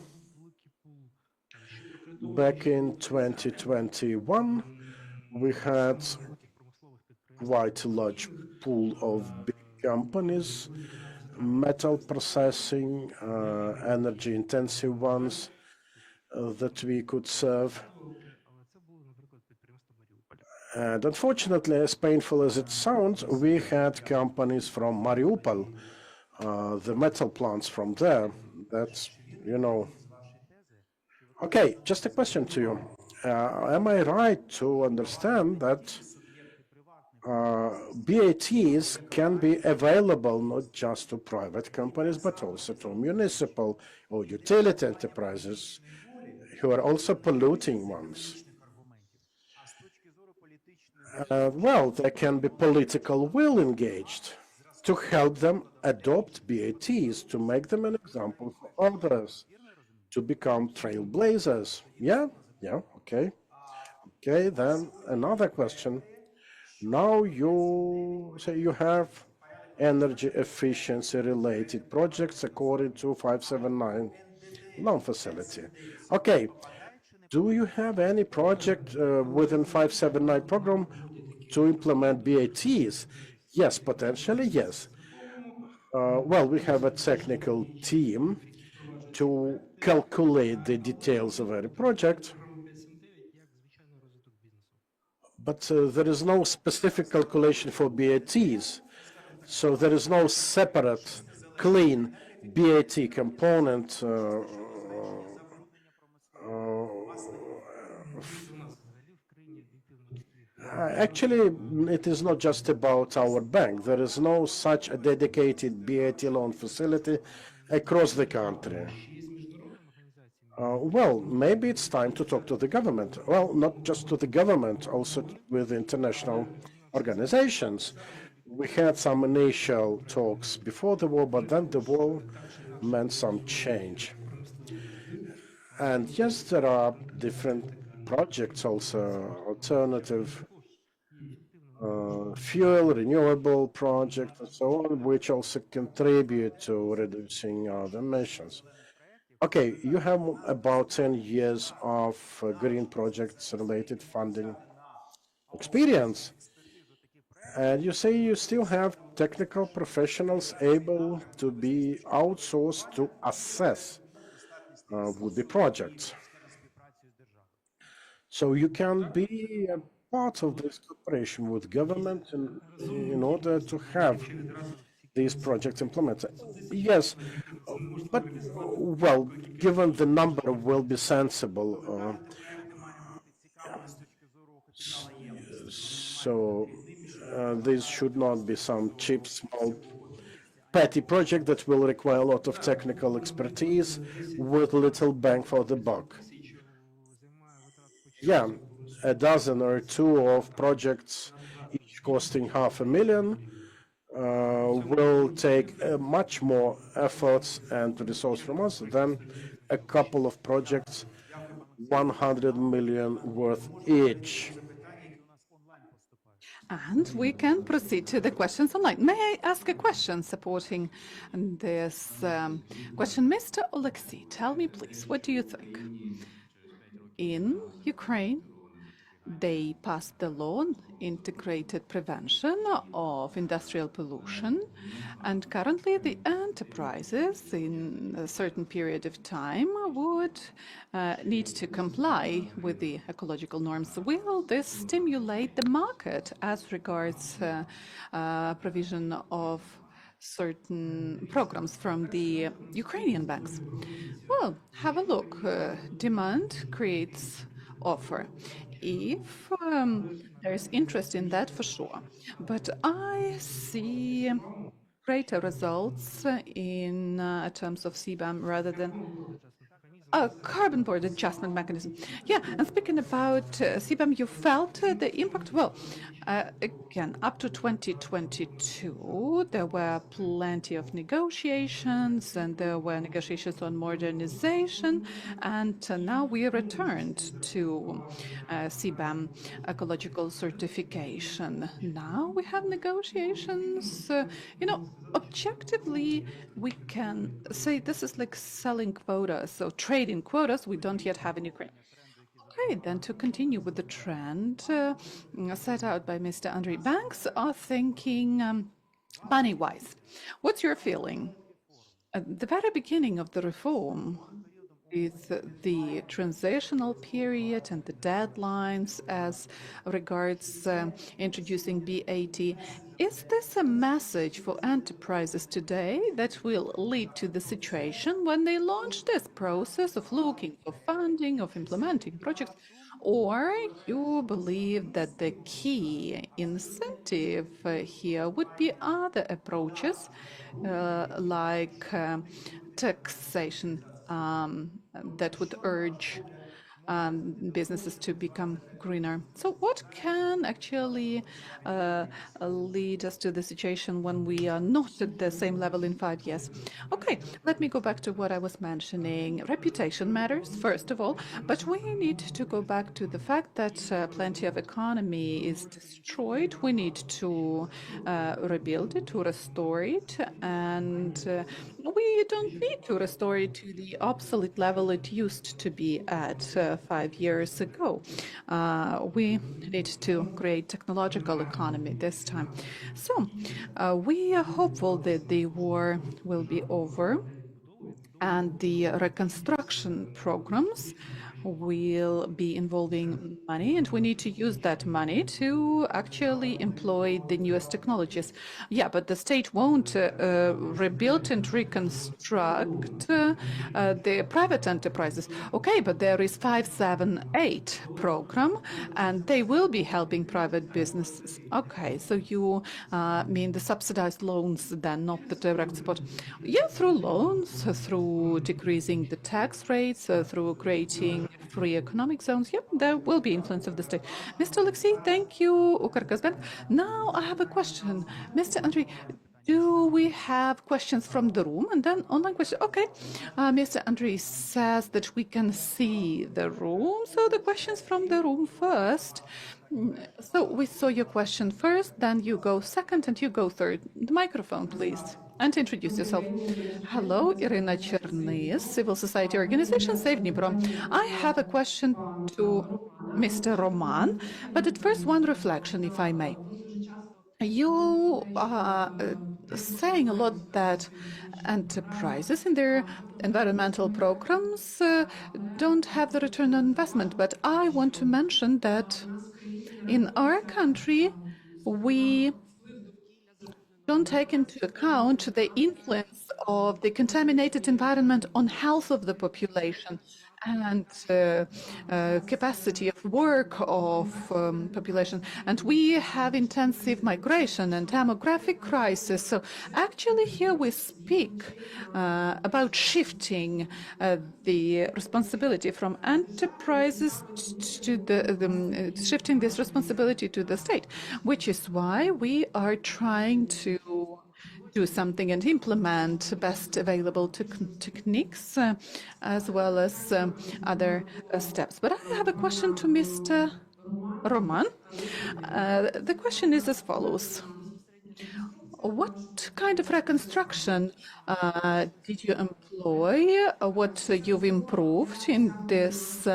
back in 2021, we had quite a large pool of big companies, metal processing, energy-intensive ones that we could serve. And unfortunately, as painful as it sounds, we had companies from Mariupol, the metal plants from there. That's, Чи він you know. виходить з вашої тези, що Okay, використання just a question to you. Am I right to understand that тільки суб'єкти приватної BATs can be available not just to private companies, but also to municipal or utility enterprises who are also polluting ones? економічних аргументів, а з точки зору політичної Well, there can be political will engaged to help them adopt BATs, to make them an example for others, to become trailblazers. Yeah, okay. Okay, then another question. Now you say you have energy efficiency related projects according to 579 loan facility. Okay, do you have any project within 579 program to implement BATs? Yes, potentially, yes. Well, we have a technical team to calculate the details of any project, but there is no specific calculation for BATs. So there is no separate, clean BAT component actually, it is not just about our bank. There is no such a dedicated BAT loan facility across the country. Well, maybe it's time to talk to the government. Well, not just to the government, also with international organizations. We had some initial talks before the war, but then the war meant some change. And yes, there are different projects also, alternative fuel, renewable projects, and so on, which also contribute to reducing the emissions. Okay, you have about 10 years of green projects related funding experience. And you say you still have technical professionals able to be outsourced to assess with the projects. So you can be a part of this cooperation with government in order to have these projects implemented. Yes, but, well, given the number will be sensible. So this should not be some cheap, small, petty project that will require a lot of technical expertise with little bang for the buck. Yeah, a dozen or two of projects, each costing $500,000, will take much more efforts and resource from us than a couple of projects, 100 million worth each. And we can proceed to the questions online. May I ask a question supporting this question? Mr. Oleksiy, tell me please, what do you think? In Ukraine, they passed the law on integrated prevention of industrial pollution, and currently the enterprises in a certain period of time would need to comply with the ecological norms. Will this stimulate the market as regards provision of certain programs from the Ukrainian banks? Well, have a look. Demand creates offer. If there is interest in that, for sure. But I see greater results in terms of CBAM rather than a carbon border adjustment mechanism. Yeah, and speaking about CBAM, you felt the impact? Well, again, up to 2022, there were plenty of negotiations, and there were negotiations on modernization, and now we returned to CBAM ecological certification. Now we have negotiations. Objectively, we can say this is like selling quotas, so trading quotas we don't yet have in Ukraine. Okay, then to continue with the trend set out by Mr. Andrei, banks are thinking money-wise. What's your feeling? At the very beginning of the reform, with the transitional period and the deadlines as regards introducing BAT. Is this a message for enterprises today that will lead to the situation when they launch this process of looking for funding, of implementing projects? Or you believe that the key incentive here would be other approaches like taxation that would urge businesses to become greener. So what can actually lead us to the situation when we are not at the same level in 5 years? Okay, let me go back to what I was mentioning. Reputation matters, first of all, but we need to go back to the fact that plenty of economy is destroyed. We need to rebuild it, to restore it, and we don't need to restore it to the obsolete level it used to be at 5 years ago. We need to create technological economy this time. So we are hopeful that the war will be over and the reconstruction programs will be involving money, and we need to use that money to actually employ the newest technologies. Yeah, but the state won't rebuild and reconstruct the private enterprises. Okay, but there is 578 program, and they will be helping private businesses. Okay, so you mean the subsidized loans then, not the direct support? Yeah, through loans, through decreasing the tax rates, through creating free economic zones. Yep, there will be influence of the state. Mr. Alexei, thank you. Now I have a question. Mr. Andrei, do we have questions from the room and then online questions? Okay. Mr. Andrei says that we can see the room. So the questions from the room first. So we saw your question first, then you go second, and you go third. The microphone, please. And introduce yourself. Hello, Irina Chernys, Civil Society Organization, Save Dnipro. I have a question to Mr. Roman, but at first one reflection, if I may. You are saying a lot that enterprises in their environmental programs don't have the return on investment, but I want to mention that in our country, we don't take into account the influence of the contaminated environment on health of the population and capacity of work of population. And we have intensive migration and demographic crisis. So actually here we speak about shifting the responsibility from enterprises to shifting this responsibility to the state, which is why we are trying to do something and implement best available techniques as well as other steps. But I have a question to Mr. Roman. The question is as follows. What kind of reconstruction did you employ? What you've improved in this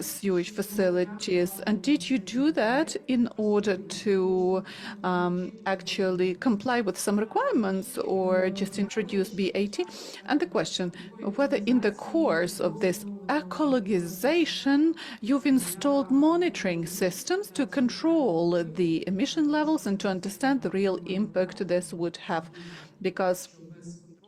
sewage facilities? And did you do that in order to actually comply with some requirements or just introduce BAT? And the question, whether in the course of this ecologization, you've installed monitoring systems to control the emission levels and to understand the real impact this would have, because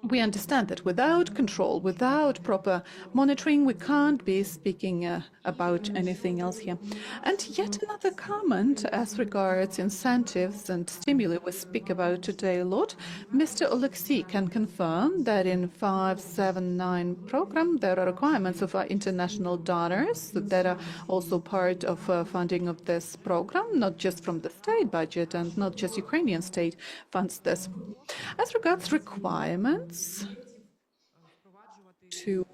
we understand that without control, without proper monitoring, we can't be speaking about anything else here. And yet another comment as regards incentives and stimuli we speak about today a lot. Mr. Alexei can confirm that in 579 program there are requirements of international donors that are also part of funding of this program, not just from the state budget and not just Ukrainian state funds this. As regards requirements to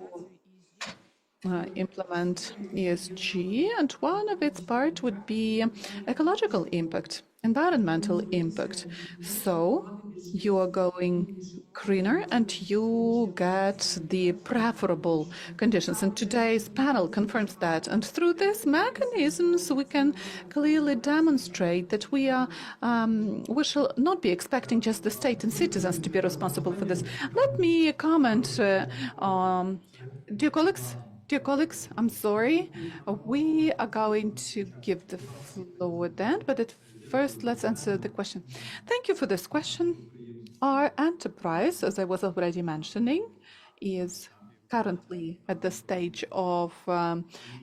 implement ESG, and one of its part would be ecological impact, environmental impact. So you are going greener and you get the preferable conditions. And today's panel confirms that. And through these mechanisms, we can clearly demonstrate that we shall not be expecting just the state and citizens to be responsible for this. Let me comment on, dear colleagues, I'm sorry. We are going to give the floor at the end, but at first, let's answer the question. Thank you for this question. Our enterprise, as I was already mentioning, is currently at the stage of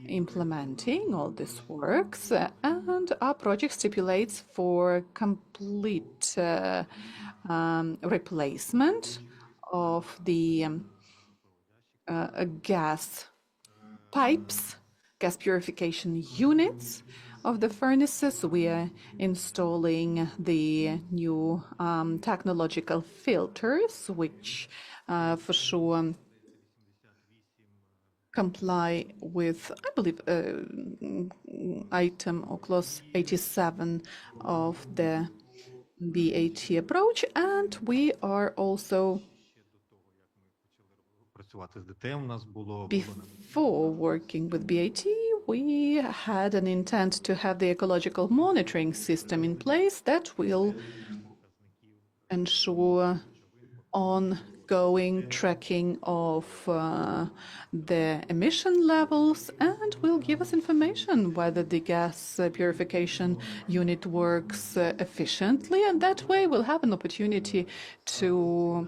implementing all this works, and our project stipulates for complete replacement of the gas pipes, gas purification units of the furnaces. We are installing the new technological filters, which for sure comply with, I believe, item or clause 87 of the BAT approach. And we are also, before working with BAT, we had an intent to have the ecological monitoring system in place that will ensure ongoing tracking of the emission levels and will give us information whether the gas purification unit works efficiently. And that way we'll have an opportunity to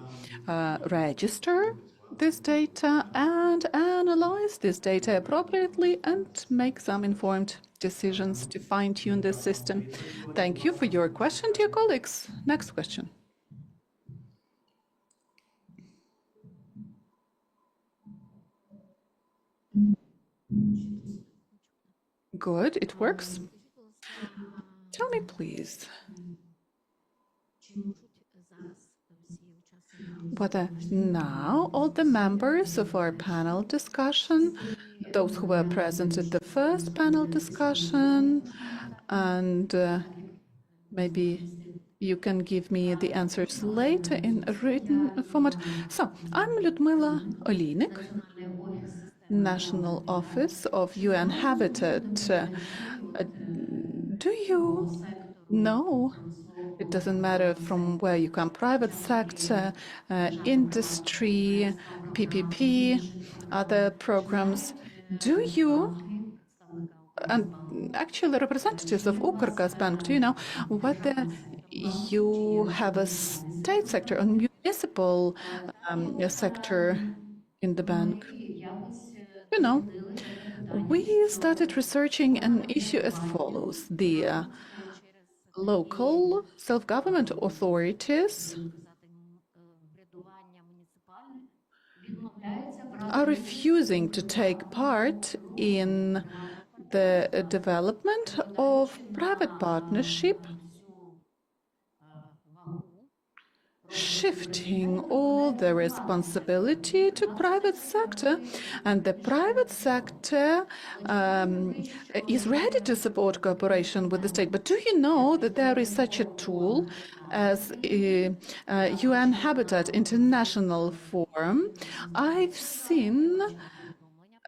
register this data and analyze this data appropriately and make some informed decisions to fine-tune the system. Thank you for your question, dear colleagues. Next question. Good, it works. Tell me, please, whether now all the members of our panel discussion, those who were present at the first panel discussion, and maybe you can give me the answers later in a written format. So, I'm Lyudmila Oleynik, National Office of UN Habitat. Do you know? It doesn't matter from where you come, private sector, industry, PPP, other programs. Do you, and actually representatives of Ukrgazbank, do you know whether you have a state sector or municipal sector in the bank? You know, we started researching an issue as follows. The local self-government authorities are refusing to take part in the development of private partnership, shifting all the responsibility to private sector, and the private sector is ready to support cooperation with the state. But do you know that there is such a tool as a UN Habitat International Forum? I've seen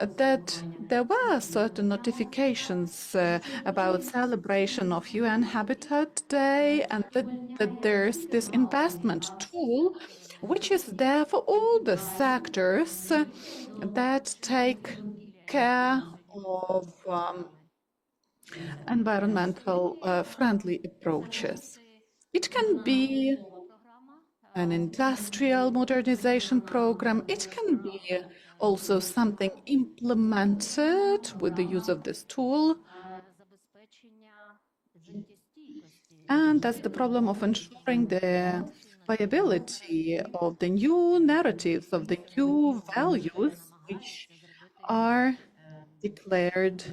that there were certain notifications about celebration of UN Habitat Day, and that there's this investment tool which is there for all the sectors that take care of environmental friendly approaches. It can be an industrial modernization program. It can be also something implemented with the use of this tool. And that's the problem of ensuring the viability of the new narratives, of the new values which are declared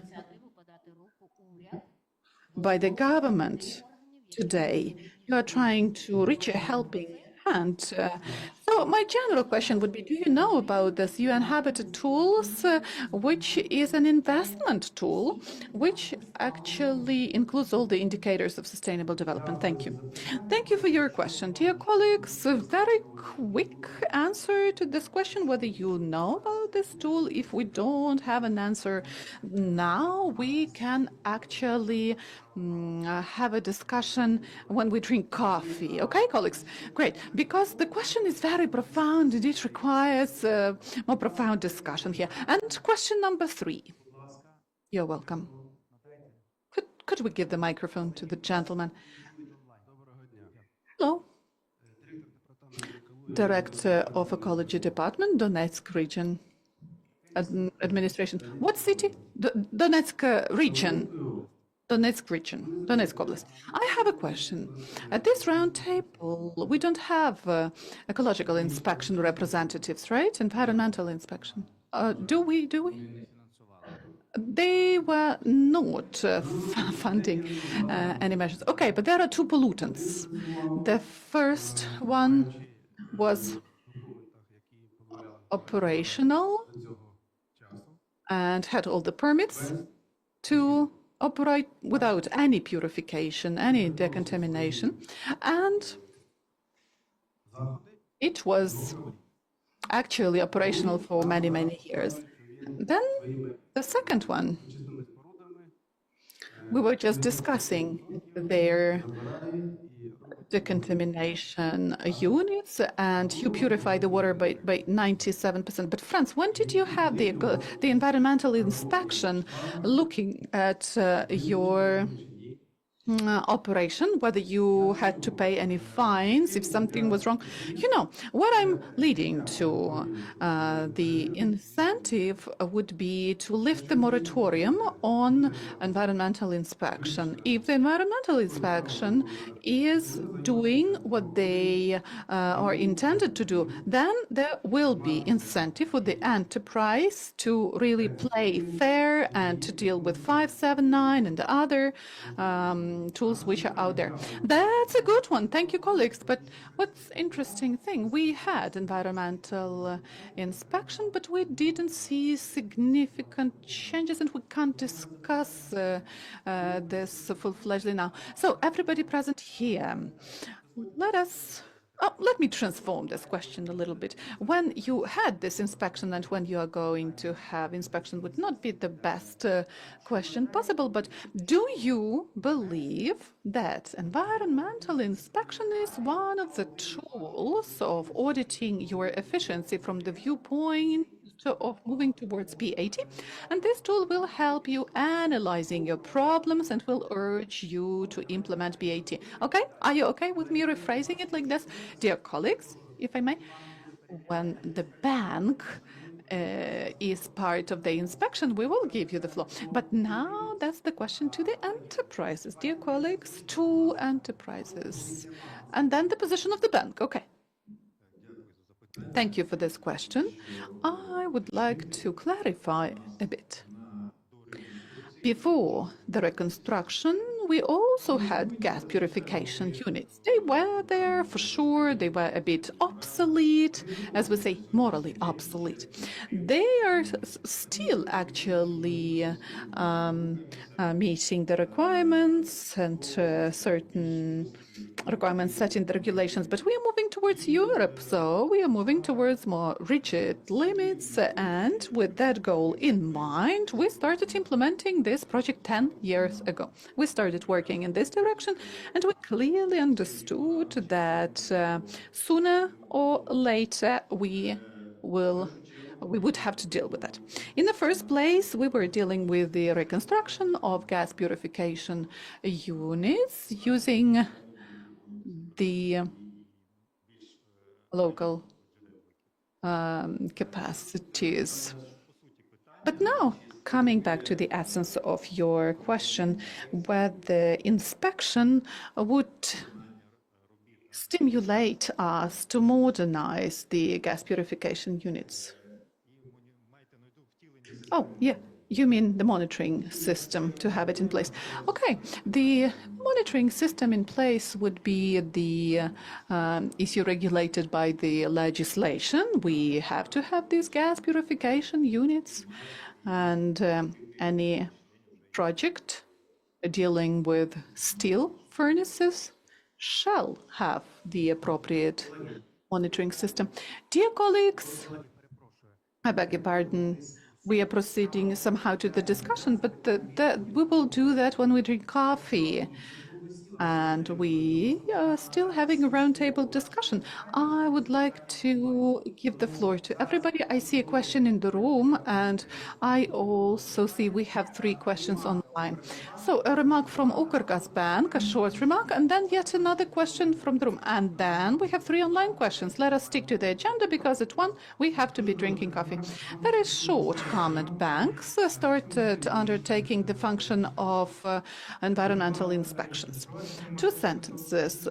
by the government today. You are trying to reach a helping And so my general question would be, do you know about this UN Habitat Tools, which is an investment tool, which actually includes all the indicators of sustainable development? Thank you. Thank you for your question. Dear colleagues, a very quick answer to this question, whether you know about this tool. If we don't have an answer now, we can actually have a discussion when we drink coffee. Okay, colleagues? Great. Because the question is very profound and it requires more profound discussion here. And question number 3. Будь ласка, You're welcome. надайте. Could we give the microphone to the gentleman? Доброго дня. Hello. Директор департаменту екології. Director of Ecology Department, Donetsk region administration. What city? Donetsk region. Donetsk region, Donetsk Oblast. I have a question. At this round table, we don't have ecological inspection representatives, right? Environmental inspection. Do we? They were not funding any measures. Okay, but there are 2 pollutants. The first one was operational and had all the permits to operate without any purification, any decontamination. And it was actually operational for many, many years. Then the second one, we were just discussing their decontamination units, and you purify the water by 97%. But Franz, when did you have the environmental inspection looking at your operation, whether you had to pay any fines if something was wrong? You know, what I'm leading to, the incentive would be to lift the moratorium on environmental inspection. If the environmental inspection is doing what they are intended to do, then there will be incentive for the enterprise to really play fair and to deal with 579 and the other tools which are out there. That's a good one. Thank you, colleagues. But what's interesting thing, we had environmental inspection, but we didn't see significant changes, and we can't discuss this full-fledgedly now. So everybody present here, let me transform this question a little bit. When you had this inspection and when you are going to have inspection would not be the best question possible, but do you believe that environmental inspection is one of the tools of auditing your efficiency from the viewpoint of moving towards P80? And this tool will help you analyzing your problems and will urge you to implement P80. Okay? Are you okay with me rephrasing it like this? Dear colleagues, if I may, when the bank is part of the inspection, we will give you the floor. But now that's the question to the enterprises. Dear colleagues, 2 enterprises. And then the position of the bank. Okay. Thank you for this question. I would like to clarify a bit. Before the reconstruction, we also had gas purification units. They were there for sure. They were a bit obsolete, as we say, morally obsolete. They are still actually meeting the requirements and certain requirements set in the regulations, but we are moving towards Europe, so we are moving towards more rigid limits, and with that goal in mind, we started implementing this project 10 years ago. We started working in this direction, and we clearly understood that sooner or later we would have to deal with that. In the first place, we were dealing with the reconstruction of gas purification units using the local capacities. But now, coming back to the essence of your question, whether inspection would stimulate us to modernize the gas purification units. Oh, yeah, You mean the monitoring system, to have it in place? Okay, the monitoring system in place would be the issue regulated by the legislation. We have to have these gas purification units, and any project dealing with steel furnaces shall have the appropriate monitoring system. Dear colleagues, I beg your pardon. We are proceeding somehow to the discussion, but we will do that when we drink coffee. And we are still having a roundtable discussion. I would like to give the floor to everybody. I see a question in the room, and I also see we have 3 questions online. So a remark from Ukrgas Bank, a short remark, and then yet another question from the room. And then we have 3 online questions. Let us stick to the agenda because at 1 we have to be drinking coffee. Very short comment. Banks started undertaking the function of environmental inspections. 2 sentences.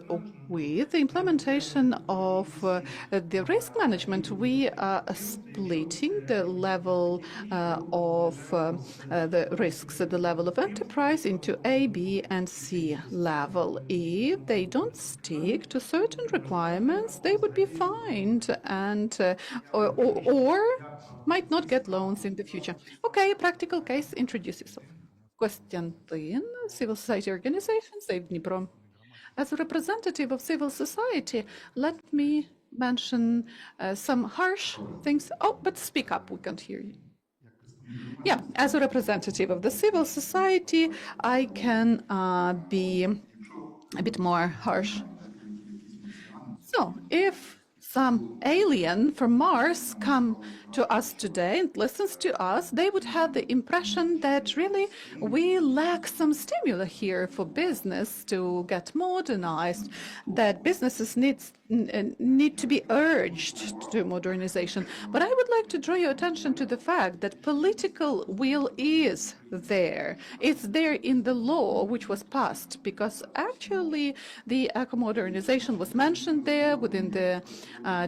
With the implementation of the risk management, we are splitting the level of the risks at the level of enterprise into A, B, and C level. If they don't stick to certain requirements, they would be fined and or might not get loans in the future. Okay, a practical case. Introduce yourself. Kostyantin, civil society organization, Save Dnipro. As a representative of civil society, let me mention some harsh things. Oh, but speak up, we can't hear you. Yeah, as a representative of the civil society, I can be a bit more harsh. So, if some alien from Mars come to us today and listens to us, they would have the impression that really we lack some stimuli here for business to get modernized, that businesses need to be urged to modernization. But I would like to draw your attention to the fact that political will is there. It's there in the law which was passed, because actually the eco-modernization was mentioned there within the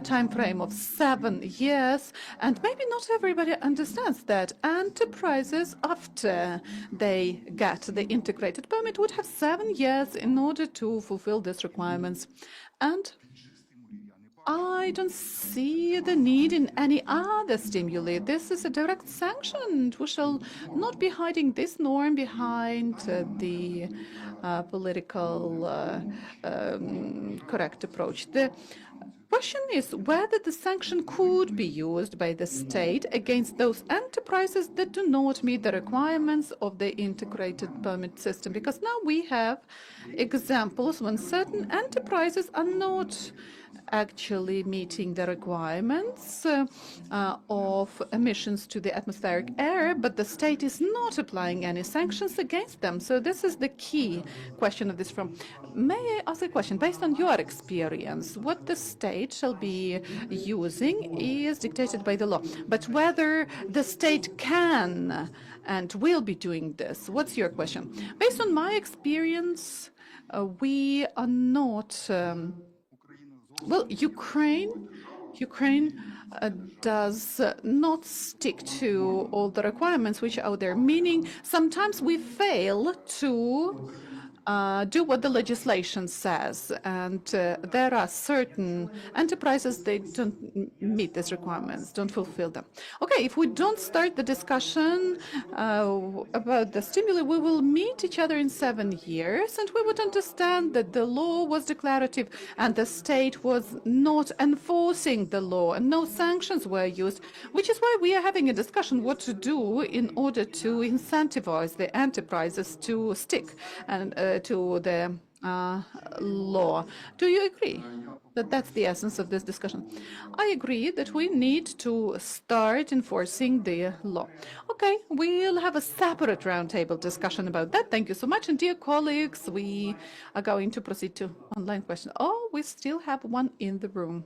time frame of 7 years, and maybe not everybody understands that enterprises, after they get the integrated permit, would have 7 years in order to fulfill these requirements. And I don't see the need in any other stimuli. This is a direct sanction. We shall not be hiding this norm behind the political correct approach. The question is whether the sanction could be used by the state against those enterprises that do not meet the requirements of the integrated permit system. Because now we have examples when certain enterprises are not actually meeting the requirements of emissions to the atmospheric air, but the state is not applying any sanctions against them. So this is the key question of this from. May I ask a question? Based on your experience, what the state shall be using is dictated by the law. But whether the state can and will be doing this, what's your question? Based on my experience, we are not... Well, Ukraine does not stick to all the requirements which are out there, meaning sometimes we fail to do what the legislation says, and there are certain enterprises, they don't meet these requirements, don't fulfill them. Okay, if we don't start the discussion about the stimuli, we will meet each other in 7 years, and we would understand that the law was declarative and the state was not enforcing the law, and no sanctions were used, which is why we are having a discussion what to do in order to incentivize the enterprises to stick and to the law. Do you agree that that's the essence of this discussion? I agree that we need to start enforcing the law. Okay, we'll have a separate roundtable discussion about that. Thank you so much. And dear colleagues, we are going to proceed to online questions. Oh, we still have one in the room.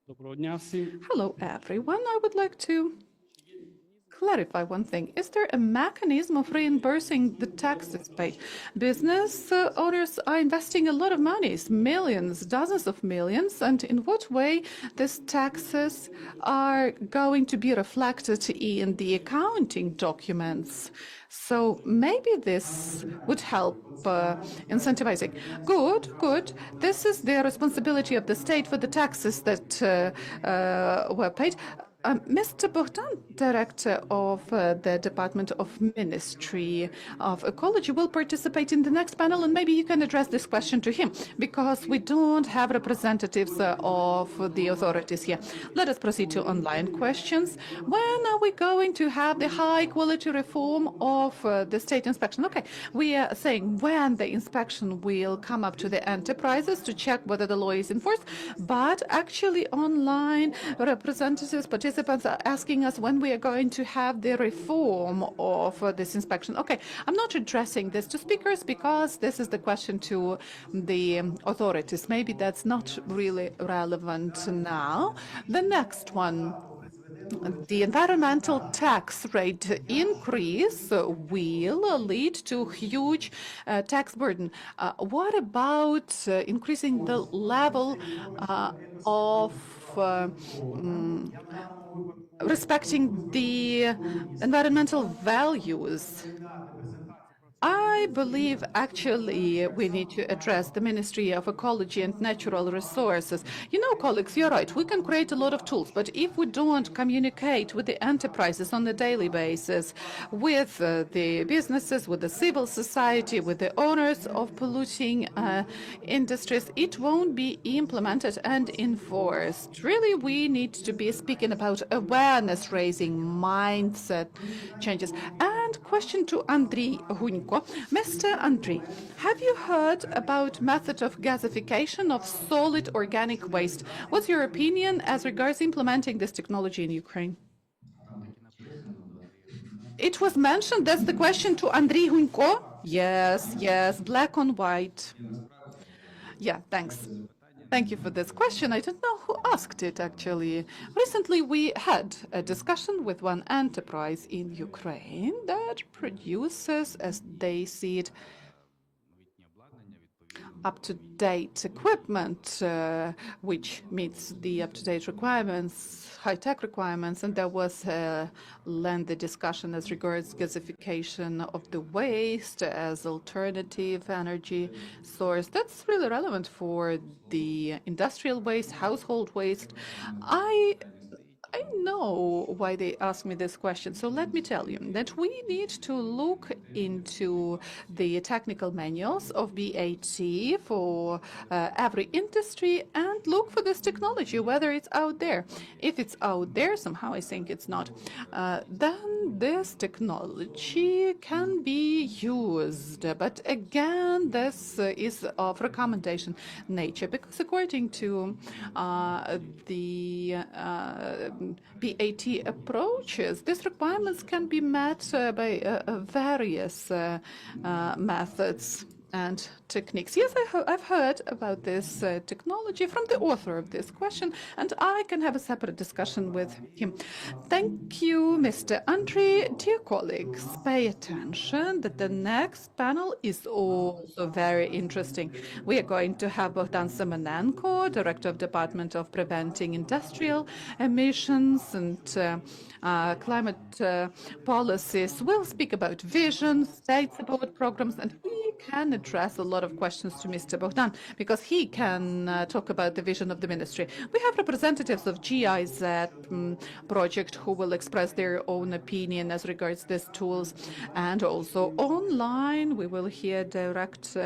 Доброго дня всім. Hello, everyone. I would like to clarify one thing. Is there a mechanism of reimbursing the taxes paid? Business owners are investing a lot of money, millions, dozens of millions, and in what way these taxes are going to be reflected in the accounting documents? So maybe this would help incentivizing. Good. This is the responsibility of the state for the taxes that were paid. Mr. Bogdan, Director of the Department of Ministry of Ecology, will participate in the next panel, and maybe you can address this question to him, because we don't have representatives of the authorities here. Let us proceed to online questions. When are we going to have the high-quality reform of the state inspection? Okay, we are saying when the inspection will come up to the enterprises to check whether the law is enforced, but actually online representatives, participants are asking us when we are going to have the reform of this inspection. Okay, I'm not addressing this to speakers because this is the question to the authorities. Maybe that's not really relevant now. The next one. The environmental tax rate increase will lead to huge tax burden. What about increasing the level of respecting the environmental values? I believe actually we need to address the Ministry of Ecology and Natural Resources. You know, colleagues, you're right. We can create a lot of tools, but if we don't communicate with the enterprises on a daily basis, with the businesses, with the civil society, with the owners of polluting industries, it won't be implemented and enforced. Really, we need to be speaking about awareness raising, mindset changes. And question to Andriy Hunko. Mr. Andriy, have you heard about method of gasification of solid organic waste? What's your opinion as regards implementing this technology in Ukraine? It was mentioned. That's the question to Andriy Hunko? Yes, black on white. Yeah, thanks. Thank you for this question. I don't know who asked it, actually. Recently, we had a discussion with one enterprise in Ukraine that produces, as they see it, up-to-date equipment, which meets the up-to-date requirements, high-tech requirements, and there was a lengthy discussion as regards gasification of the waste as alternative energy source. That's really relevant for the industrial waste, household waste. I know why they asked me this question. So let me tell you that we need to look into the technical manuals of BAT for every industry and look for this technology, whether it's out there. If it's out there, somehow I think it's not, then this technology can be used. But again, this is of recommendation nature, because according to the BAT approaches, these requirements can be met by various methods and techniques. Yes, I've heard about this technology from the author of this question, and I can have a separate discussion with him. Thank you, Mr. Andriy. Dear colleagues, pay attention that the next panel is also very interesting. We are going to have Bogdan Semenenko, Director of Department of Preventing Industrial Emissions and Climate Policies. We'll speak about vision, state support programs, and we can address a lot of questions to Mr. Bogdan, because he can talk about the vision of the ministry. We have representatives of GIZ project who will express their own opinion as regards these tools, and also online we will hear direct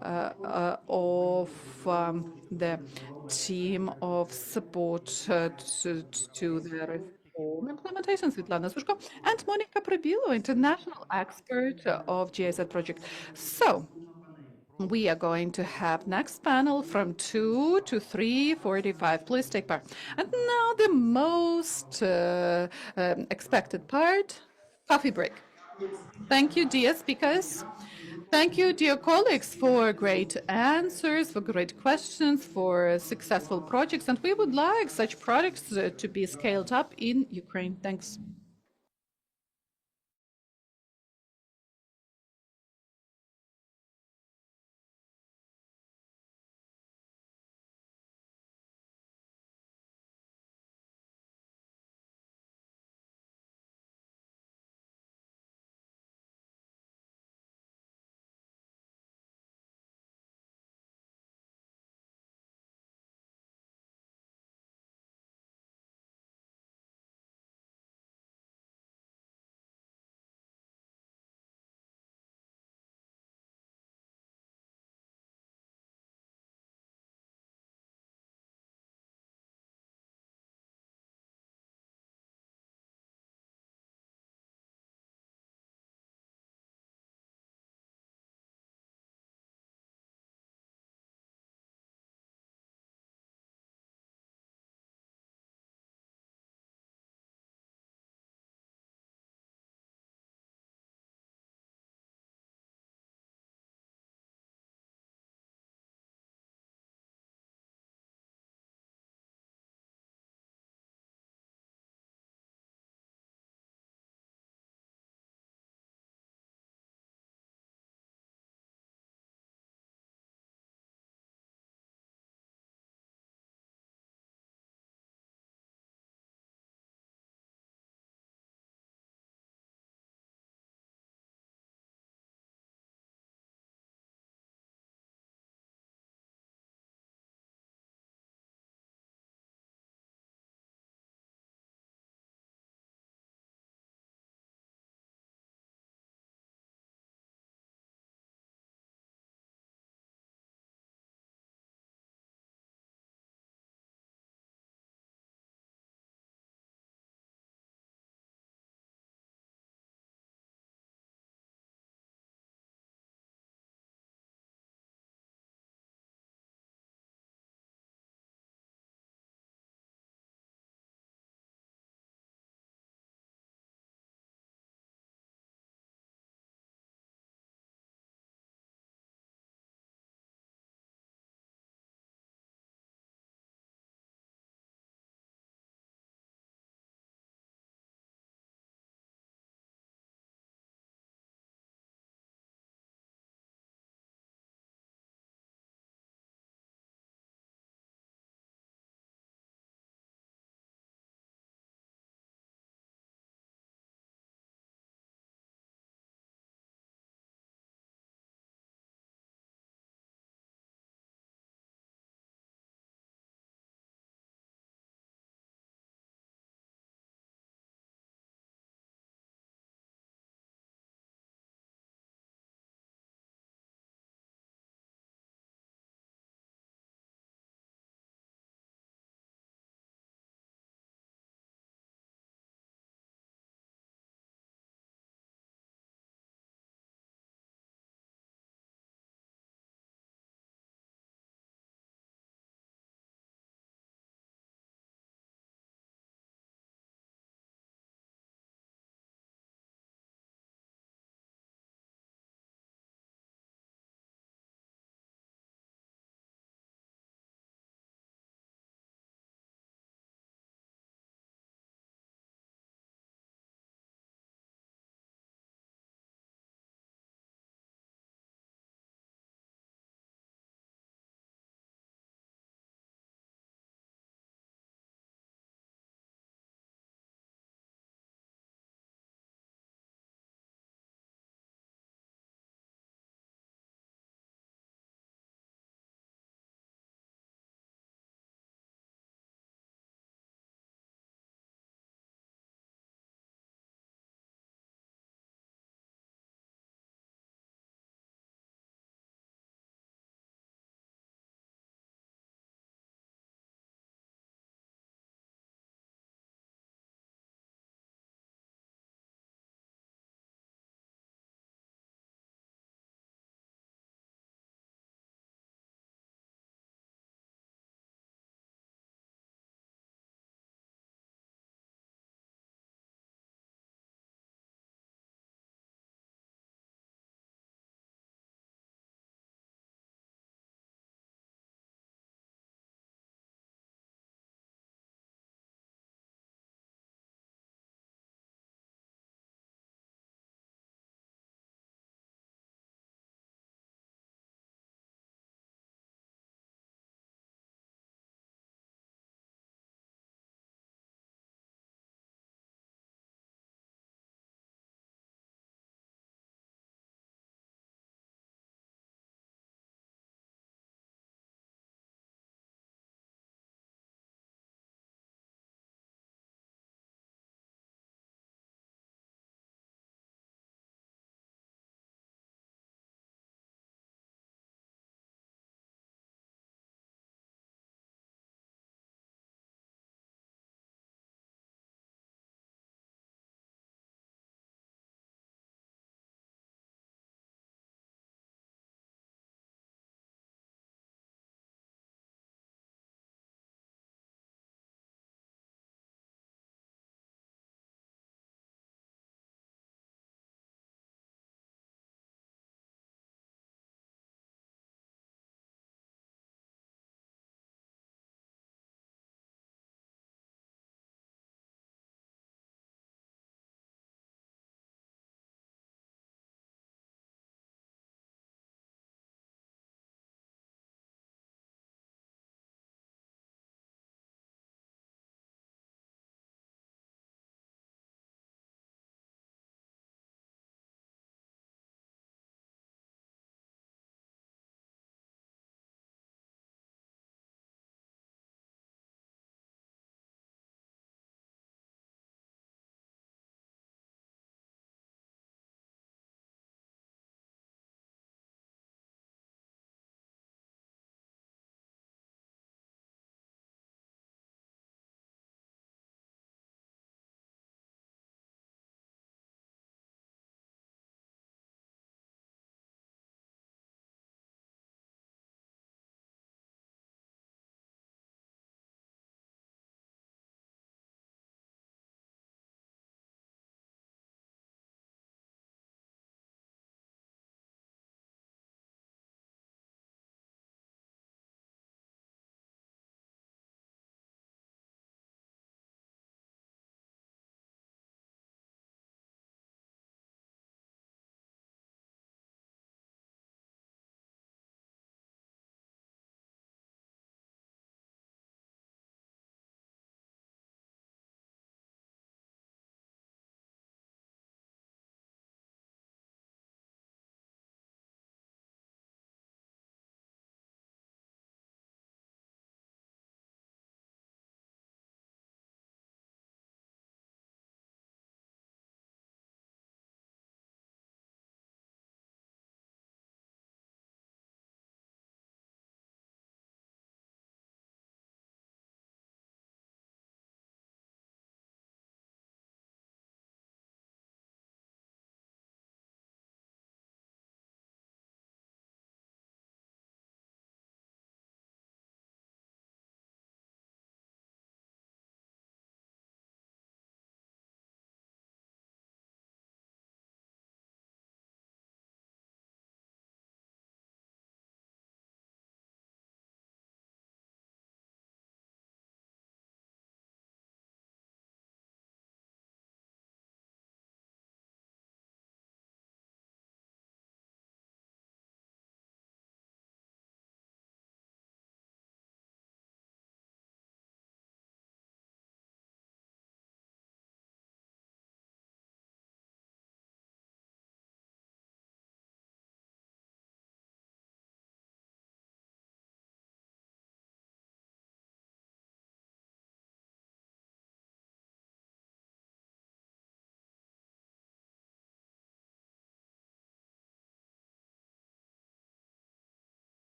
of the team of support to the reform implementation, Svetlana Sushko, and Monica Probilo, international expert of GIZ project. So we are going to have next panel from 2 to 3:45. Please take part. And now the most expected part, coffee break. Thank you, dear speakers. Thank you, dear colleagues, for great answers, for great questions, for successful projects. And we would like such projects to be scaled up in Ukraine. Thanks.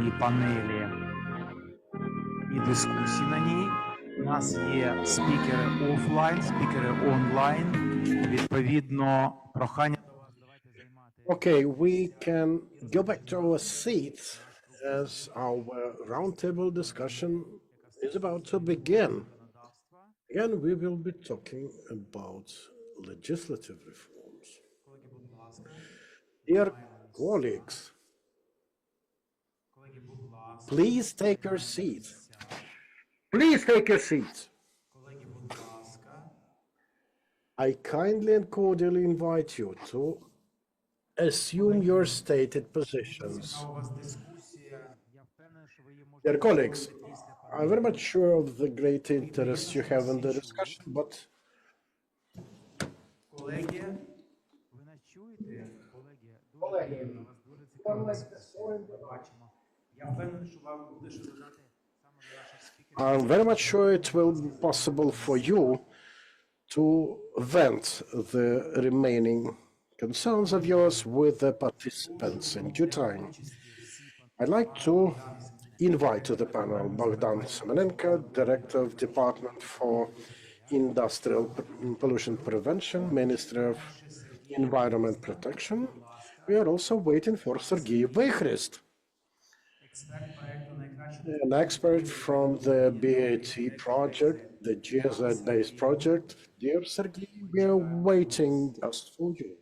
і панелі і дискусії на ній. У нас є спікери офлайн, спікери онлайн. Відповідно, прохання до вас, давайте займати. Okay, we can go back to our seats as our roundtable discussion is about to begin. Again, we will be talking about legislative reforms. Колеги, будь ласка. Dear colleagues, Колеги, будь ласка. please take your seats. Please take your seats. Колеги, будь ласка. I kindly and cordially invite you to assume your stated positions. Цікава у вас дискусія. Я впевнений, що ви її можете Dear colleagues, проводити після I'm very much sure of the great interest you have in the discussion, but Колеги, ви нас чуєте? Колеги, дуже приємно, у вас дуже цікава дискусія. Ми бачимо. Я впевнений, що вам буде що додати саме до наших спікерів. I'm very much sure it will be possible for you to vent the remaining concerns of yours with the participants in due time. I'd like to invite to the panel Bogdan Semenenko, Director of Department for Industrial Pollution Prevention, Ministry of Environment Protection. We are also waiting for Sergei Vekhrist, Експерт проекту найкраще an expert from the BAT project, the GSZ-based project. Dear Sergei, we are waiting just for you.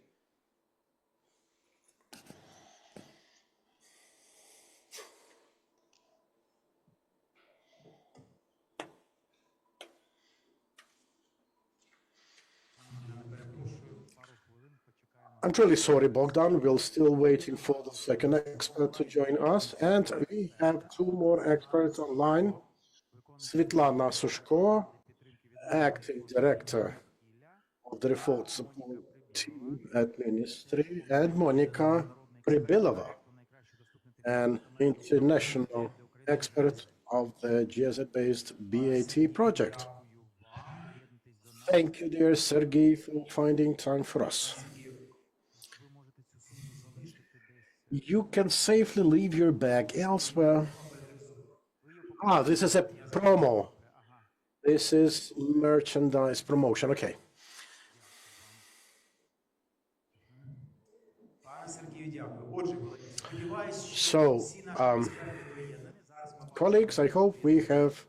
I'm truly sorry, Bogdan. We're still waiting for the second expert to join us. And we have two more experts online. Svetlana Sushko, Acting Director of the Reform Support Team at Ministry, and Monika Pribilova, an international expert of the GSZ-based BAT project. Thank you, dear Sergei, for finding time for us. You can safely leave your bag elsewhere. Ah, this is a promo. This is merchandise promotion. Okay. Пане Сергію, дякую. Отже, колеги, сподіваюсь, So, всі наші експерти доєднані. Зараз ми colleagues, I hope we have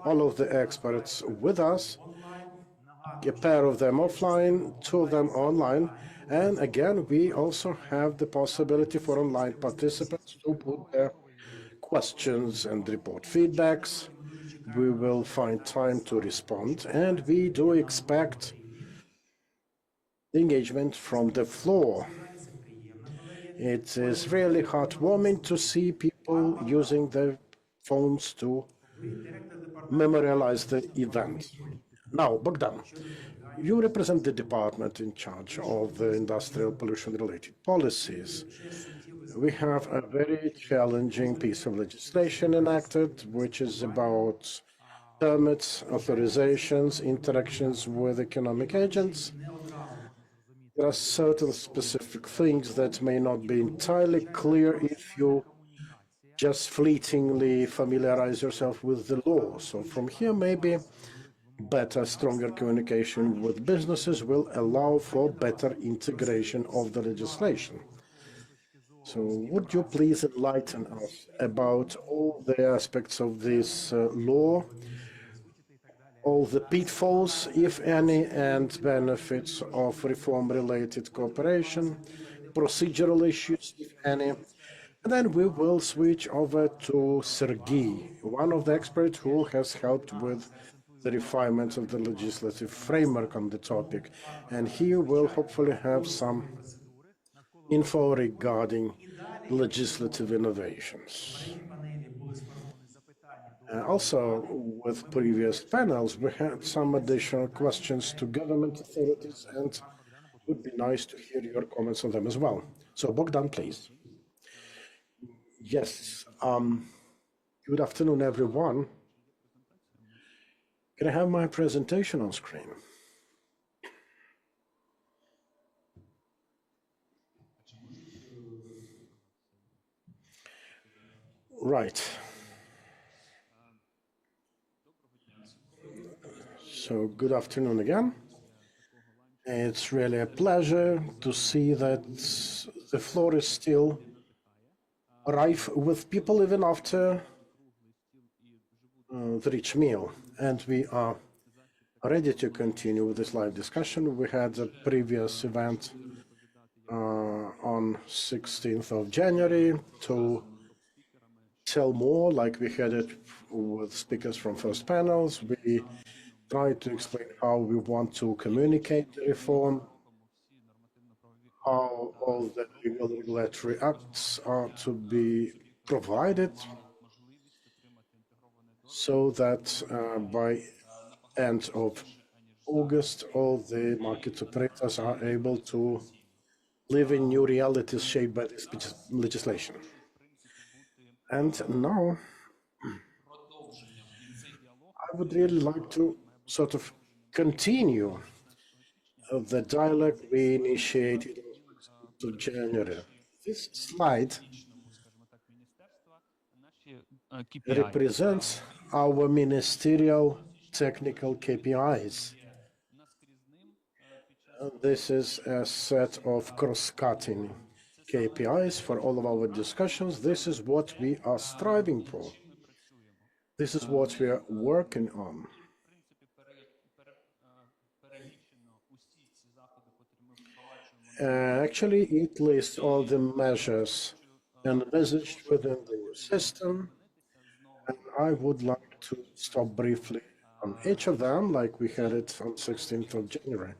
all of the experts with us. онлайн. A pair of them offline, two of them online. And again, we also have the possibility for online participants to put their questions and report feedbacks. We will find time to respond, and we do expect engagement from the floor. It is really heartwarming to see people using their phones to memorialize the event. Now, Bogdan, you represent the department in charge of the industrial pollution-related policies. We have a very challenging piece of legislation enacted, which is about permits, authorizations, interactions with economic agents. There are certain specific things that may not be entirely clear if you just fleetingly familiarize yourself with the law. So from here, maybe better, stronger communication with businesses will allow for better integration of the legislation. So would you please enlighten us about all the aspects of this law, all the pitfalls, if any, and benefits of reform-related cooperation, procedural issues, if any. And then we will switch over to Sergei, one of the experts who has helped with the refinement of the legislative framework on the topic. And he will hopefully have some info regarding legislative innovations. Also, with previous panels, we had some additional questions to government authorities, and it would be nice to hear your comments on them as well. So, Bogdan, please. Yes. Good afternoon, everyone. Can I have my presentation on screen? Right. So good afternoon again. It's really a pleasure to see that the floor is still rife with people even after the rich meal. And we are ready to continue with this live discussion. We had a previous event on 16th of January to tell more, like we had it with speakers from first panels. We tried to explain how we want to communicate the reform, how all the legal regulatory acts are to be provided so that by end of August, all the market operators are able to live in new realities shaped by this legislation. And now I would really like to sort of continue the dialogue we initiated on January. This slide represents our ministerial technical KPIs. This is a set of cross-cutting KPIs for all of our discussions. This is what we are striving for. This is what we are working on. Actually, it lists all the measures envisaged within the new system, and I would like to stop briefly on each of them, like we had it on 16th of January.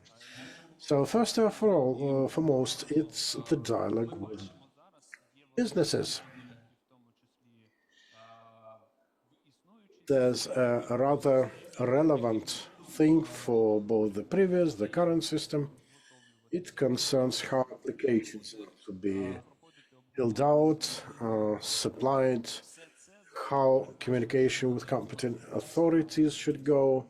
So first of all, foremost, it's the dialogue with businesses. There's a rather relevant thing for both the previous, the current system. It concerns how applications are to be filled out, supplied, how communication with competent authorities should go,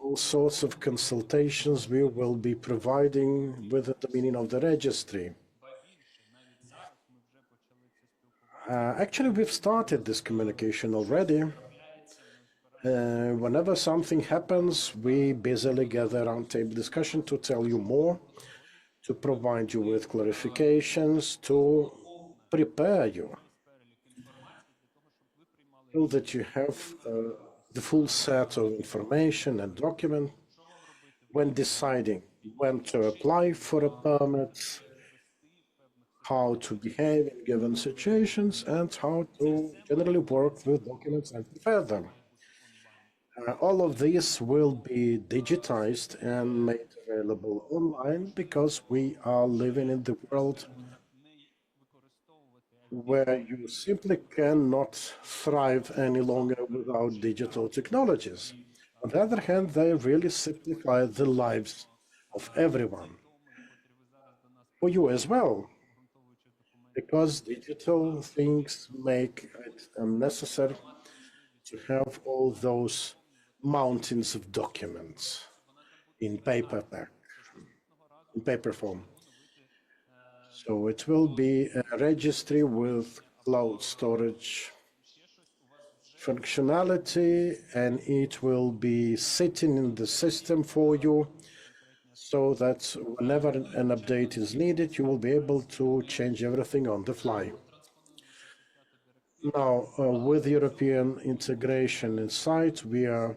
all sorts of consultations we will be providing within the meaning of the registry. Actually, we've started this communication already. Whenever something happens, we basically gather roundtable discussion to tell you more, to provide you with clarifications, to prepare you, so that you have the full set of information and document when deciding when to apply for a permit, how to behave in given situations, and how to generally work with documents and prepare them. All of this will be digitized and made available online because we are living in the world where you simply cannot thrive any longer without digital technologies. On the other hand, they really simplify the lives of everyone. For you as well, because digital things make it unnecessary to have all those mountains of documents in paper form. So it will be a registry with cloud storage functionality, and it will be sitting in the system for you so that whenever an update is needed, you will be able to change everything on the fly. Now, with European integration in sight, we are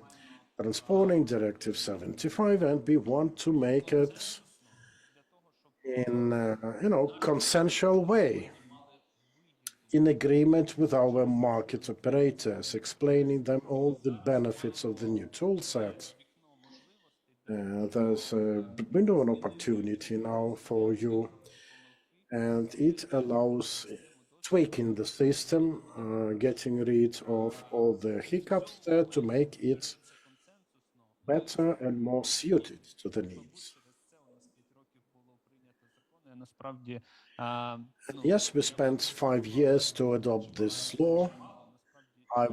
transposing Directive 75, and we want to make it in consensual way, in agreement with our market operators, explaining them all the benefits of the new tool set. There's a window of opportunity now for you, and it allows tweaking the system, getting rid of all the hiccups there to make it better and more suited to the needs. Yes, we spent 5 years to adopt this law. I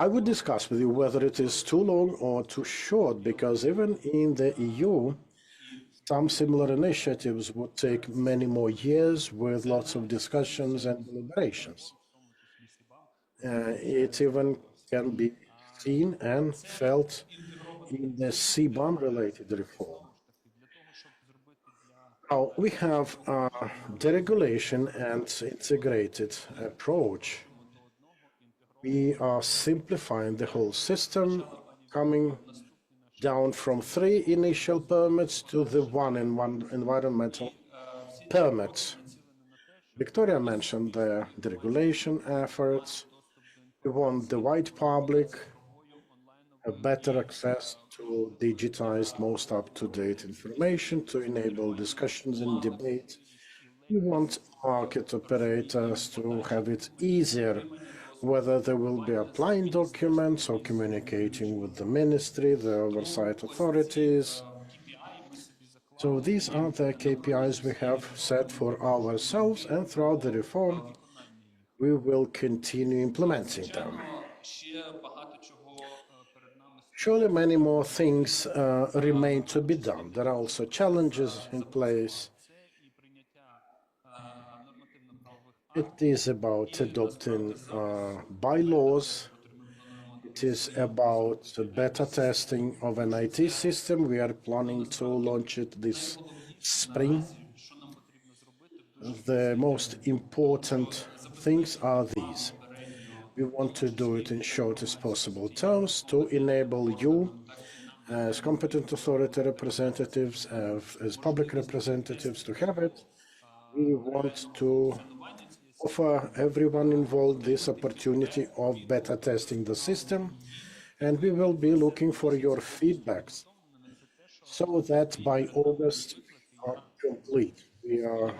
would discuss with you whether it is too long or too short, because even in the EU, Some similar initiatives would take many more years with lots of discussions and deliberations. It even can be seen and felt in the CBAM-related reform. Now, we have a deregulation and integrated approach. We are simplifying the whole system, coming down from 3 initial permits to the one environmental permit. Victoria mentioned the deregulation efforts. We want the wide public a better access to digitized, most up-to-date information to enable discussions and debate. We want market operators to have it easier, whether they will be applying documents or communicating with the ministry, the oversight authorities. So these are the KPIs we have set for ourselves, and throughout the reform, we will continue implementing them. Surely many more things remain to be done. There are also challenges in place. It is about adopting bylaws. It is about beta testing of an IT system. We are planning to launch it this spring. The most important things are these. We want to do it in shortest possible terms to enable you as competent authority representatives, as public representatives to have it. We want to offer everyone involved this opportunity of beta testing the system, and we will be looking for your feedbacks so that by August we are complete. We are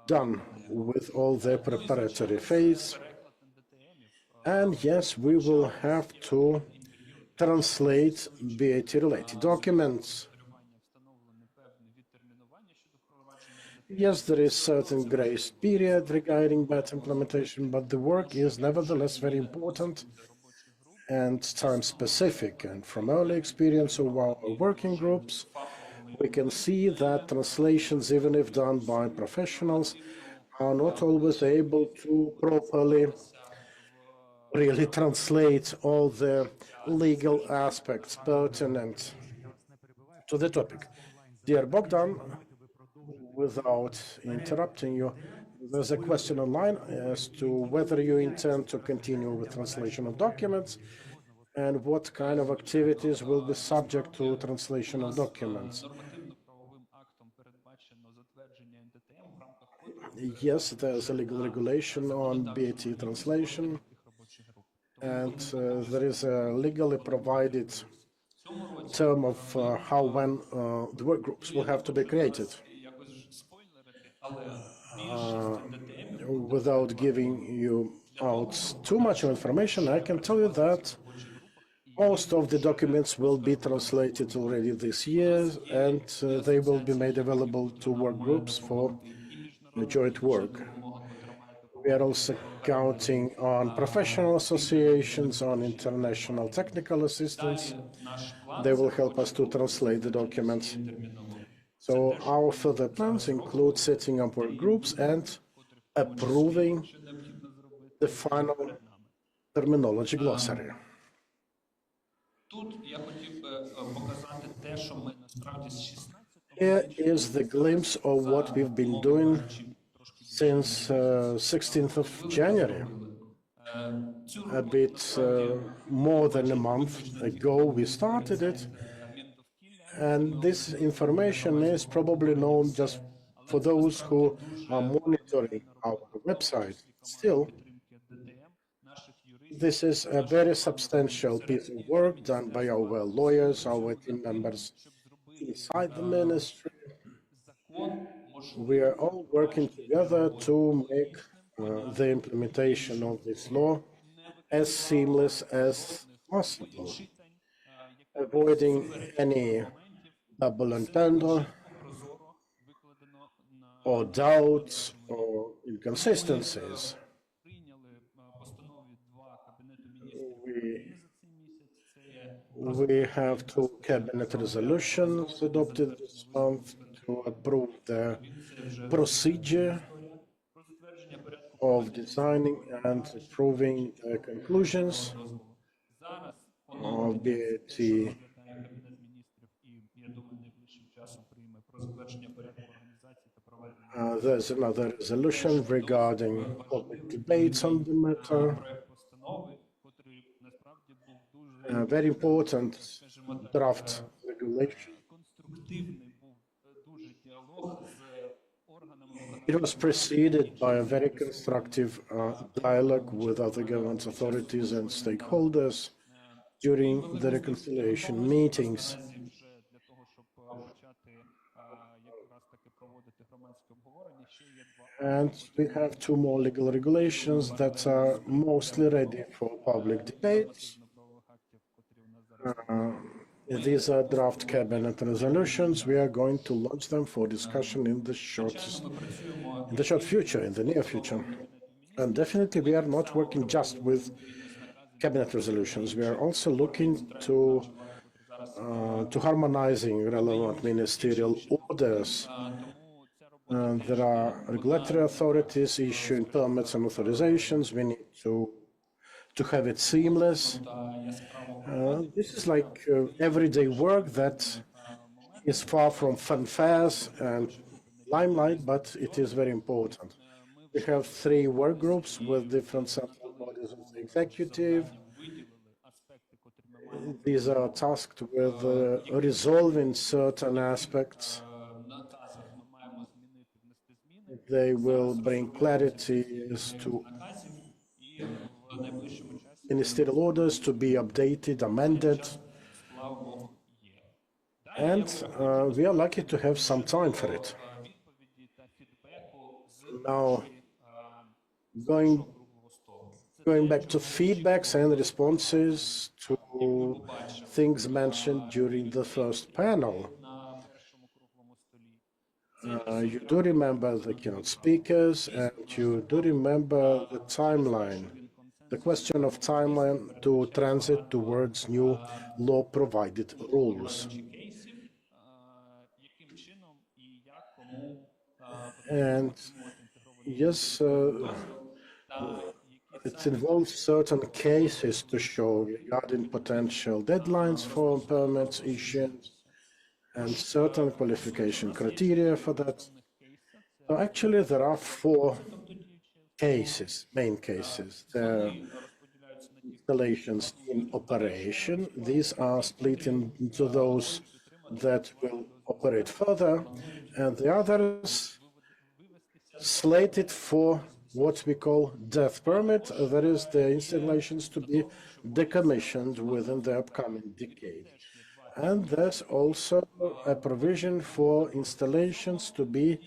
done with all the preparatory phase. And yes, we will have to translate BAT-related documents. Yes, there is certain grace period regarding BAT implementation, but the work is nevertheless very important and time-specific. And from early experience of our working groups, we can see that translations, even if done by professionals, are not always able to properly really translate all the legal aspects pertinent to the topic. Dear Bogdan, without interrupting you, there's a question online as to whether you intend to continue with translation of documents and what kind of activities will be subject to translation of documents. Yes, there's a legal regulation on BAT translation, and there is a legally provided term of when the work groups will have to be created. Without giving you out too much information, I can tell you that most of the documents will be translated already this year, and they will be made available to work groups for joint work. We are also counting on professional associations, on international technical assistance. They will help us to translate the documents. So our further plans include setting up work groups and approving the final terminology glossary. Here is the glimpse of what we've been doing since 16th of January. A bit more than a month ago we started it, and this information is probably known just for those who are monitoring our website. Still, this is a very substantial piece of work done by our lawyers, our team members inside the ministry. We are all working together to make the implementation of this law as seamless as possible, avoiding any double entendre or doubts or inconsistencies. We have two cabinet resolutions adopted this month to approve the procedure of designing and approving the conclusions of BAT. Кабінет міністрів і, я думаю, найближчим часом прийме про затвердження порядку організації та проведення There's another resolution regarding public debates on the matter. проект постанови, котрий насправді був дуже A very important скажімо так, draft regulation. конструктивний був дуже діалог з органами It was preceded by a very constructive dialogue with other government authorities and stakeholders during the reconciliation meetings. вже для того, щоб почати якраз таки проводити громадське обговорення, ще є два. And we have two more legal regulations that are mostly ready for public debates. Правових актів, котрі у нас зараз These are draft cabinet resolutions. We are going to launch them for discussion in the short future, in the near future. And definitely we are not working just with cabinet resolutions. We are also looking to harmonizing relevant ministerial orders. There are regulatory authorities issuing permits and authorizations. We need to have it seamless. This is like everyday work that is far from fanfares and limelight, but it is very important. We have three work groups with different central bodies of the executive. These are tasked with resolving certain aspects. They will bring clarity as to ministerial orders to be updated, amended, and we are lucky to have some time for it. Now, going back to feedbacks and responses to things mentioned during the first panel. You do remember the keynote speakers, and you do remember the timeline. The question of timeline to transit towards new law-provided rules. And yes, it involves certain cases to show regarding potential deadlines for permits issuance and certain qualification criteria for that. So actually, there are four cases, main cases. There are installations in operation. These are split into those that will operate further, and the others slated for what we call death permit, that is, the installations to be decommissioned within the upcoming decade. And there's also a provision for installations to be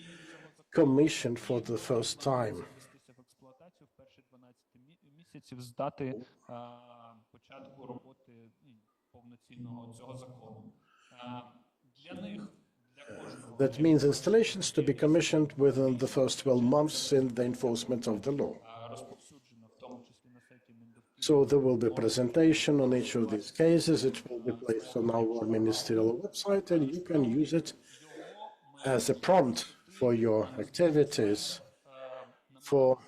commissioned for the first time. Місяців з дати початку роботи повноцінного цього закону. Для них That means installations to be commissioned within the first 12 months in the enforcement of the law. So there will be presentation on each of these cases. It will be placed on our ministerial website, and you can use it as a prompt for your activities. For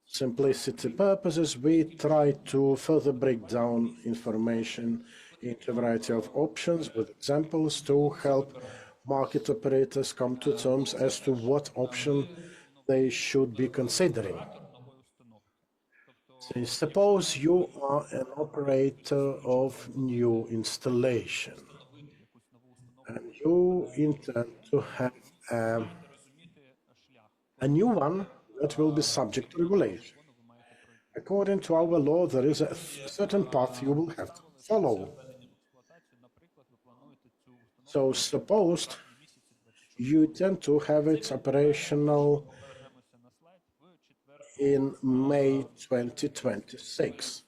simplicity purposes, we try to further break down information into a variety of options with examples to help market operators come to terms as to what option they should be considering. So suppose you are an operator of new installation and you intend to have a new one that will be subject to regulation. According to our law, there is a certain path you will have to follow. So suppose you tend to have it operational in May 2026,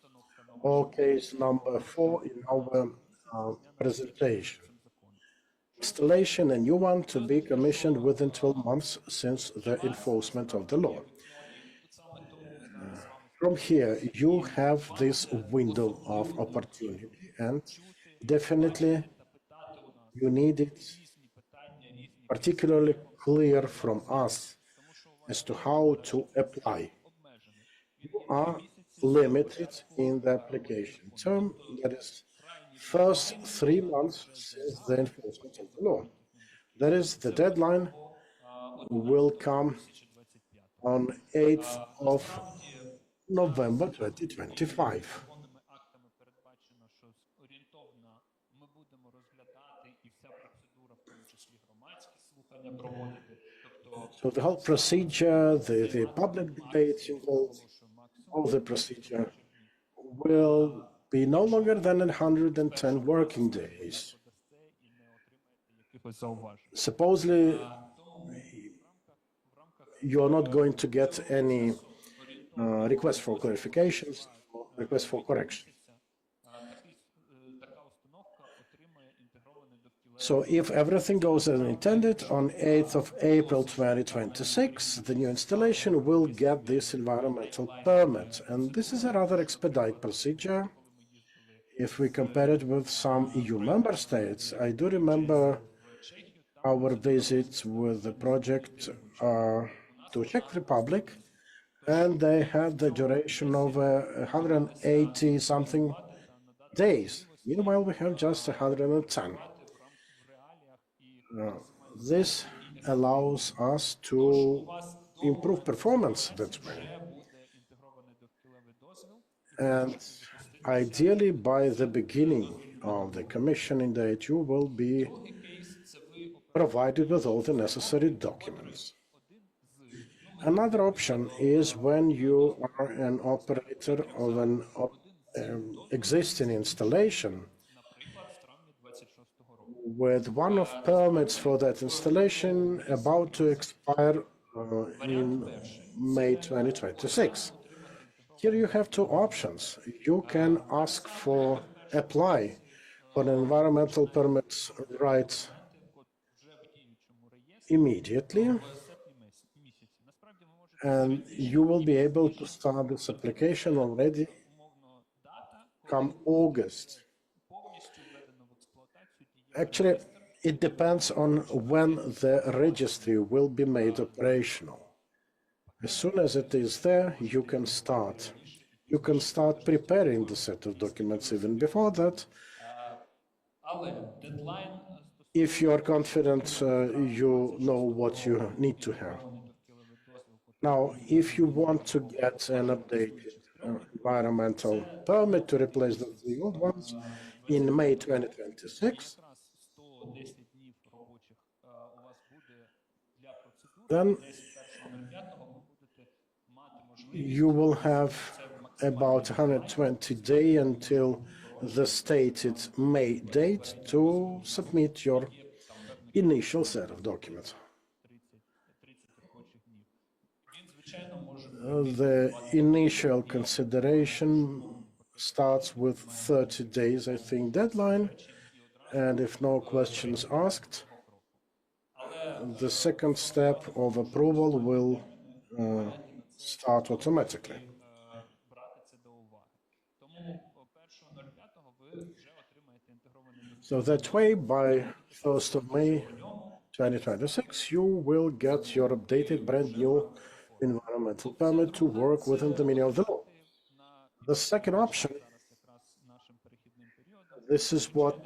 or case number 4 in our presentation. Installation, a new one to be commissioned within 12 months since the enforcement of the law. From here, you have this window of opportunity, and definitely you need it particularly clear from us as to how to apply. You are limited in the application term, that is, first 3 months since the enforcement of the law. That is, the deadline will come on 8th of November 2025. Законними актами передбачено, що орієнтовно ми будемо розглядати і вся процедура, в тому числі громадські слухання проводити. Тобто So the whole procedure, the public debate involved, all the procedure will be no longer than 110 working days. подасте і не отримаєте якихось зауважень. Supposedly, В рамках you are not going to get any request for clarifications or request for correction. така установка отримає інтегрований довкілевий. So if everything goes as intended, on 8th of April 2026, the new installation will get this environmental permit. And this is a rather expedite procedure. If we compare it with some EU member states, I do remember our visit with the project to Czech Republic, and they had the duration of 180 something days. Meanwhile, we have just 110. This allows us to improve performance that way. Буде інтегрований довкілевий дозвіл. And ideally, by the beginning of the commissioning date, you will be provided with all the necessary documents. Another option is when you are an operator of an existing installation Наприклад, в травні 26-го року. with one of permits for that installation about to expire in May 2026. Here you have two options. You can ask for apply for an environmental permits rights От вже в діючому реєстрі immediately, в серпні місяці. Насправді ви можете and you will be able to start this application already умовно дата, come August. повністю введено в експлуатацію діє Actually, it depends on when the registry will be made operational. As soon as it is there, you can start. You can start preparing the set of documents even before that. Але дедлайн If you are confident, you know what you need to have. довкілевий дозвіл, Now, if you want to get an updated environmental permit to replace the old ones in May 2026, якраз 110 днів робочих у вас буде для процедури. then 1.05 ви будете мати можливість you will have about 120 days until the stated May date to submit your initial set of documents. 30 робочих днів. Він, звичайно, може The initial consideration starts with 30 days, I think, deadline, and if no questions asked, the second step of approval will start automatically. брати це до уваги. Тому 1.05 ви вже отримаєте інтегрований So that way, by 1st of May 2026, you will get your updated brand new environmental permit to work within the meaning of the law. на The second option, зараз якраз нашим перехідним періодом. this is what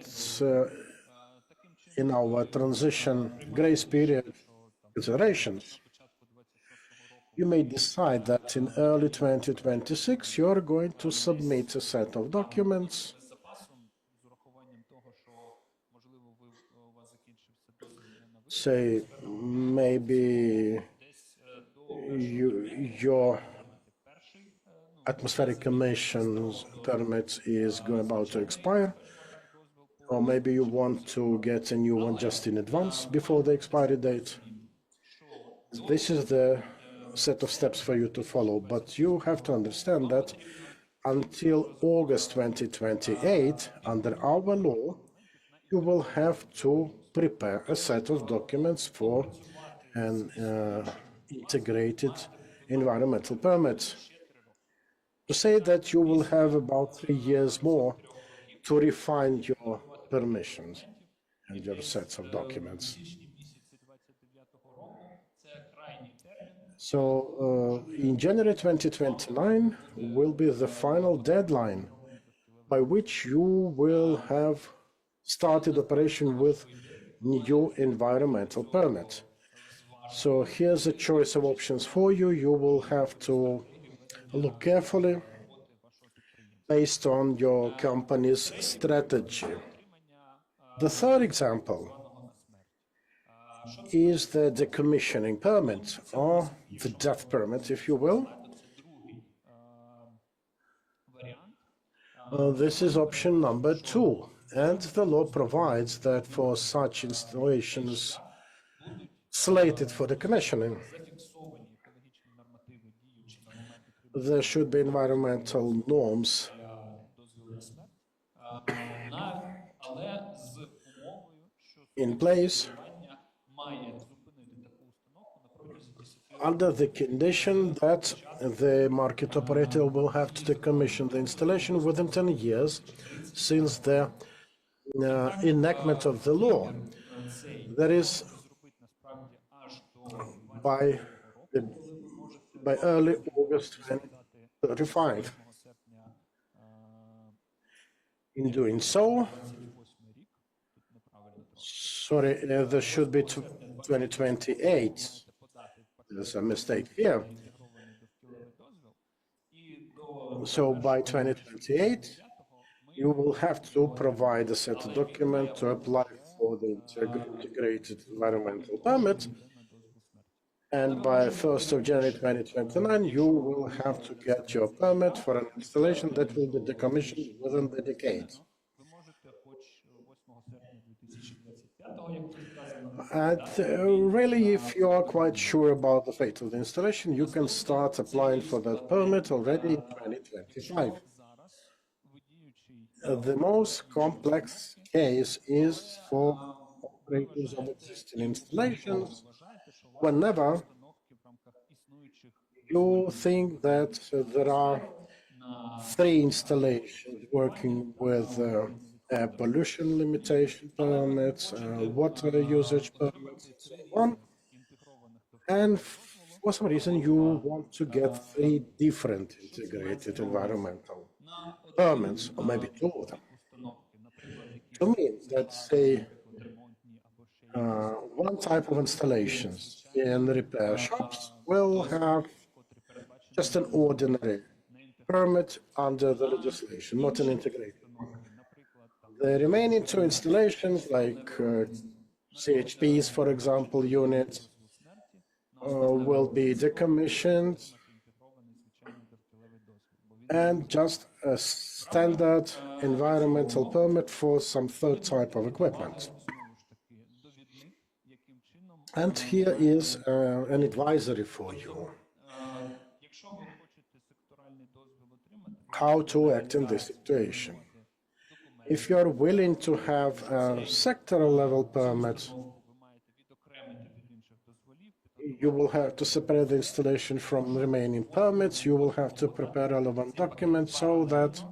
Таким чином, in our transition grace period considerations, початку 26-го року you may decide that in early 2026 you are going to submit a set of documents, з запасом, з урахуванням того, що можливо у вас закінчився дозвіл не на випуск, say maybe десь до your перший atmospheric emissions permit is about to expire, or maybe you want to get a new one just in advance before the expiry date. This is the set of steps for you to follow, but you have to understand that until August 2028, under our law, you will have to prepare a set of documents for an integrated environmental permit. To say that you will have about 3 years more to refine your контролювати permissions документів. and І your десь sets of в documents. січні місяці 29-го року це крайній термін. So in January 2029 will be the final deadline by which you will have started operation with new environmental permit. So here's a choice of options for you. You will have to look carefully Роботи вашого підприємства. based on your company's strategy. Отримання The third example званого на смерть. is the decommissioning permit, or the death permit, if you will. Це другий варіант. This is option number 2, and the law provides that for such installations slated for decommissioning, Зафіксовані екологічні нормативи діючі на момент отримання there should be environmental norms дозволу на смерть. Але з умовою, що in place субсидіювання має зупинити таку установку на протязі 10 років. under the condition that the market operator will have to decommission the installation within 10 years since the enactment of the law. That is, Зробити насправді аж до by, the, by early August 2035. серпня In doing so, 28 рік. Тут неправильно трохи. sorry, there should be 2028. Подати There's a mistake here. інтегрований довкіловий дозвіл. І до So by 2028, you will have to provide a set of document to apply for the integrated environmental permit. And by 1st of January 2029, you will have to get your permit for an installation that will be decommissioned within the decade. ви можете хоч 8 серпня 2025, як тут сказано, And really, if you are quite sure about the fate of the installation, you can start applying for that permit already in 2025. зараз в діючій The most complex case is for operators of existing installations вважаєте, що ваші whenever установки в рамках існуючих you think that there are 3 installations working with air pollution limitation permits, water usage permits, and so on. інтегрованих And for some reason, you want to get 3 different integrated environmental permits, or maybe 2 of them. установки, наприклад, які To me, let's say ремонтні або ще інші, one type of installations in repair shops will have котрі передбачені just an ordinary permit under the legislation, not an integrated one. наприклад, там The remaining 2 installations, like CHPs, for example, units, смерті, will be decommissioned інтегрований звичайний довкіловий дозвіл, бо він and just a standard environmental permit for some third type of equipment. знову ж таки довідник, яким чином, And here is an advisory for you, якщо ви хочете секторальний дозвіл отримати, how to act in this situation. If you are willing to have a sectoral level permit, ви маєте відокремити від інших дозволів, you will have to separate the installation from remaining permits. You will have to prepare relevant documents so that з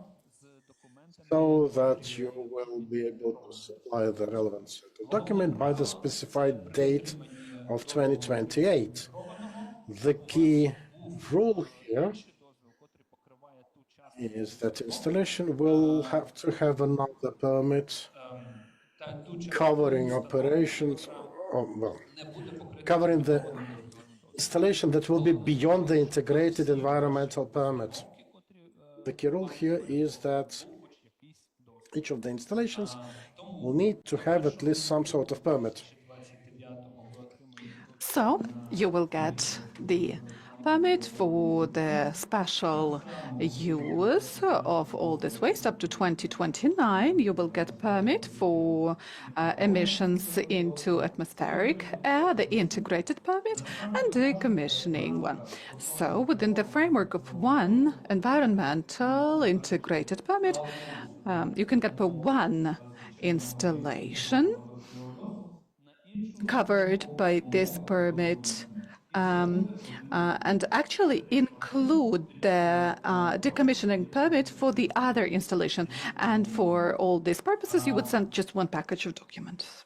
документами you will be able to supply the relevant set of document by the specified date of 2028. The key rule here дозвіл, котрий покриває ту частину is that installation will have to have another permit та ту частину covering operations, covering the installation that will be beyond the integrated environmental permit. котрі The key rule here is that хоч якийсь дозвіл. each of the installations will need to have at least some sort of permit. 29-го ви отримаєте So you will get the permit for the special use of all this waste up to 2029. You will get permit for emissions into atmospheric air, the integrated permit, and the commissioning one. So within the framework of one environmental integrated permit, you can get per one installation covered by this permit and actually include the decommissioning permit for the other installation. And for all these purposes, you would send just one package of documents.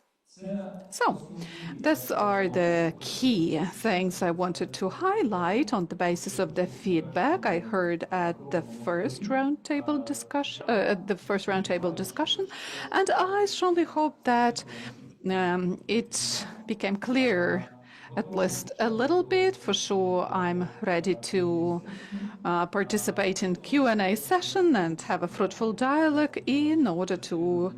So, these are the key things I wanted to highlight on the basis of the feedback I heard at the first roundtable discussion. And I strongly hope that it became clear at least a little bit. For sure, I'm ready to participate in Q&A session and have a fruitful dialogue in order to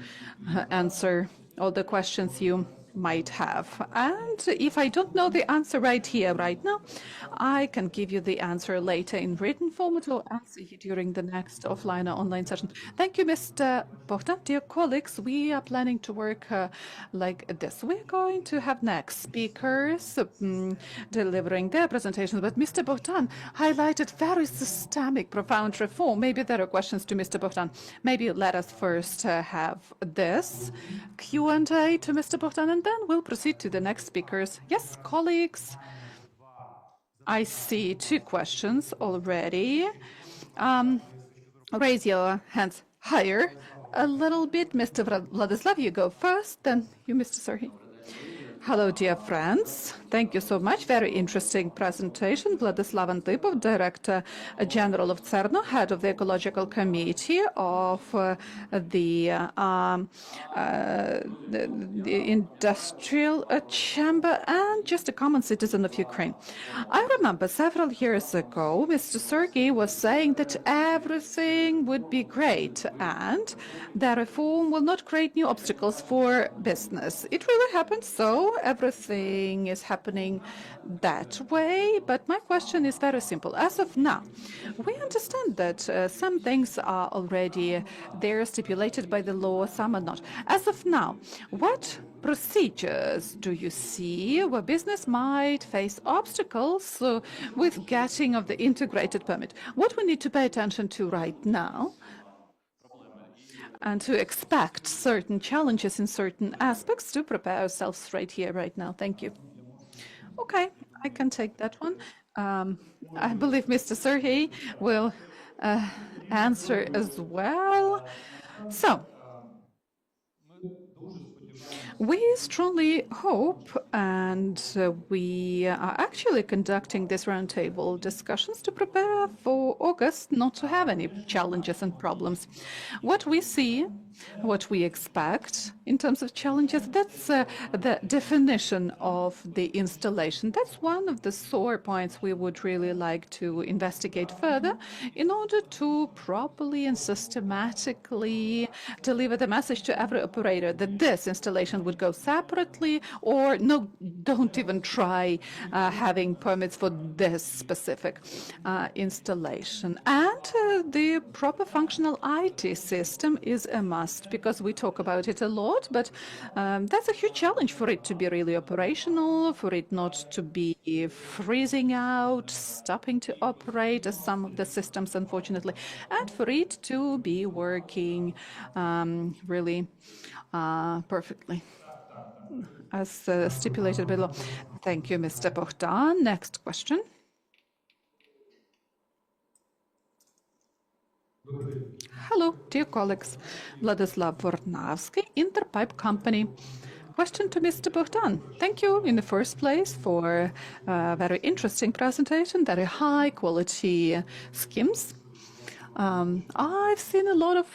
answer all the questions you might have. And if I don't know the answer right here, right now, I can give you the answer later in written format or answer you during the next offline or online session. Thank you, Mr. Bogdan. Dear colleagues, we are planning to work like this. We're going to have next speakers delivering their presentations, but Mr. Bogdan highlighted very systemic, profound reform. Maybe there are questions to Mr. Bogdan. Maybe let us first have this Q&A to Mr. Bogdan, and then we'll proceed to the next speakers. Yes, colleagues, I see two questions already. Raise your hands higher a little bit. Mr. Vladislav, you go first, then you, Mr. Serhiy. Hello, dear friends. Thank you so much. Very interesting presentation. Vladislav Antipov, Director General of CERNO, Head of the Ecological Committee of the Industrial Chamber, and just a common citizen of Ukraine. I remember several years ago, Mr. Serhiy was saying that everything would be great and the reform will not create new obstacles for business. It really happened so. Everything is happening that way. But my question is very simple. As of now, we understand that some things are already there, stipulated by the law, some are not. As of now, what procedures do you see where business might face obstacles with getting of the integrated permit? What we need to pay attention to right now, and to expect certain challenges in certain aspects to prepare ourselves right here, right now. Thank you. Okay, I can take that one. I believe Mr. Serhiy will answer as well. So, we strongly hope, and we are actually conducting these roundtable discussions to prepare for August not to have any challenges and problems. What we see, what we expect in terms of challenges, that's the definition of the installation. That's one of the sore points we would really like to investigate further in order to properly and systematically deliver the message to every operator that this installation would go separately, or no, don't even try having permits for this specific installation. And the proper functional IT system is a must, because we talk about it a lot, but that's a huge challenge for it to be really operational, for it not to be freezing out, stopping to operate, as some of the systems, unfortunately, and for it to be working really perfectly, as stipulated below. Thank you, Mr. Bogdan. Next question. Hello, dear colleagues. Vladislav Vornavsky, Interpipe Company. Question to Mr. Bogdan. Thank you in the first place for a very interesting presentation, very high quality schemes. I've seen a lot of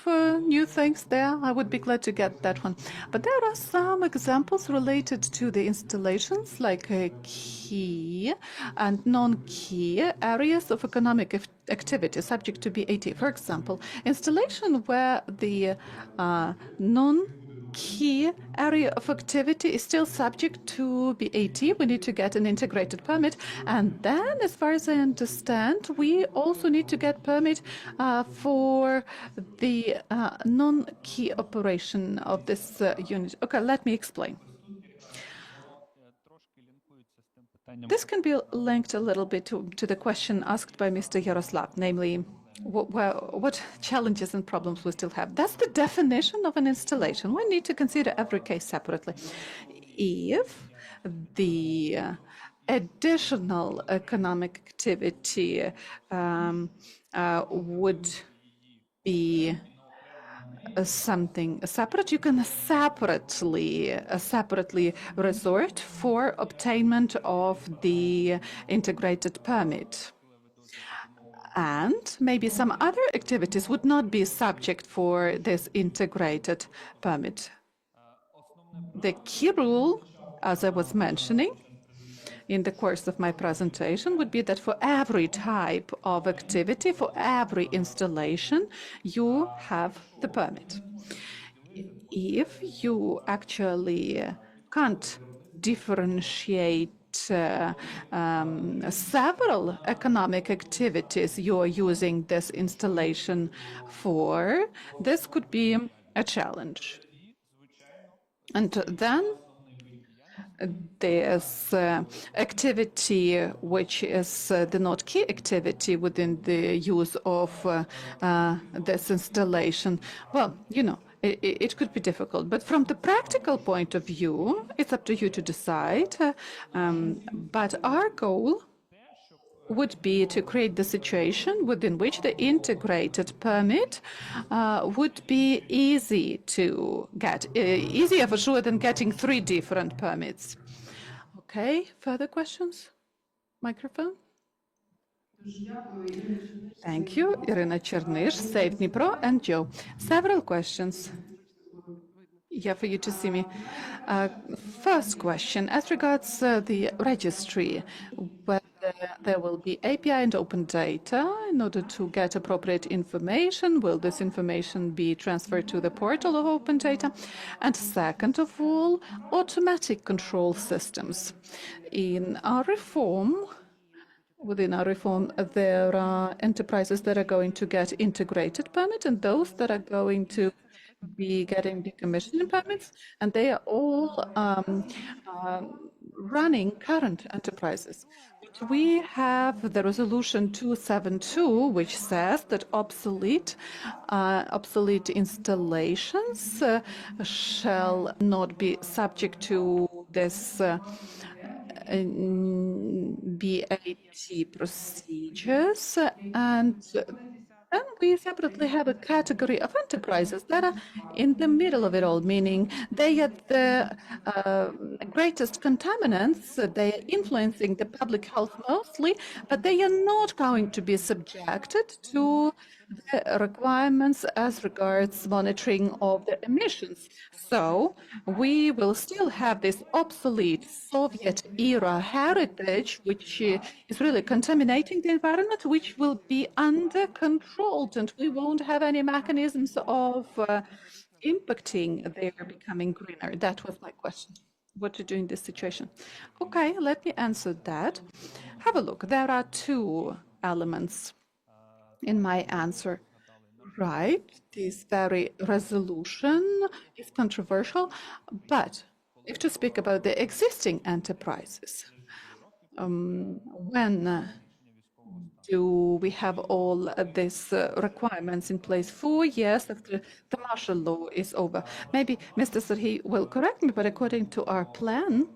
new things there. I would be glad to get that one. But there are some examples related to the installations, like key and non-key areas of economic activity subject to BAT. For example, installation where the non-key area of activity is still subject to BAT. We need to get an integrated permit. And then, as far as I understand, we also need to get permit for the non-key operation of this unit. Okay, let me explain. This can be linked a little bit to the question asked by Mr. Yaroslav, namely, what challenges and problems we still have. That's the definition of an installation. We need to consider every case separately. If the additional economic activity would be something separate, you can separately resort for obtainment of the integrated permit. And maybe some other activities would not be subject for this integrated permit. The key rule, as I was mentioning in the course of my presentation, would be that for every type of activity, for every installation, you have the permit. If you actually can't differentiate several economic activities you are using this installation for, this could be a challenge. And then there's activity which is the not key activity within the use of this installation. Well, you know, it could be difficult, but from the practical point of view, it's up to you to decide. But our goal would be to create the situation within which the integrated permit would be easy to get, easier for sure than getting 3 different permits. Okay, further questions? Microphone? Thank you, Irina Chernysh, Save Dnipro, and Joe. Several questions. Yeah, for you to see me. First question, as regards the registry, whether there will be API and open data in order to get appropriate information, will this information be transferred to the portal of open data? And second of all, automatic control systems. In our reform, within our reform, there are enterprises that are going to get integrated permit and those that are going to be getting decommissioning permits, and they are all running current enterprises. But we have the resolution 272, which says that obsolete installations shall not be subject to this BAT procedures, and then we separately have a category of enterprises that are in the middle of it all, meaning they are the greatest contaminants, they are influencing the public health mostly, but they are not going to be subjected to the requirements as regards monitoring of the emissions. So we will still have this obsolete Soviet-era heritage, which is really contaminating the environment, which will be under control, and we won't have any mechanisms of impacting their becoming greener. That was my question. What to do in this situation? Okay, let me answer that. Have a look. There are 2 elements in my answer. Right, this very resolution is controversial, but if to speak about the existing enterprises, when do we have all these requirements in place? 4 years after the martial law is over. Maybe Mr. Serhiy will correct me, but according to our plan,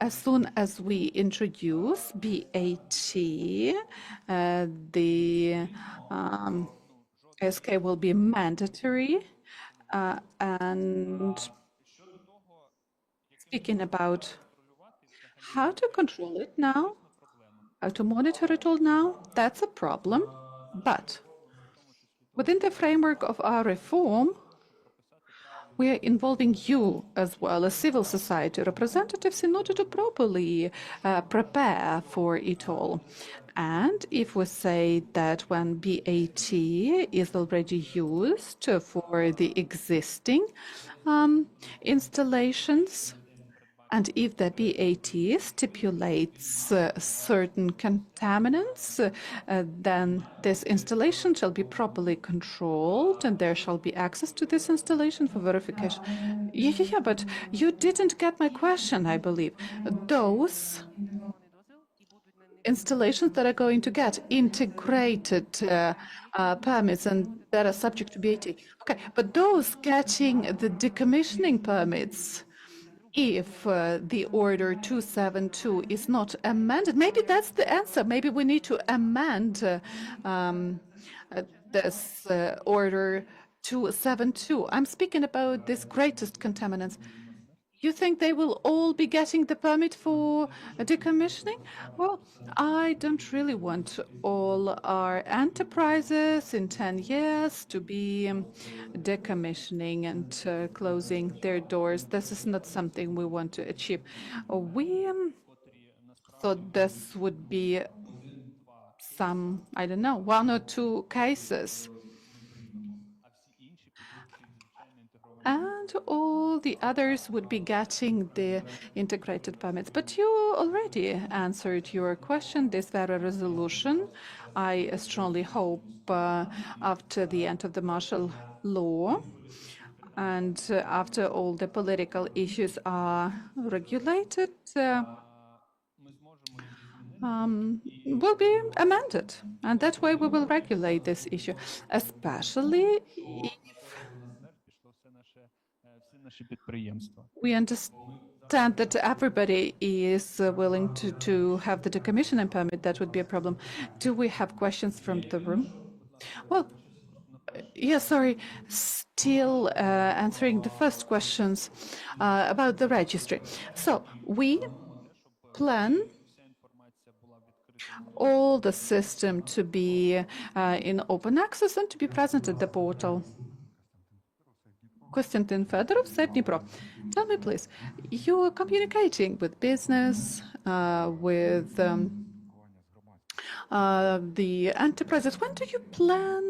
as soon as we introduce BAT, the SK will be mandatory. And speaking about how to control it now, how to monitor it all now, that's a problem. But within the framework of our reform, we are involving you as well as civil society representatives in order to properly prepare for it all. And if we say that when BAT is already used for the existing installations, and if the BAT stipulates certain contaminants, then this installation shall be properly controlled and there shall be access to this installation for verification. Yeah, but you didn't get my question, I believe. Those installations that are going to get integrated permits and that are subject to BAT. Okay, but those getting the decommissioning permits, if the order 272 is not amended, maybe that's the answer. Maybe we need to amend this order 272. I'm speaking about these greatest contaminants. You think they will all be getting the permit for decommissioning? Well, I don't really want all our enterprises in 10 years to be decommissioning and closing their doors. This is not something we want to achieve. We thought this would be some, I don't know, one or two cases. А всі інші підуть через звичайно інтегровані. And all the others would be getting the integrated permits. But you already answered your question, this very resolution. I strongly hope after the end of the martial law and after all the political issues are regulated, Ми зможемо їх змінити. will be amended. And that way we will regulate this issue, especially Пішло всі наші підприємства. we understand that everybody is willing to have the decommissioning permit. That would be a problem. Do we have questions from the room? Well, yeah, sorry. Still answering the first questions about the registry. So we plan Вся інформація була відкрита. all the system to be in open access and to be present at the portal. Konstantin Fedorov, Save Dnipro. Tell me, please, you are communicating with business, with the enterprises. When do you plan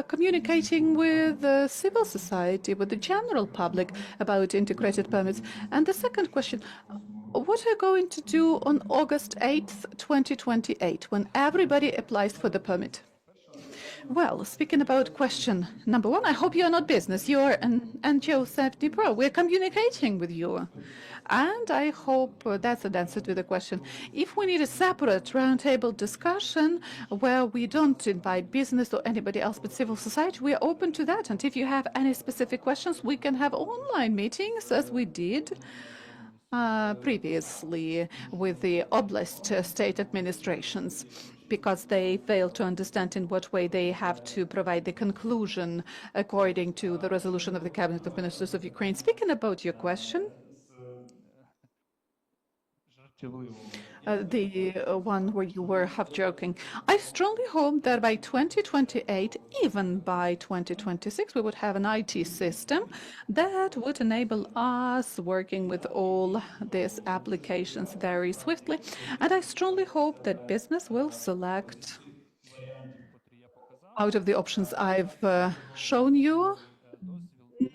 communicating with civil society, with the general public about integrated permits? And the second question, what are you going to do on August 8th, 2028, when everybody applies for the permit? Well, speaking about question number one, I hope you are not business. You are an NGO Safety Pro. We're communicating with you. And I hope that's an answer to the question. If we need a separate roundtable discussion where we don't invite business or anybody else but civil society, we are open to that. And if you have any specific questions, we can have online meetings as we did previously with the oblast state administrations, because they failed to understand in what way they have to provide the conclusion according to the resolution of the Cabinet of Ministers of Ukraine. Speaking about your question, the one where you were half joking, I strongly hope that by 2028, even by 2026, we would have an IT system that would enable us working with all these applications very swiftly. And I strongly hope that business will select out of the options I've shown you,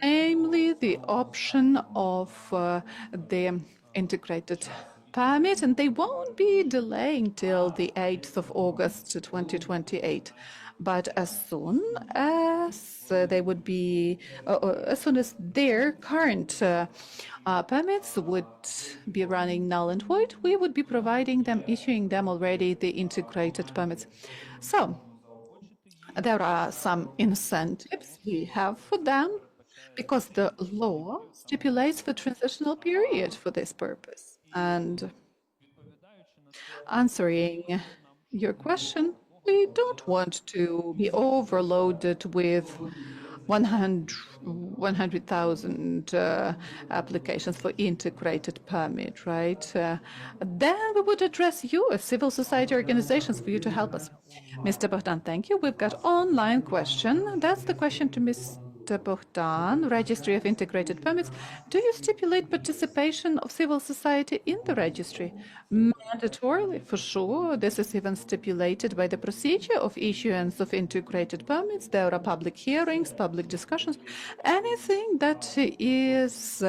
namely the option of the integrated permit, and they won't be delaying till the 8th of August 2028. But as soon as they would be, as soon as their current permits would be running null and void, we would be providing them, issuing them already the integrated permits. So there are some incentives we have for them, because the law stipulates the transitional period for this purpose. And answering your question, we don't want to be overloaded with 100,000 applications for integrated permit, right? Then we would address you as civil society organizations for you to help us. Mr. Bogdan, thank you. We've got online question. That's the question to Mr. Bogdan, Registry of Integrated Permits. Do you stipulate participation of civil society in the registry? Mandatorily, for sure. This is even stipulated by the procedure of issuance of integrated permits. There are public hearings, public discussions. Anything that is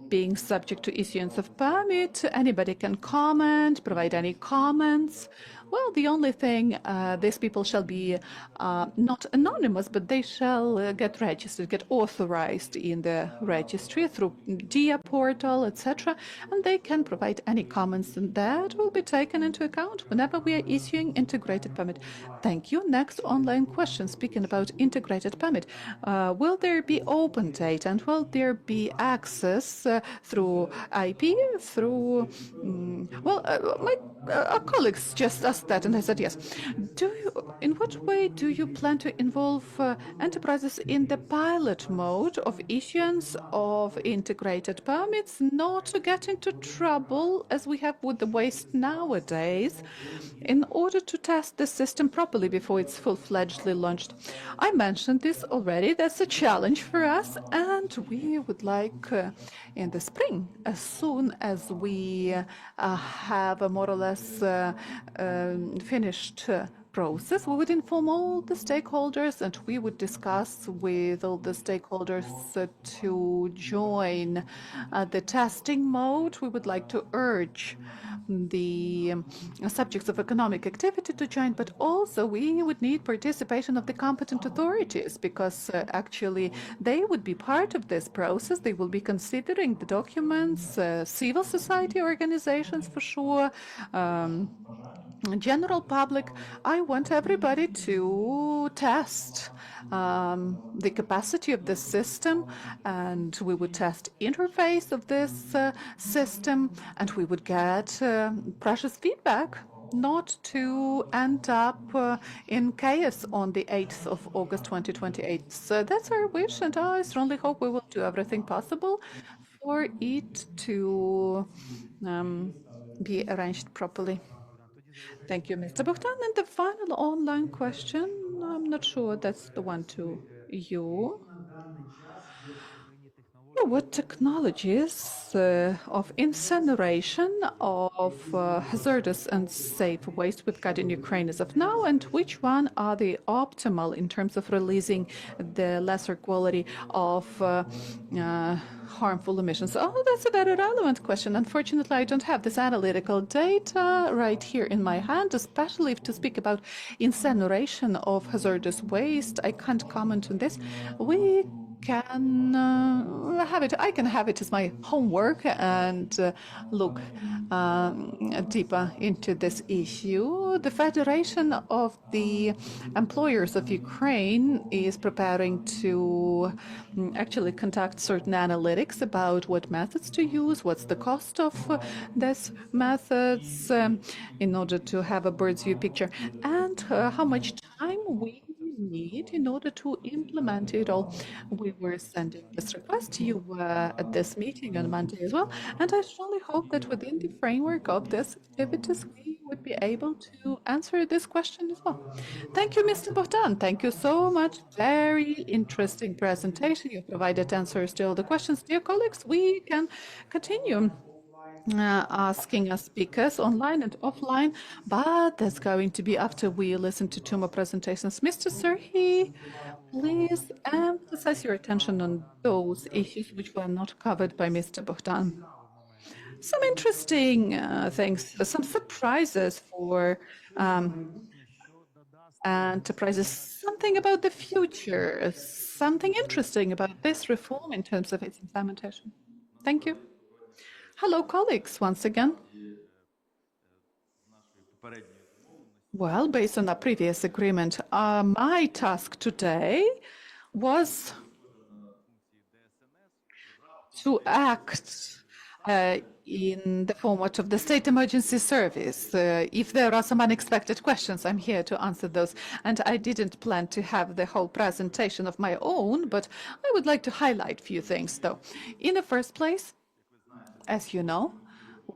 being subject to issuance of permit, anybody can comment, provide any comments. Well, the only thing, these people shall be not anonymous, but they shall get registered, get authorized in the registry through DIA portal, etc. And they can provide any comments, and that will be taken into account whenever we are issuing integrated permit. Thank you. Next online question, speaking about integrated permit. Will there be open data, and will there be be access through IP, through, my colleagues just asked that and I said yes. In what way do you plan to involve enterprises in the pilot mode of issuance of integrated permits, not to get into trouble as we have with the waste nowadays, in order to test the system properly before it's full-fledgedly launched? I mentioned this already. That's a challenge for us, and we would like in the spring, as soon as we have a more or less finished process, we would inform all the stakeholders and we would discuss with all the stakeholders to join the testing mode. We would like to urge the subjects of economic activity to join, but also we would need participation of the competent authorities, because actually they would be part of this process. They will be considering the documents, civil society organizations for sure, general public. I want everybody to test the capacity of this system, and we would test interface of this system, and we would get precious feedback, not to end up in chaos on the 8th of August 2028. So that's our wish, and I strongly hope we will do everything possible for it to be arranged properly. Thank you, Mr. Bogdan. And the final online question, I'm not sure that's the one to you. What technologies of incineration of hazardous and safe waste we've got in Ukraine as of now, and which one are the optimal in terms of releasing the lesser quality of harmful emissions? Oh, that's a very relevant question. Unfortunately, I don't have this analytical data right here in my hand, especially if to speak about incineration of hazardous waste. I can't comment on this. We can have it. I can have it as my homework and look deeper into this issue. The Federation of the Employers of Ukraine is preparing to actually conduct certain analytics about what methods to use, what's the cost of these methods, in order to have a bird's view picture, and how much time we need in order to implement it all. We were sending this request to you at this meeting on Monday as well, and I strongly hope that within the framework of these activities we would be able to answer this question as well. Thank you, Mr. Bogdan. Thank you so much. Very interesting presentation. You provided answers to all the questions. Dear colleagues, we can continue asking our speakers online and offline, but that's going to be after we listen to two more presentations. Mr. Serhi, please emphasize your attention on those issues which were not covered by Mr. Bogdan. Some interesting things, some surprises for enterprises, something about the future, something interesting about this reform in terms of its implementation. Thank you. Hello, colleagues, once again. Well, based on our previous agreement, my task today was to act in the format of the State Emergency Service. If there are some unexpected questions, I'm here to answer those. And I didn't plan to have the whole presentation of my own, but I would like to highlight a few things, though. In the first place, as you know,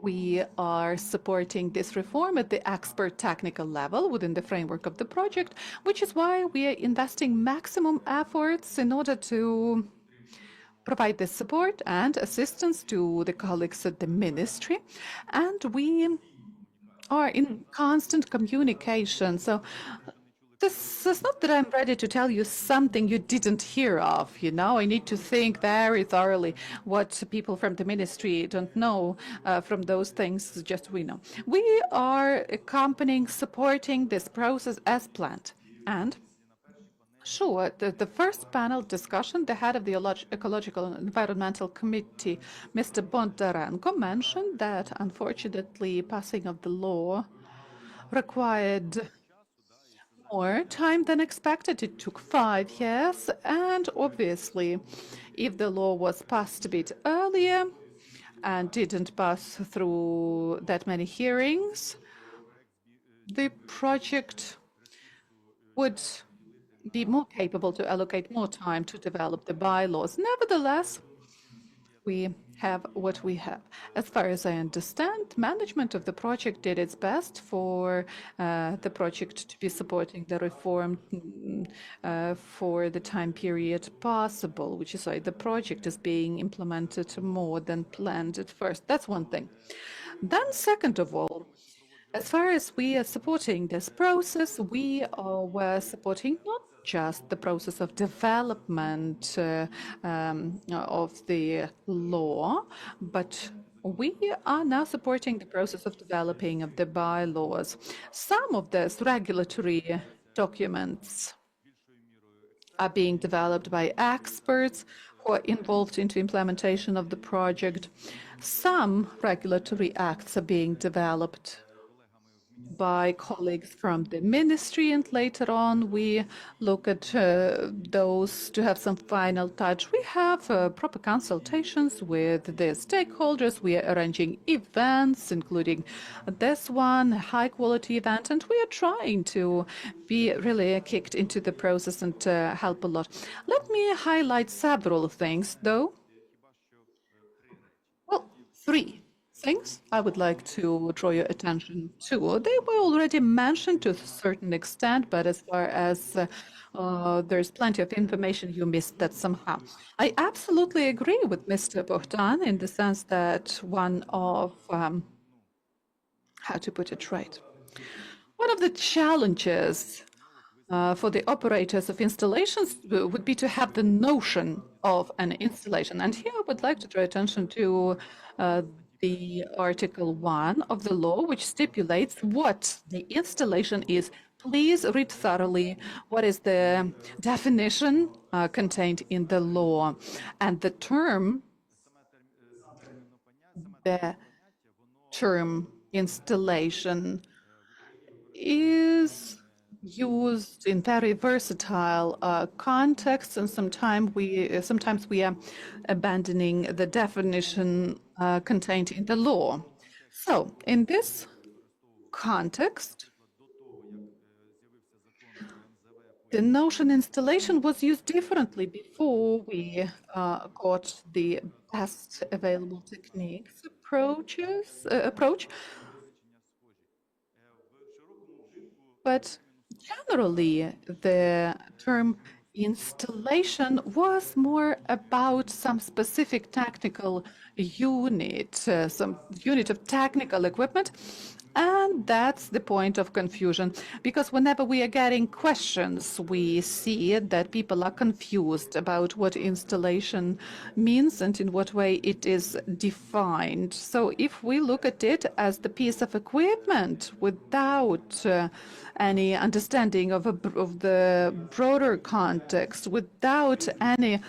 we are supporting this reform at the expert technical level within the framework of the project, which is why we are investing maximum efforts in order to provide the support and assistance to the colleagues at the ministry. And we are in constant communication. So this is not that I'm ready to tell you something you didn't hear of, you know. I need to think very thoroughly what people from the ministry don't know from those things just we know. We are accompanying, supporting this process as planned. And sure, the first panel discussion, the head of the Ecological and Environmental Committee, Mr. Bondarenko, mentioned that unfortunately passing of the law required more time than expected. It took 5 years, and obviously, if the law was passed a bit earlier and didn't pass through that many hearings, the project would be more capable to allocate more time to develop the bylaws. Nevertheless, we have what we have. As far as I understand, management of the project did its best for the project to be supporting the reform for the time period possible, which is why the project is being implemented more than planned at first. That's one thing. Then, second of all, as far as we are supporting this process, we were supporting not just the process of development of the law, but we are now supporting the process of developing of the bylaws. Some of these regulatory documents are being developed by experts who are involved into implementation of the project. Some regulatory acts are being developed by colleagues from the ministry, and later on we look at those to have some final touch. We have proper consultations with the stakeholders. We are arranging events, including this one, a high-quality event, and we are trying to be really kicked into the process and help a lot. Let me highlight several things, though. Well, 3 things I would like to draw your attention to. They were already mentioned to a certain extent, but as far as there's plenty of information, you missed that somehow. I absolutely agree with Mr. Bohdan in the sense that one of, how to put it right, one of the challenges for the operators of installations would be to have the notion of an installation. And here I would like to draw attention to the Article 1 of the law, which stipulates what the installation is. Please read thoroughly what is the definition contained in the law. And the term installation is used in very versatile contexts, and sometimes we are abandoning the definition contained in the law. So, in this context, the notion installation was used differently before we got the best available techniques approach. But generally, the term installation was more about some specific technical unit, some unit of technical equipment. And that's the point of confusion, because whenever we are getting questions, we see that people are confused about what installation means and in what way it is defined. So if we look at it as the piece of equipment without any understanding of the broader context, without any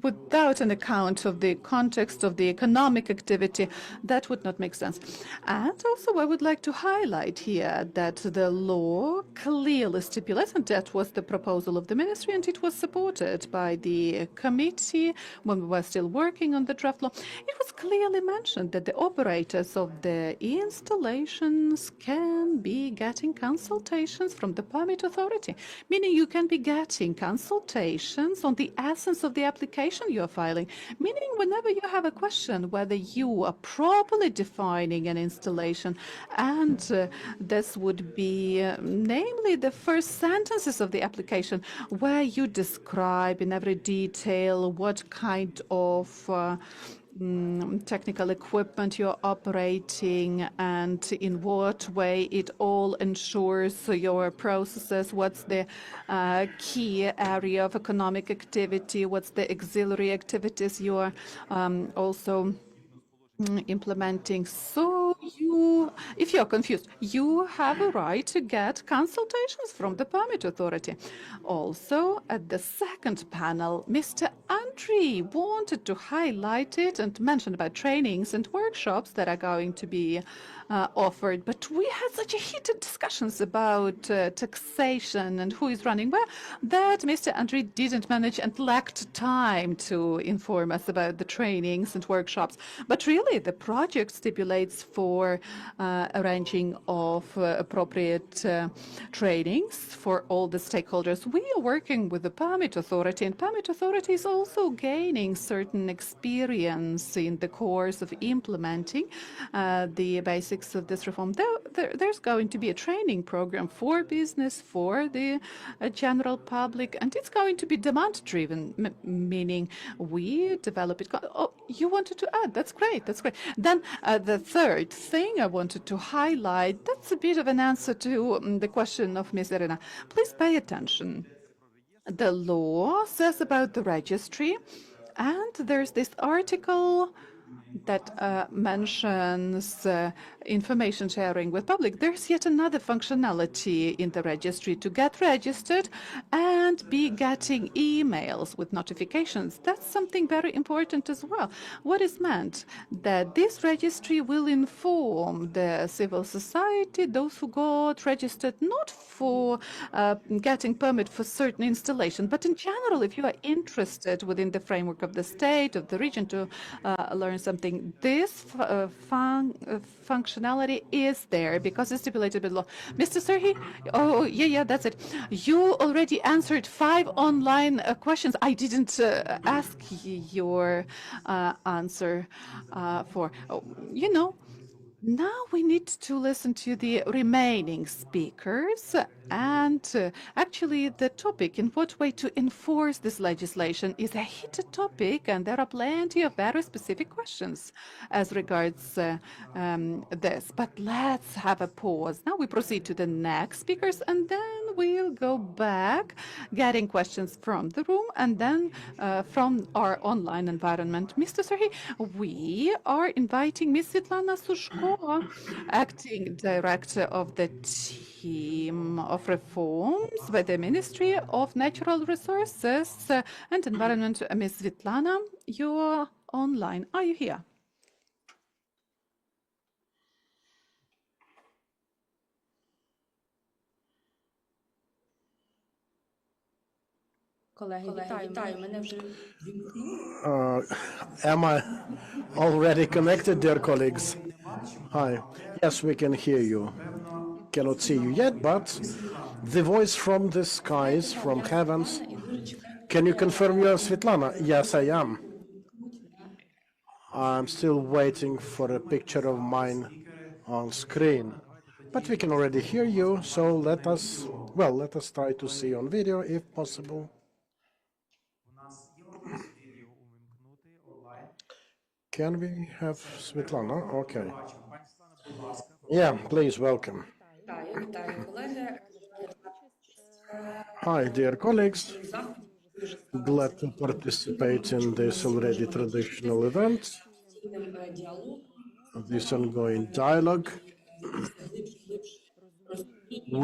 without an account of the context of the economic activity, that would not make sense. And also, I would like to highlight here that the law clearly stipulates, and that was the proposal of the ministry, and it was supported by the committee when we were still working on the draft law. It was clearly mentioned that the operators of the installations can be getting consultations from the permit authority, meaning you can be getting consultations on the essence of the application you are filing, meaning whenever you have a question whether you are properly defining an installation, and this would be namely the first sentences of the application where you describe in every detail what kind of technical equipment you're operating and in what way it all ensures your processes, what's the key area of economic activity, what's the auxiliary activities you are also implementing. So you if you're confused, you have a right to get consultations from the permit authority. Also, at the second panel, Mr. Andri wanted to highlight it and mention about trainings and workshops that are going to be offered. But we had such a heated discussions about taxation and who is running where that Mr. Andri didn't manage and lacked time to inform us about the trainings and workshops. But really, the project stipulates for arranging of appropriate trainings for all the stakeholders. We are working with the permit authority, and permit authority is also gaining certain experience in the course of implementing the basics of this reform. There's going to be a training program for business, for the general public, and it's going to be demand-driven, meaning we develop it. Oh, you wanted to add? That's great. That's great. Then the third thing I wanted to highlight, that's a bit of an answer to the question of Ms. Irina. Please pay attention. The law says about the registry, and there's this article that mentions information sharing with public. There's yet another functionality in the registry to get registered and be getting emails with notifications. That's something very important as well. What is meant? That this registry will inform the civil society, those who got registered not for getting permit for certain installation, but in general, if you are interested within the framework of the state, of the region, to learn something, this functionality is there because it's stipulated by law. Mr. Serhi, oh, yeah, that's it. You already answered 5 online questions. I didn't ask your answer for, now we need to listen to the remaining speakers and actually the topic, in what way to enforce this legislation, is a heated topic, and there are plenty of very specific questions as regards this. But let's have a pause. Now we proceed to the next speakers, and then we'll go back getting questions from the room and then from our online environment. Mr. Serhi, we are inviting Ms. Svetlana Sushko, acting director of the team of reforms by the Ministry of Natural Resources and Environment. Ms. Svetlana, you're online. Are you here? Колеги, вітаю. Мене вже вімкнули. Am I already connected, dear colleagues? Hi. Yes, we can hear you. Cannot see you yet, but the voice from the skies, from heavens. Can you confirm you are Svetlana? Yes, I am. I'm still waiting for a picture of mine on screen. But we can already hear you, so let us try to see on video if possible. Can we have Svetlana? Okay. Yeah, please, welcome. Вітаю, колеги. Hi, dear colleagues. Glad to participate in this already traditional event, this ongoing dialogue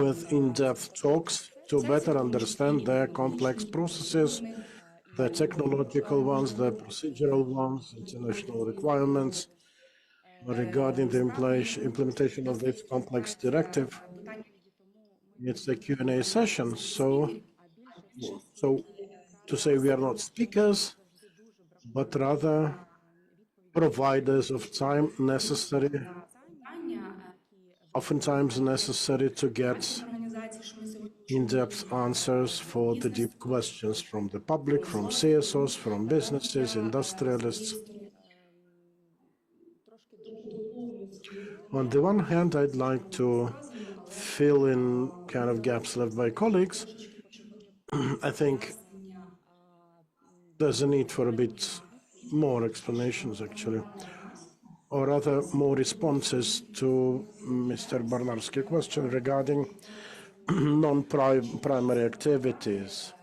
with in-depth talks to better understand the complex processes, the technological ones, the procedural ones, international requirements regarding the implementation of this complex directive. It's a Q&A session, so to say we are not speakers, but rather providers of time necessary, oftentimes necessary to get in-depth answers for the deep questions from the public, from CSOs, from businesses, industrialists. On the one hand, I'd like to fill in kind of gaps left by colleagues. I think there's a need for a bit more explanations, actually, or rather more responses to Mr. Barnarski's question regarding non-primary activities.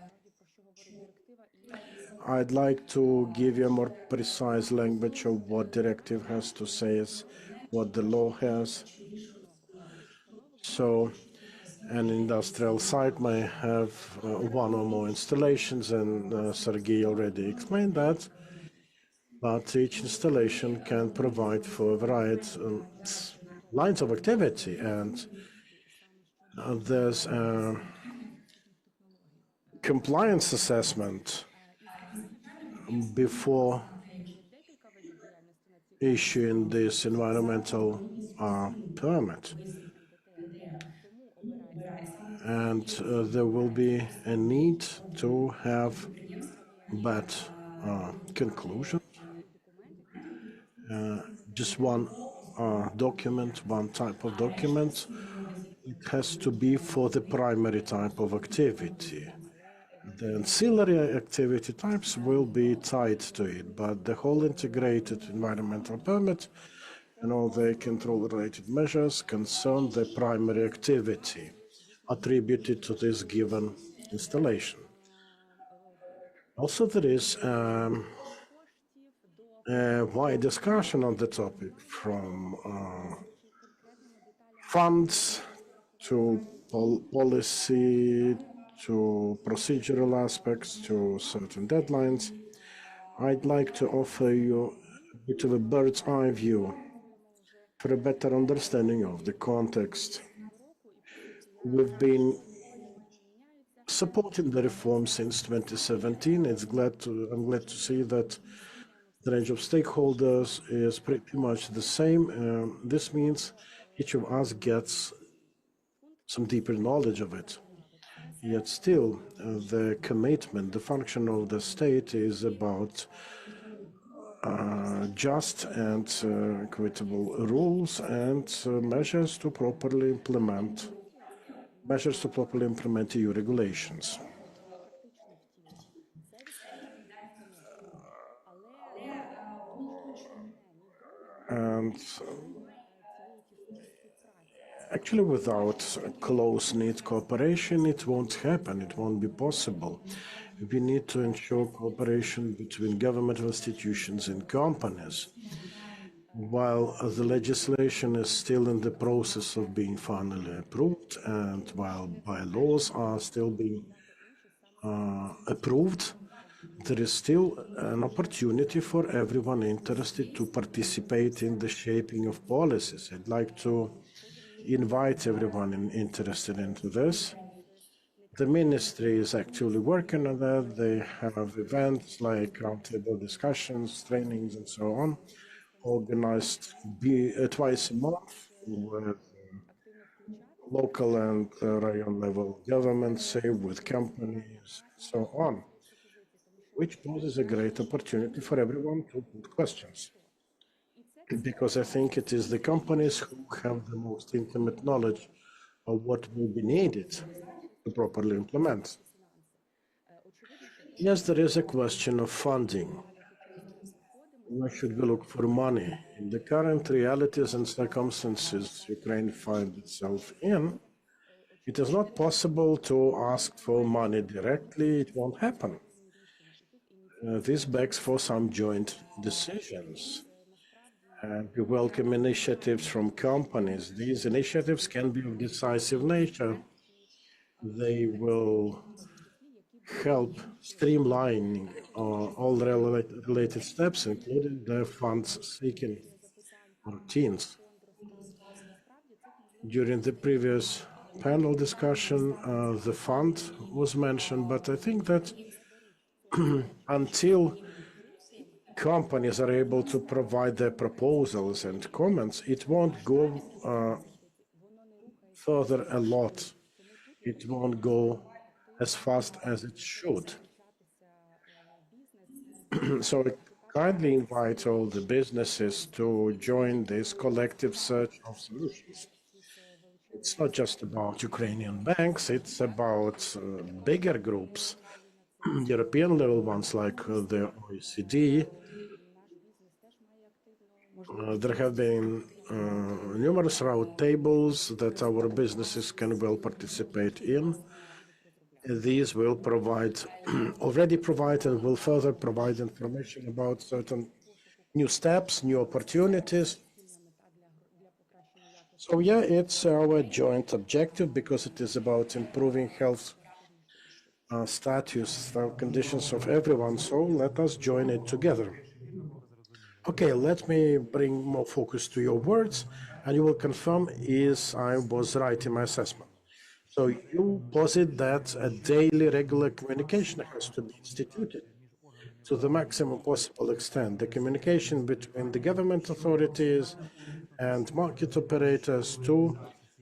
I'd like to give you a more precise language of what directive has to say what the law has. So an industrial site may have one or more installations, and Sergei already explained that. But each installation can provide for a variety lines of activity, and there's a compliance assessment before issuing this environmental permit. And there will be a need to have that conclusion. Just one document, one type of document. It has to be for the primary type of activity. The ancillary activity types will be tied to it, but the whole integrated environmental permit and all the control-related measures concern the primary activity attributed to this given installation. Also, there is a wide discussion on the topic, from funds to policy to procedural aspects to certain deadlines. I'd like to offer you a bit of a bird's eye view for a better understanding of the context. We've been supporting the reform since 2017. I'm glad to see that the range of stakeholders is pretty much the same. This means each of us gets some deeper knowledge of it. Yet still, the commitment, the function of the state is about just and equitable rules and measures to properly implement EU regulations. And actually, without close-knit cooperation, it won't happen, it won't be possible. We need to ensure cooperation between governmental institutions and companies. While the legislation is still in the process of being finally approved, and while bylaws are still being approved, there is still an opportunity for everyone interested to participate in the shaping of policies. I'd like to invite everyone interested into this. The ministry is actually working on that. They have events like roundtable discussions, trainings, and so on, organized twice a month with local and Raion level governments, say with companies, so on, which poses a great opportunity for everyone to put questions. Because I think it is the companies who have the most intimate knowledge of what will be needed to properly implement. Yes, there is a question of funding. Where should we look for money? In the current realities and circumstances Ukraine finds itself in, it is not possible to ask for money directly. It won't happen. This begs for some joint decisions. And we welcome initiatives from companies. These initiatives can be of decisive nature. They will help streamlining all related steps, including the funds seeking routines. During the previous panel discussion, the fund was mentioned, but I think that until companies are able to provide their proposals and comments, it won't go further a lot. It won't go as fast as it should. So I kindly invite all the businesses to join this collective search of solutions. It's not just about Ukrainian banks, it's about bigger groups, European level ones like the OECD. There have been numerous round tables that our businesses can well participate in. These will provide, already provide and will further provide information about certain new steps, new opportunities, So yeah, it's our joint objective because it is about improving health status, conditions of everyone. So let us join it together. Okay, let me bring more focus to your words, and you will confirm if I was right in my assessment. So you posit that a daily regular communication has to be instituted to the maximum possible extent. The communication between the government authorities and market operators to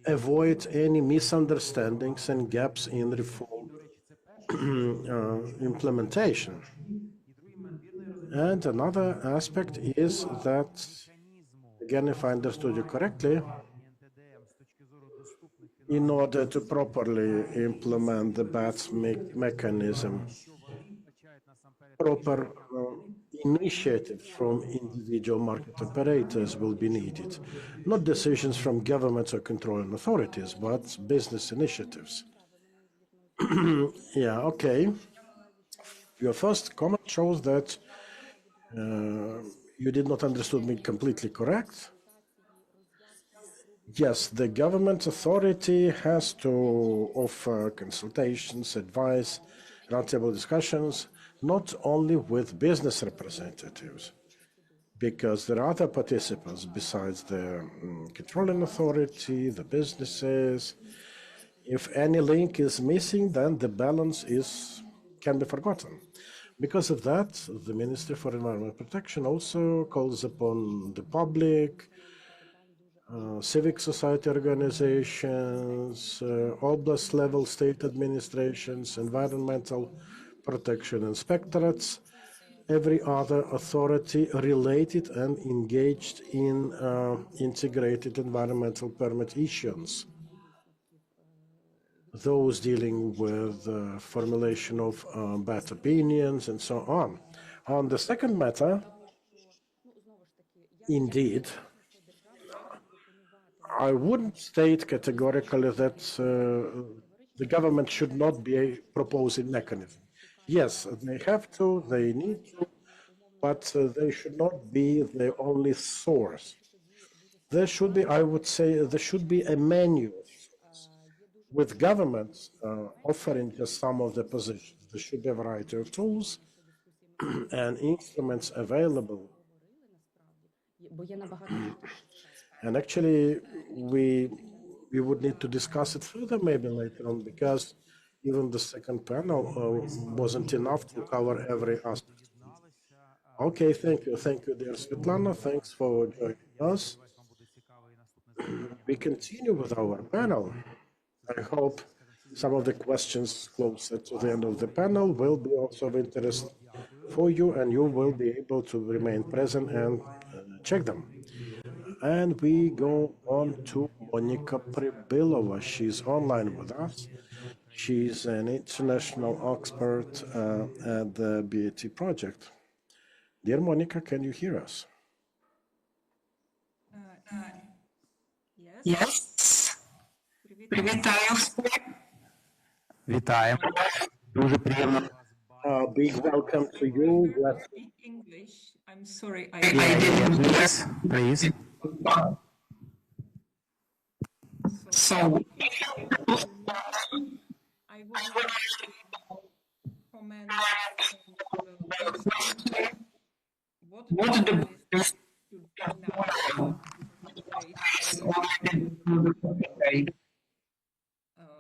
avoid any misunderstandings and gaps in reform implementation. And another aspect is that, again, if I understood you correctly, in order to properly implement the BATS mechanism, proper initiatives from individual market operators will be needed. Not decisions from governments or controlling authorities, but business initiatives. Yeah, okay. Your first comment shows that you did not understood me completely correct. Yes, the government authority has to offer consultations, advice, roundtable discussions, not only with business representatives, because there are other participants besides the controlling authority, the businesses. If any link is missing, then the balance can be forgotten. Because of that, the Ministry for Environment Protection also calls upon the public, civic society organizations, oblast level state administrations, environmental protection inspectorates, every other authority related and engaged in integrated environmental permit issuance. Those dealing with formulation of bad opinions and so on. On the second matter, indeed, I wouldn't state categorically that the government should not be proposing mechanism. Yes, they have to, they need to, but they should not be the only source. There should be, I would say, there should be a menu with governments offering just some of the positions. There should be a variety of tools and instruments available. And actually, we would need to discuss it further maybe later on, because even the second panel wasn't enough to cover every aspect. Okay, thank you, dear Svetlana. Thanks for joining us. We continue with our panel. I hope some of the questions closer to the end of the panel will be also of interest for you, and you will be able to remain present and check them. And we go on to Monika Pribilova. She's online with us. She's an international expert at the BAT project. Dear Monica, can you hear us? Yes. Привітаю всіх. Вітаємо. Дуже приємно. Big welcome to you. Speak English. I'm sorry, I didn't hear. Please. So, I would like to comment what the best should be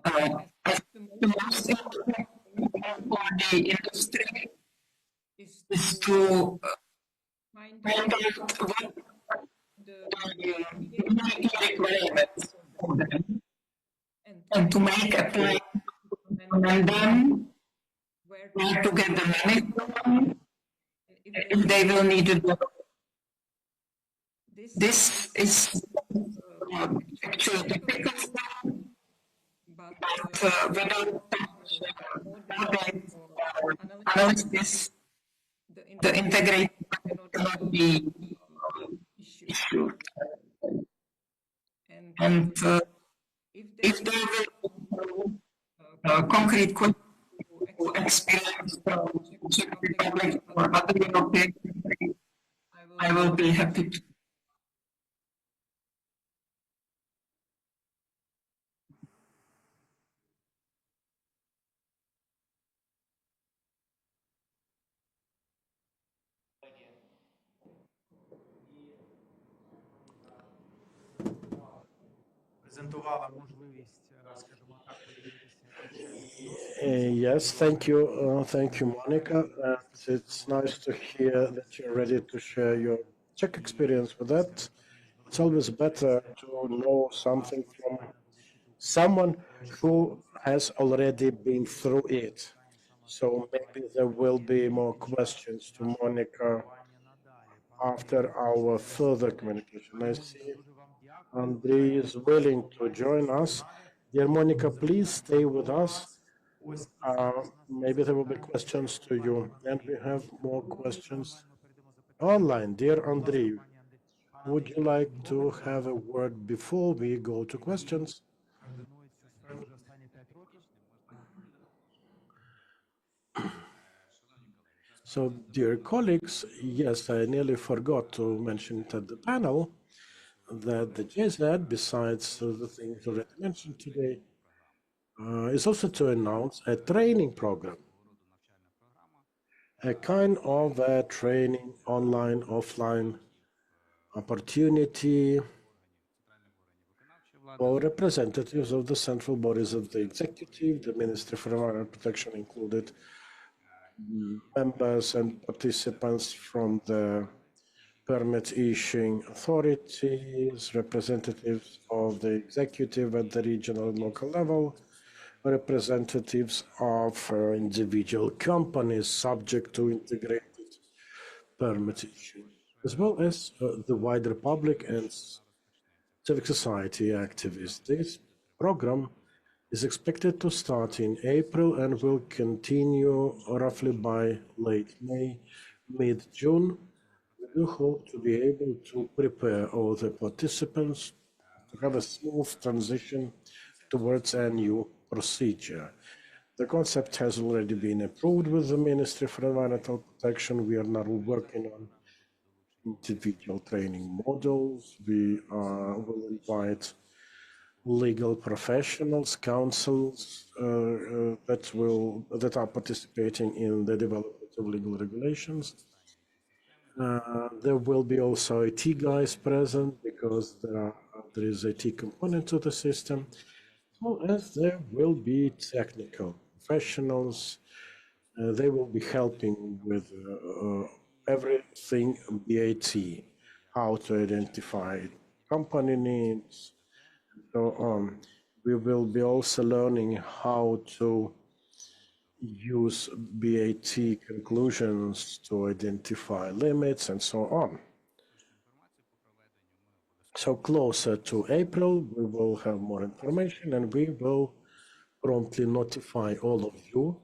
now. As the most important for the industry is to find out what the requirements for them and to make a plan and then where to get the money from, if they will need to do. This is actually difficult, but without analysis, the integration cannot be issued. And if there were concrete experience from Czech Republic or other European countries, I will be happy to. давала можливість, скажімо так, поділитися Yes, thank you, Monica. It's nice to hear that you're ready to share your Czech experience with that. It's always better to know something from someone who has already been through it. So maybe there will be more questions to Monica after our further communication. I see Andrei is willing to join us. Dear Monica, please stay with us. Maybe there will be questions to you. And we have more questions online. Dear Andrei, would you like to have a word before we go to questions? координують цю сферу вже останні 5 років. So, dear colleagues, yes, I nearly forgot to mention it at the panel that the JZ, besides the things already mentioned today, is also to announce a training program, a kind of a training online, offline opportunity for representatives of the central bodies of the executive, the Ministry for Environmental Protection included, members and participants from the permit issuing authorities, representatives of the executive at the regional and local level, representatives of individual companies subject to integrated permit issuing, as well as the wider public and civic society activists. This program is expected to start in April and will continue roughly by late May, mid-June. We do hope to be able to prepare all the participants to have a smooth transition towards a new procedure. The concept has already been approved with the Ministry for Environmental Protection. We are now working on individual training models. We will invite legal professionals, councils that are participating in the development of legal regulations. There will be also IT guys present because there is a IT component to the system, as well as there will be technical professionals. They will be helping with everything BAT, how to identify company needs, and so on. We will be also learning how to use BAT conclusions to identify limits and so on. So closer to April, we will have more information and we will promptly notify all of you,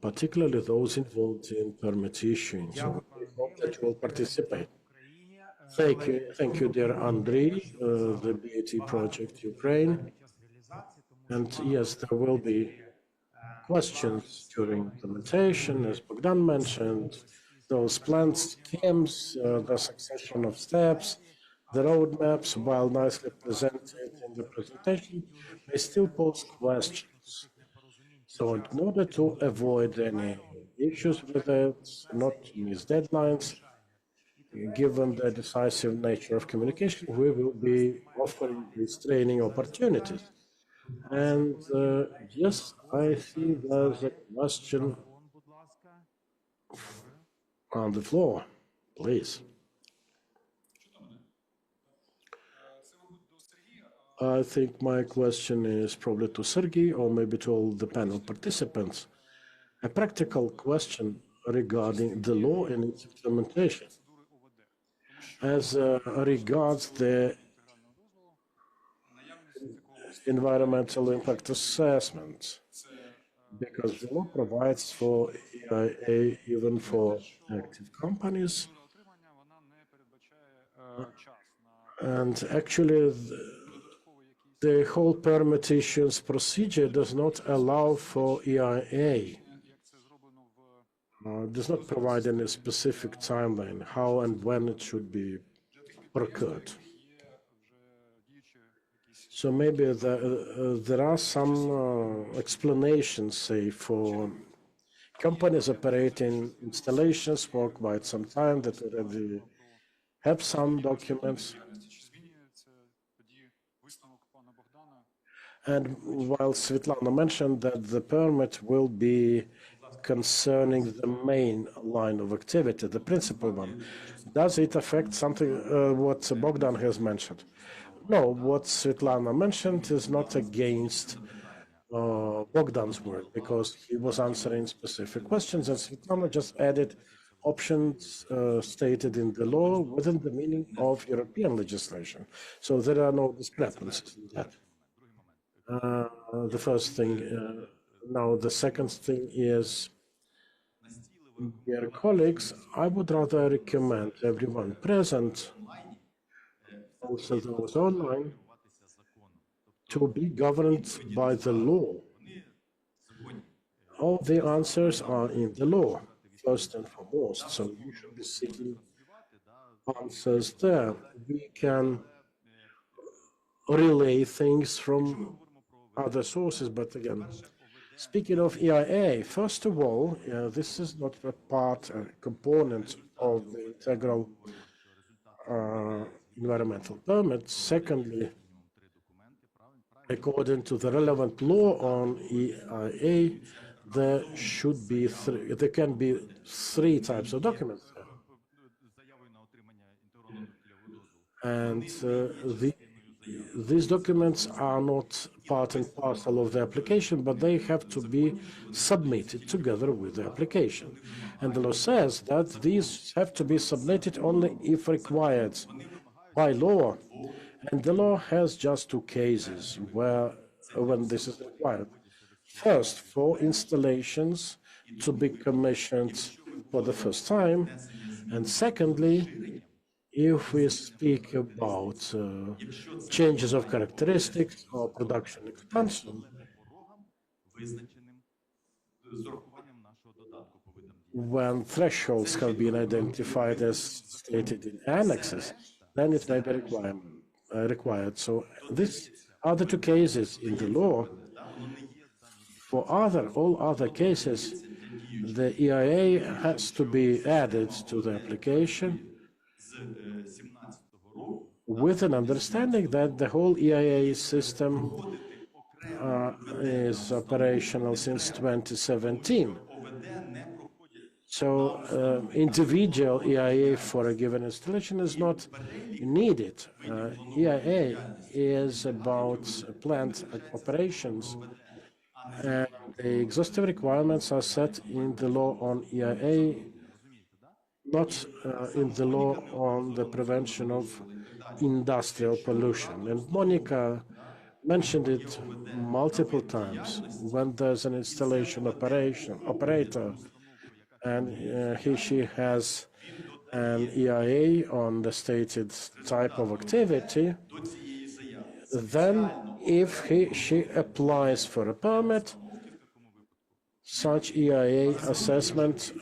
particularly those involved in permit issuing. So we hope that you will participate. Thank you, dear Andrei, the BAT Project Ukraine. And yes, there will be questions during implementation, as Bogdan mentioned, those planned schemes, the succession of steps, the roadmaps, while nicely presented in the presentation, may still pose questions. So in order to avoid any issues with it, not to miss deadlines, given the decisive nature of communication, we will be offering these training opportunities. And yes, I see there's a question on the floor. Please. I think my question is probably to Sergey or maybe to all the panel participants. A practical question regarding the law and its implementation. As regards the environmental impact assessment, because the law provides for EIA even for active companies. And actually, the whole permit issuance procedure does not allow for EIA. Does not provide any specific timeline, how and when it should be procured. So maybe there are some explanations, say, for companies operating installations for quite some time that already have some documents. And while Svetlana mentioned that the permit will be concerning the main line of activity, the principal one, does it affect something what Bogdan has mentioned? No, what Svetlana mentioned is not against Bogdan's work because he was answering specific questions, and Svetlana just added options stated in the law within the meaning of European legislation. So there are no discrepancies in that. The first thing. Now, the second thing is, dear colleagues, I would rather recommend everyone present, also those online, to be governed by the law. All the answers are in the law, first and foremost, so you should be seeking answers there. We can relay things from other sources, but again, speaking of EIA, first of all, this is not a part, a component of the integral environmental permit. Secondly, according to the relevant law on EIA, there can be three types of documents there. And these documents are not part and parcel of the application, but they have to be submitted together with the application. And the law says that these have to be submitted only if required by law. And the law has just two cases when this is required. First, for installations to be commissioned for the first time, and secondly, if we speak about changes of characteristics or production expansion, when thresholds have been identified as stated in annexes, then it may be required. So these are the two cases in the law. For all other cases, the EIA has to be added to the application with an understanding that the whole EIA system is operational since 2017. So individual EIA for a given installation is not needed. EIA is about plant operations, and the exhaustive requirements are set in the law on EIA, not in the law on the prevention of industrial pollution. And Monica mentioned it multiple times. When there's an installation operator and she has an EIA on the stated type of activity, then if she applies for a permit, such EIA assessment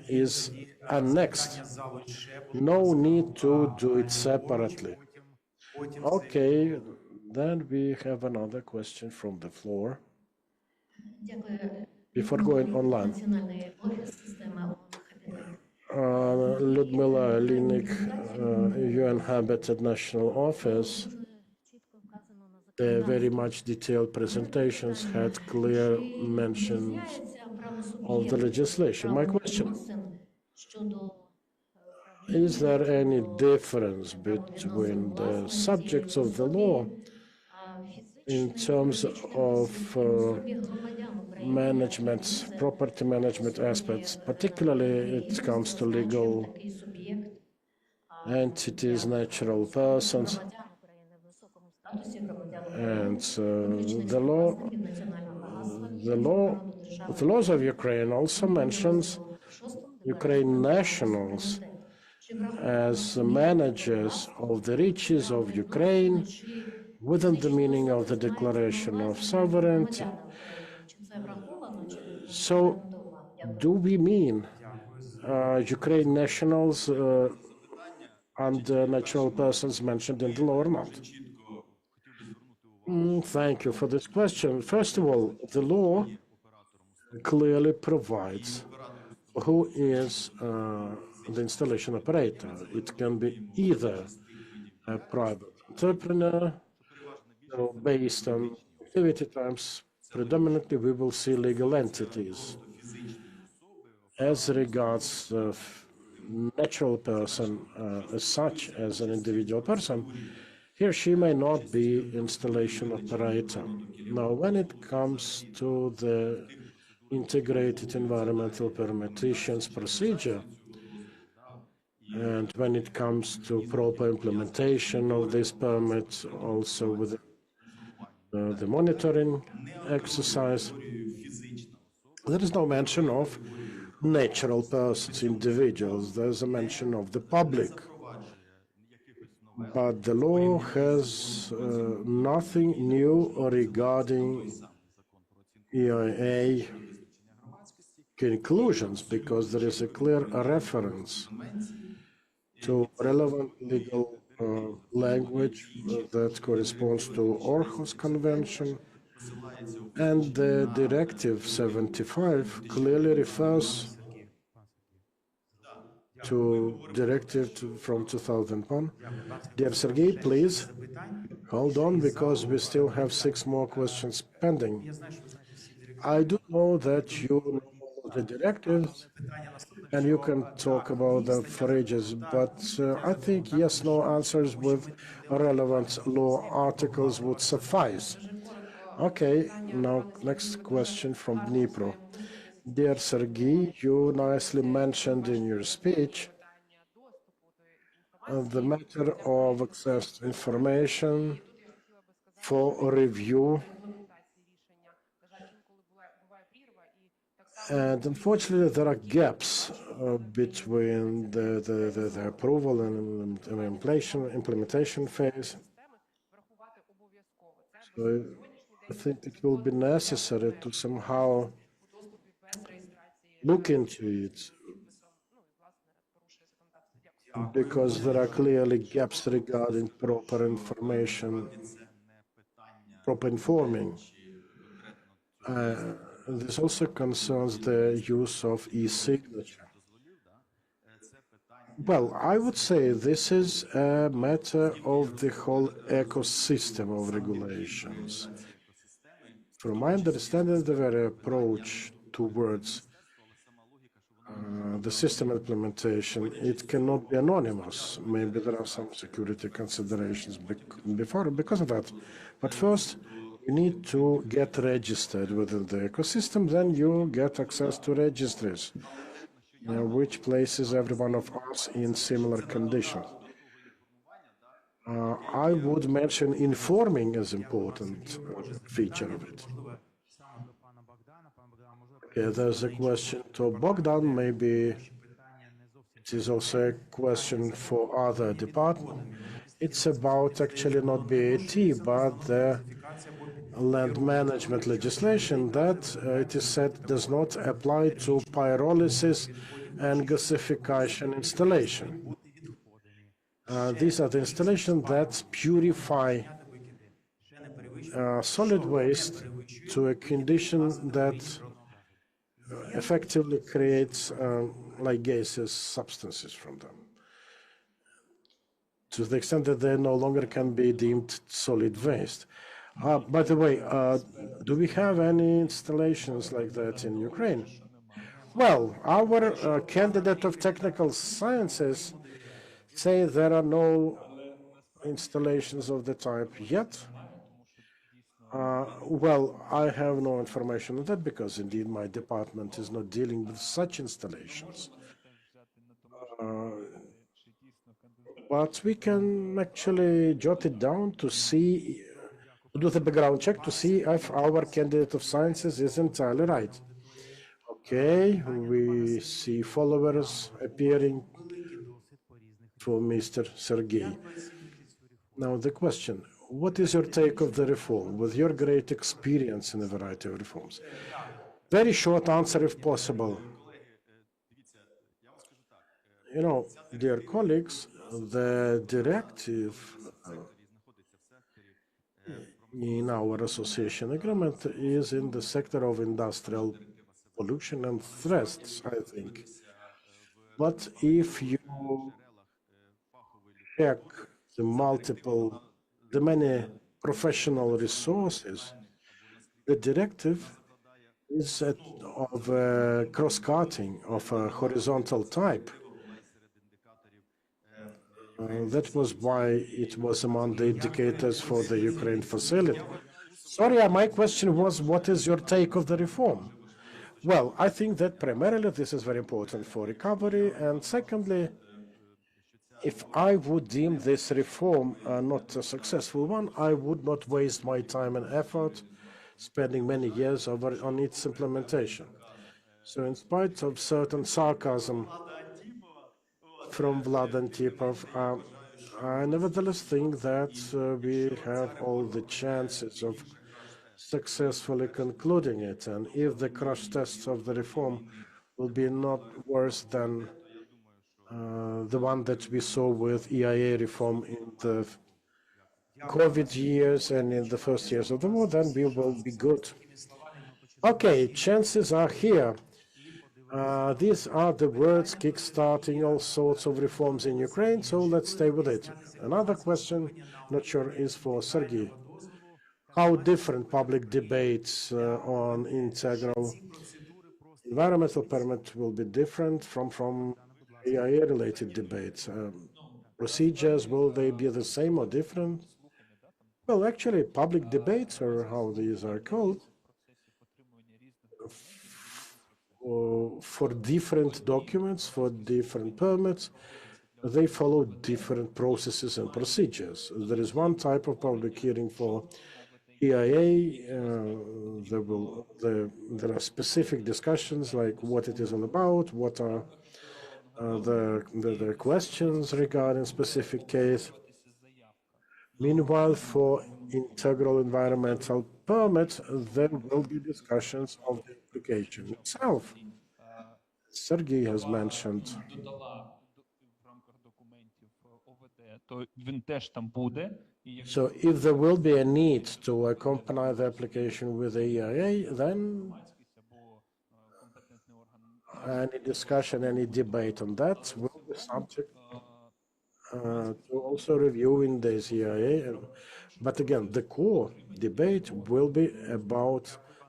is annexed. No need to do it separately. Okay, then we have another question from the floor. Before going online. Ludmila Linik, UN Habitat National Office. The very much detailed presentations had clear mentions of the legislation. My question, is there any difference between the subjects of the law in terms of property management aspects, particularly it comes to legal entities, natural persons, and the laws of Ukraine also mentions Ukraine nationals as managers of the riches of Ukraine within the meaning of the Declaration of Sovereignty. So, do we mean Ukraine nationals and natural persons mentioned in the law or not? Thank you for this question. First of all, the law clearly provides who is the installation operator. It can be either a private entrepreneur So based on activity types, predominantly we will see legal entities. As regards natural person as such, as an individual person, he or she may not be installation operator. Now, when it comes to the integrated environmental permitations procedure, and when it comes to proper implementation of this permit, also with the monitoring exercise, there is no mention of natural persons, individuals. There's a mention of the public. But the law has nothing new regarding EIA conclusions because there is a clear reference to relevant legal language that corresponds to Aarhus Convention, and the Directive 75 clearly refers to Directive from 2001. Dear Sergey, please hold on because we still have 6 more questions pending. I do know that you know the directives and you can talk about them for ages, but I think yes/no answers with relevant law articles would suffice. Okay, now next question from Dnipro. Dear Sergey, you nicely mentioned in your speech the matter of access to information for review. And unfortunately, there are gaps between the approval and implementation phase. So I think it will be necessary to somehow look into it because there are clearly gaps regarding proper information, proper informing. This also concerns the use of e-signature. Well, I would say this is a matter of the whole ecosystem of regulations. From my understanding, the very approach towards the system implementation, it cannot be anonymous. Maybe there are some security considerations because of that. But first, you need to get registered within the ecosystem, then you get access to registries, which places every one of us in similar conditions. I would mention informing as important feature of it. Yeah, there's a question to Bogdan. Maybe it is also a question for other departments. It's about actually not BAT, but the land management legislation that it is said does not apply to pyrolysis and gasification installation. These are the installations that purify solid waste to a condition that effectively creates like gaseous substances from them, to the extent that they no longer can be deemed solid waste. By the way, do we have any installations like that in Ukraine? Well, our candidate of technical sciences say there are no installations of the type yet. Well, I have no information on that because indeed my department is not dealing with such installations. But we can actually jot it down to see, to do the background check to see if our candidate of sciences is entirely right. Okay, we see followers appearing for Mr. Sergey. Now the question, what is your take of the reform with your great experience in a variety of reforms? Very short answer if possible. You know, dear colleagues, the directive in our association agreement is in the sector of industrial pollution and threats, I think. But if you check the many professional resources, the directive is of cross-cutting of a horizontal type. That was why it was among the indicators for the Ukraine facility. Sorry, my question was, what is your take of the reform? Well, I think that primarily this is very important for recovery, and secondly, if I would deem this reform not a successful one, I would not waste my time and effort spending many years on its implementation. So in spite of certain sarcasm from Vlad Antipov, I nevertheless think that we have all the chances of successfully concluding it. And if the crash tests of the reform will be not worse than the one that we saw with EIA reform in the COVID years and in the first years of the war, then we will be good. Okay, chances are here. These are the words kickstarting all sorts of reforms in Ukraine, so let's stay with it. Another question, not sure, is for Sergei. How different public debates on integral environmental permit will be different from AIA-related debates? Procedures, will they be the same or different? Well, actually, public debates, or how these are called, for different documents, for different permits, they follow different processes and procedures. There is one type of public hearing for EIA. There are specific discussions like what it is all about, what are the questions regarding specific case. Meanwhile, for integral environmental permits, there will be discussions of the application itself. Sergei has mentioned. So if there will be a need to accompany the application with the EIA, then any discussion, any debate on that will be subject to also review in the EIA. But again, the core debate will be about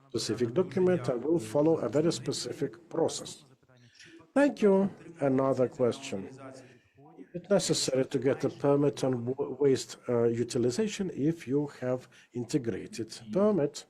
specific document and will follow a very specific process. Thank you. Another question. Is it necessary to get a permit on waste utilization if you have integrated permit?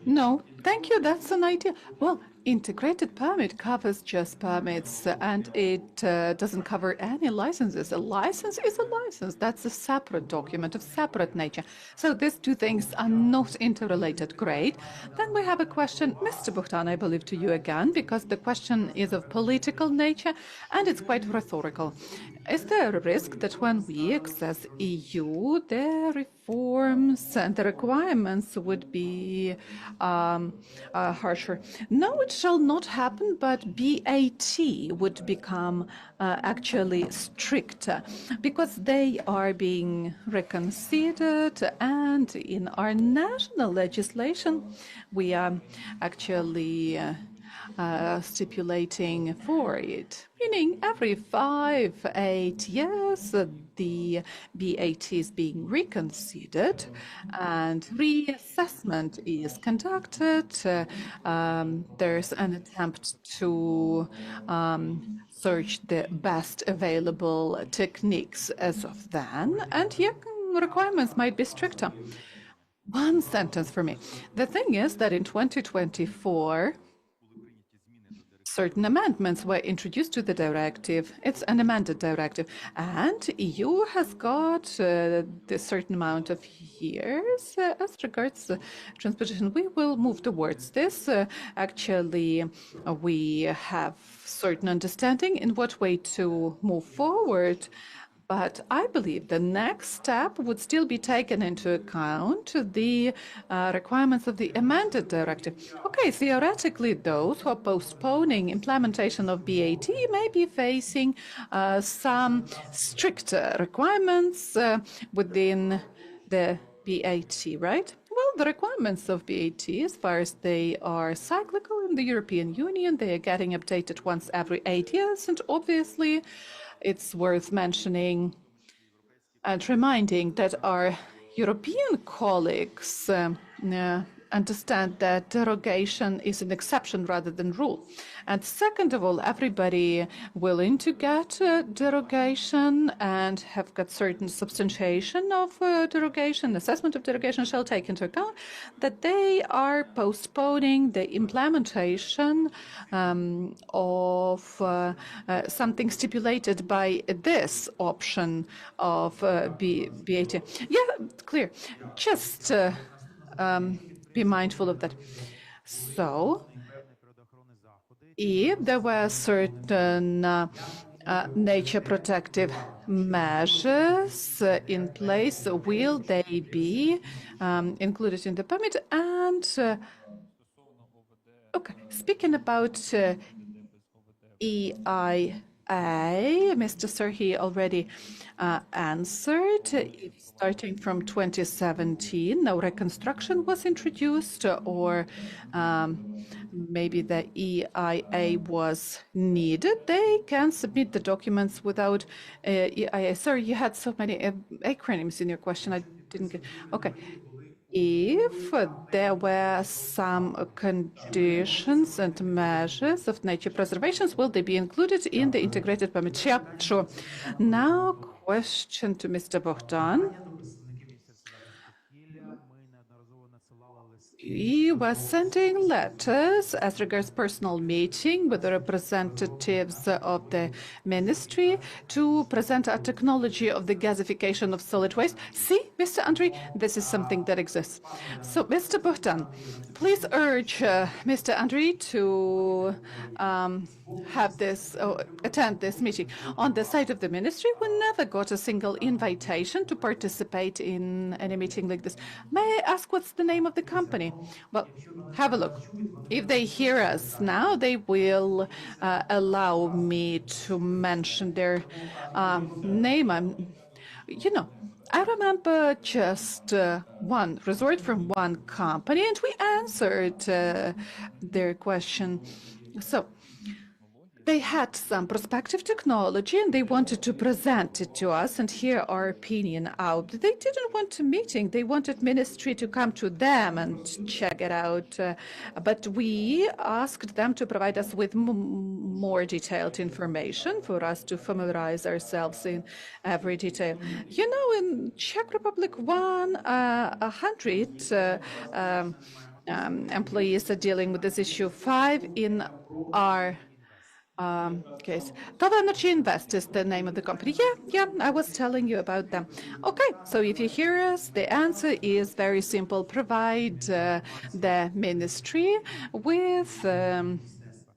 No, thank you. That's an idea. Well, integrated permit covers just permits and it doesn't cover any licenses. A license is a license. That's a separate document of separate nature. So these two things are not interrelated. Great. Then we have a question, Mr. Buhtan, I believe to you again, because the question is of political nature and it's quite rhetorical. Is there a risk that when we access EU, the reforms and the requirements would be harsher? No, it shall not happen, but BAT would become actually stricter because they are being reconsidered, and in our national legislation, we are actually stipulating for it, meaning every 5-8 years the BAT is being reconsidered and reassessment is conducted. There's an attempt to search the best available techniques as of then, and yeah, requirements might be stricter. One sentence for me. The thing is that in 2024, certain amendments were introduced to the directive. It's an amended directive. And EU has got a certain amount of years as regards transposition. We will move towards this. Actually, we have certain understanding in what way to move forward. But I believe the next step would still be taken into account the requirements of the amended directive. Okay, theoretically, those who are postponing implementation of BAT may be facing some stricter requirements within the BAT, right? Well, the requirements of BAT, as far as they are cyclical in the European Union, they are getting updated once every 8 years, and obviously it's worth mentioning and reminding that our European colleagues understand that derogation is an exception rather than rule. And second of all, everybody willing to get derogation and have got certain substantiation of derogation, assessment of derogation shall take into account that they are postponing the implementation of something stipulated by this option of BAT. Yeah, clear. Just be mindful of that. So, if there were certain nature protective measures in place, will they be included in the permit? And okay, speaking about EIA, Mr. Serhi already answered. Starting from 2017, no reconstruction was introduced, or maybe the EIA was needed. They can submit the documents without EIA. Sorry, you had so many acronyms in your question. I didn't get. Okay. If there were some conditions and measures of nature preservation, will they be included in the integrated permit? Yeah, sure. Now, question to Mr. Bogdan. We were sending letters as regards personal meeting with the representatives of the ministry to present a technology of the gasification of solid waste. See, Mr. Andriy, this is something that exists. So, Mr. Bogdan, please urge Mr. Andriy to have this, attend this meeting. On the side of the ministry, we never got a single invitation to participate in any meeting like this. May I ask what's the name of the company? Well, have a look. If they hear us now, they will allow me to mention their name. I remember just one resort from one company, and we answered their question. So, they had some prospective technology and they wanted to present it to us and hear our opinion out. They didn't want a meeting. They wanted ministry to come to them and check it out. But we asked them to provide us with more detailed information for us to familiarize ourselves in every detail. In Czech Republic, 100 employees are dealing with this issue. 5 in our case. Tova Energy Invest is the name of the company. Yeah, I was telling you about them. Okay, so if you hear us, the answer is very simple. Provide the ministry with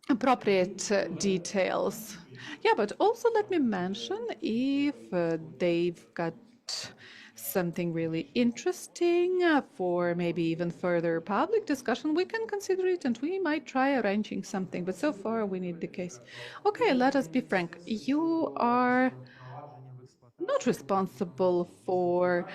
appropriate details. Yeah, but also let me mention if they've got something really interesting for maybe even further public discussion, we can consider it and we might try arranging something. But so far, we need the case. Okay, let us be frank. You are not responsible for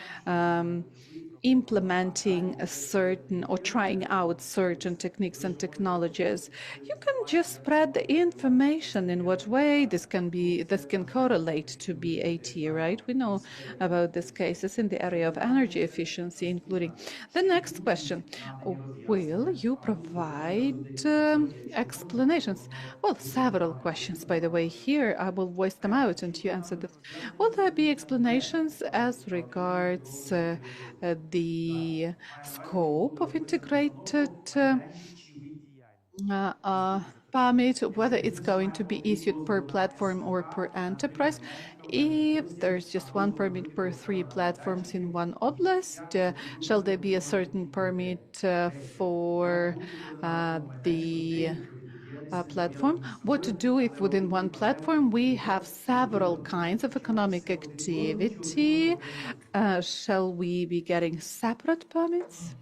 implementing a certain or trying out certain techniques and technologies. You can just spread the information in what way this can correlate to BAT, right? We know about these cases in the area of energy efficiency, including the next question. Will you provide explanations? Well, several questions, by the way. Here, I will voice them out and you answer that. Will there be explanations as regards the scope of integrated permit, whether it's going to be issued per platform or per enterprise? If there's just one permit per 3 platforms in one oblast, shall there be a certain permit for the platform? What to do if within one platform we have several kinds of economic activity? Shall we be getting separate permits?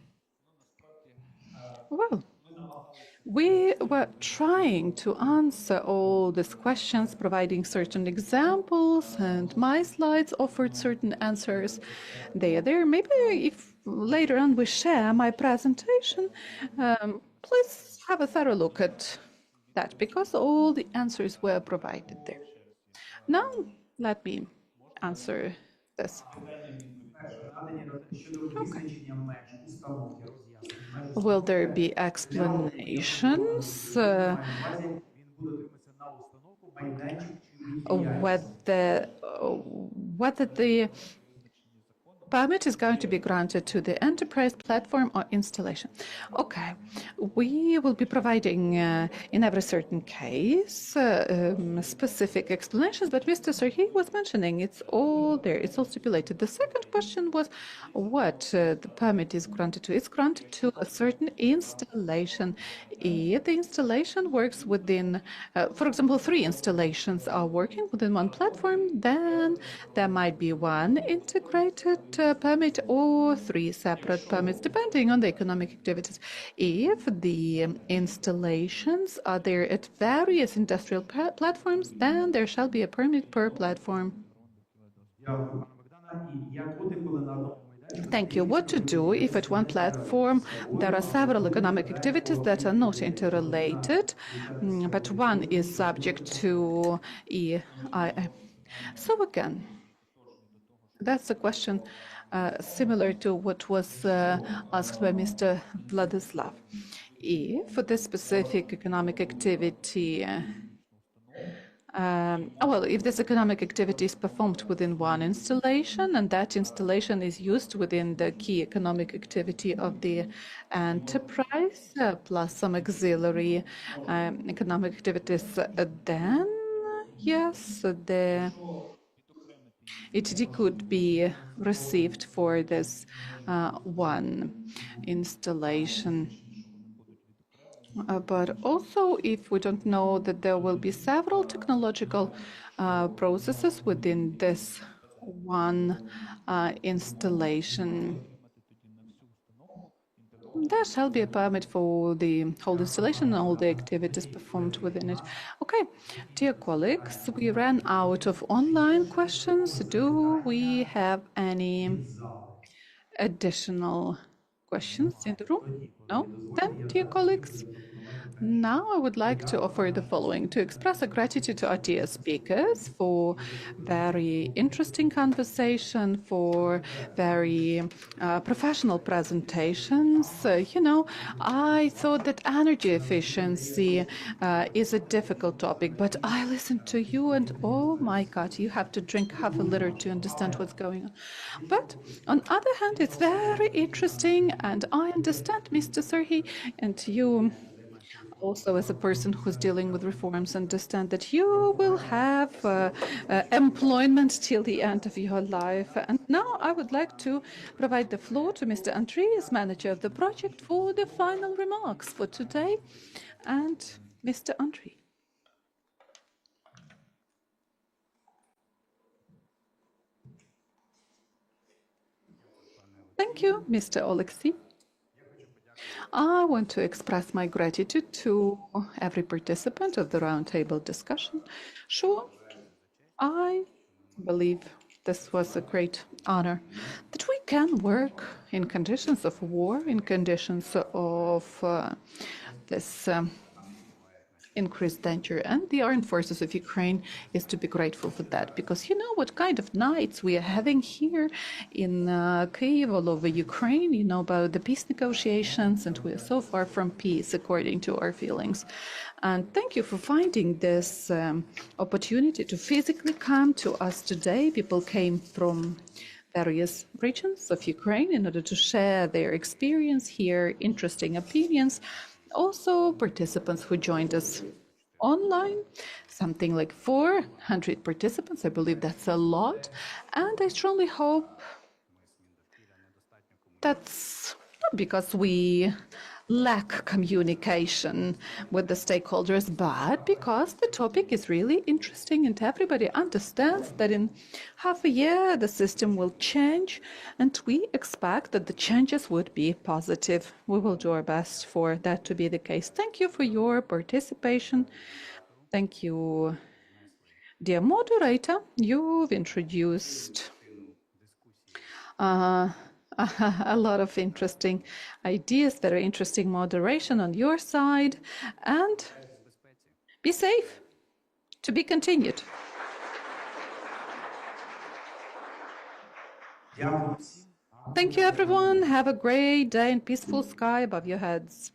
Well, we were trying to answer all these questions, providing certain examples, and my slides offered certain answers. They are there. Maybe if later on we share my presentation, please have a thorough look at that, because all the answers were provided there. Now, let me answer this. Щодо визначення меж установки роз'яснень меж Will there установки be explanations має на увазі, він буде дивитися на установку, майданчик чи вид діяльності. whether the permit is going to be granted to the enterprise platform or installation? Okay, we will be providing in every certain case specific explanations, but Mr. Serhiy was mentioning it's all there, it's all stipulated. The second question was what the permit is granted to. It's granted to a certain installation. If the installation works within, for example, 3 installations are working within one platform, then there might be one integrated permit or 3 separate permits, depending on the economic activities. If the installations are there at various industrial platforms, then there shall be a permit per platform. Дякую, пане Богдане. І як бути, коли на одному майданчику Thank you. What to do if at one platform there are several economic activities that are not interrelated, but one is subject to EIA? So again, that's a question similar to what was asked by Mr. Vladislav. If this specific economic activity if this economic activity is performed within one installation and that installation is used within the key economic activity of the enterprise, plus some auxiliary economic activities, then yes, it could be received for this one installation. But also, if we don't know that there will be several technological processes within this one installation, there shall be a permit for the whole installation and all the activities performed within it. Okay, dear colleagues, we ran out of online questions. Do we have any additional questions in the room? No? Then, dear colleagues, now I would like to offer the following: to express a gratitude to our dear speakers for very interesting conversation, for very professional presentations. I thought that energy efficiency is a difficult topic, but I listened to you and oh my God, you have to drink half a liter to understand what's going on. But on the other hand, it's very interesting, and I understand, Mr. Serhiy, and you also as a person who's dealing with reforms, understand that you will have employment till the end of your life. And now I would like to provide the floor to Mr. Andrei, as manager of the project, for the final remarks for today. And Mr. Andrei. Thank you, Mr. Oleksiy. I want to express my gratitude to every participant of the roundtable discussion. Sure, I believe this was a great honor that we can work in conditions of war, in conditions of this increased danger. And the armed forces of Ukraine is to be grateful for that, because you know what kind of nights we are having here in Kyiv, all over Ukraine. You know about the peace negotiations, and we are so far from peace, according to our feelings. And thank you for finding this opportunity to physically come to us today. People came from various regions of Ukraine in order to share their experience here, interesting opinions. Also, participants who joined us online, something like 400 participants. I believe that's a lot. And I strongly hope that's not because we lack communication with the stakeholders, but because the topic is really interesting and everybody understands that in half a year the system will change, and we expect that the changes would be positive. We will do our best for that to be the case. Thank you for your participation. Thank you, dear moderator. You've introduced a lot of interesting ideas, very interesting moderation on your side, and be safe. To be continued. Дякую всім. Thank you, everyone. Have a great day and peaceful sky above your heads.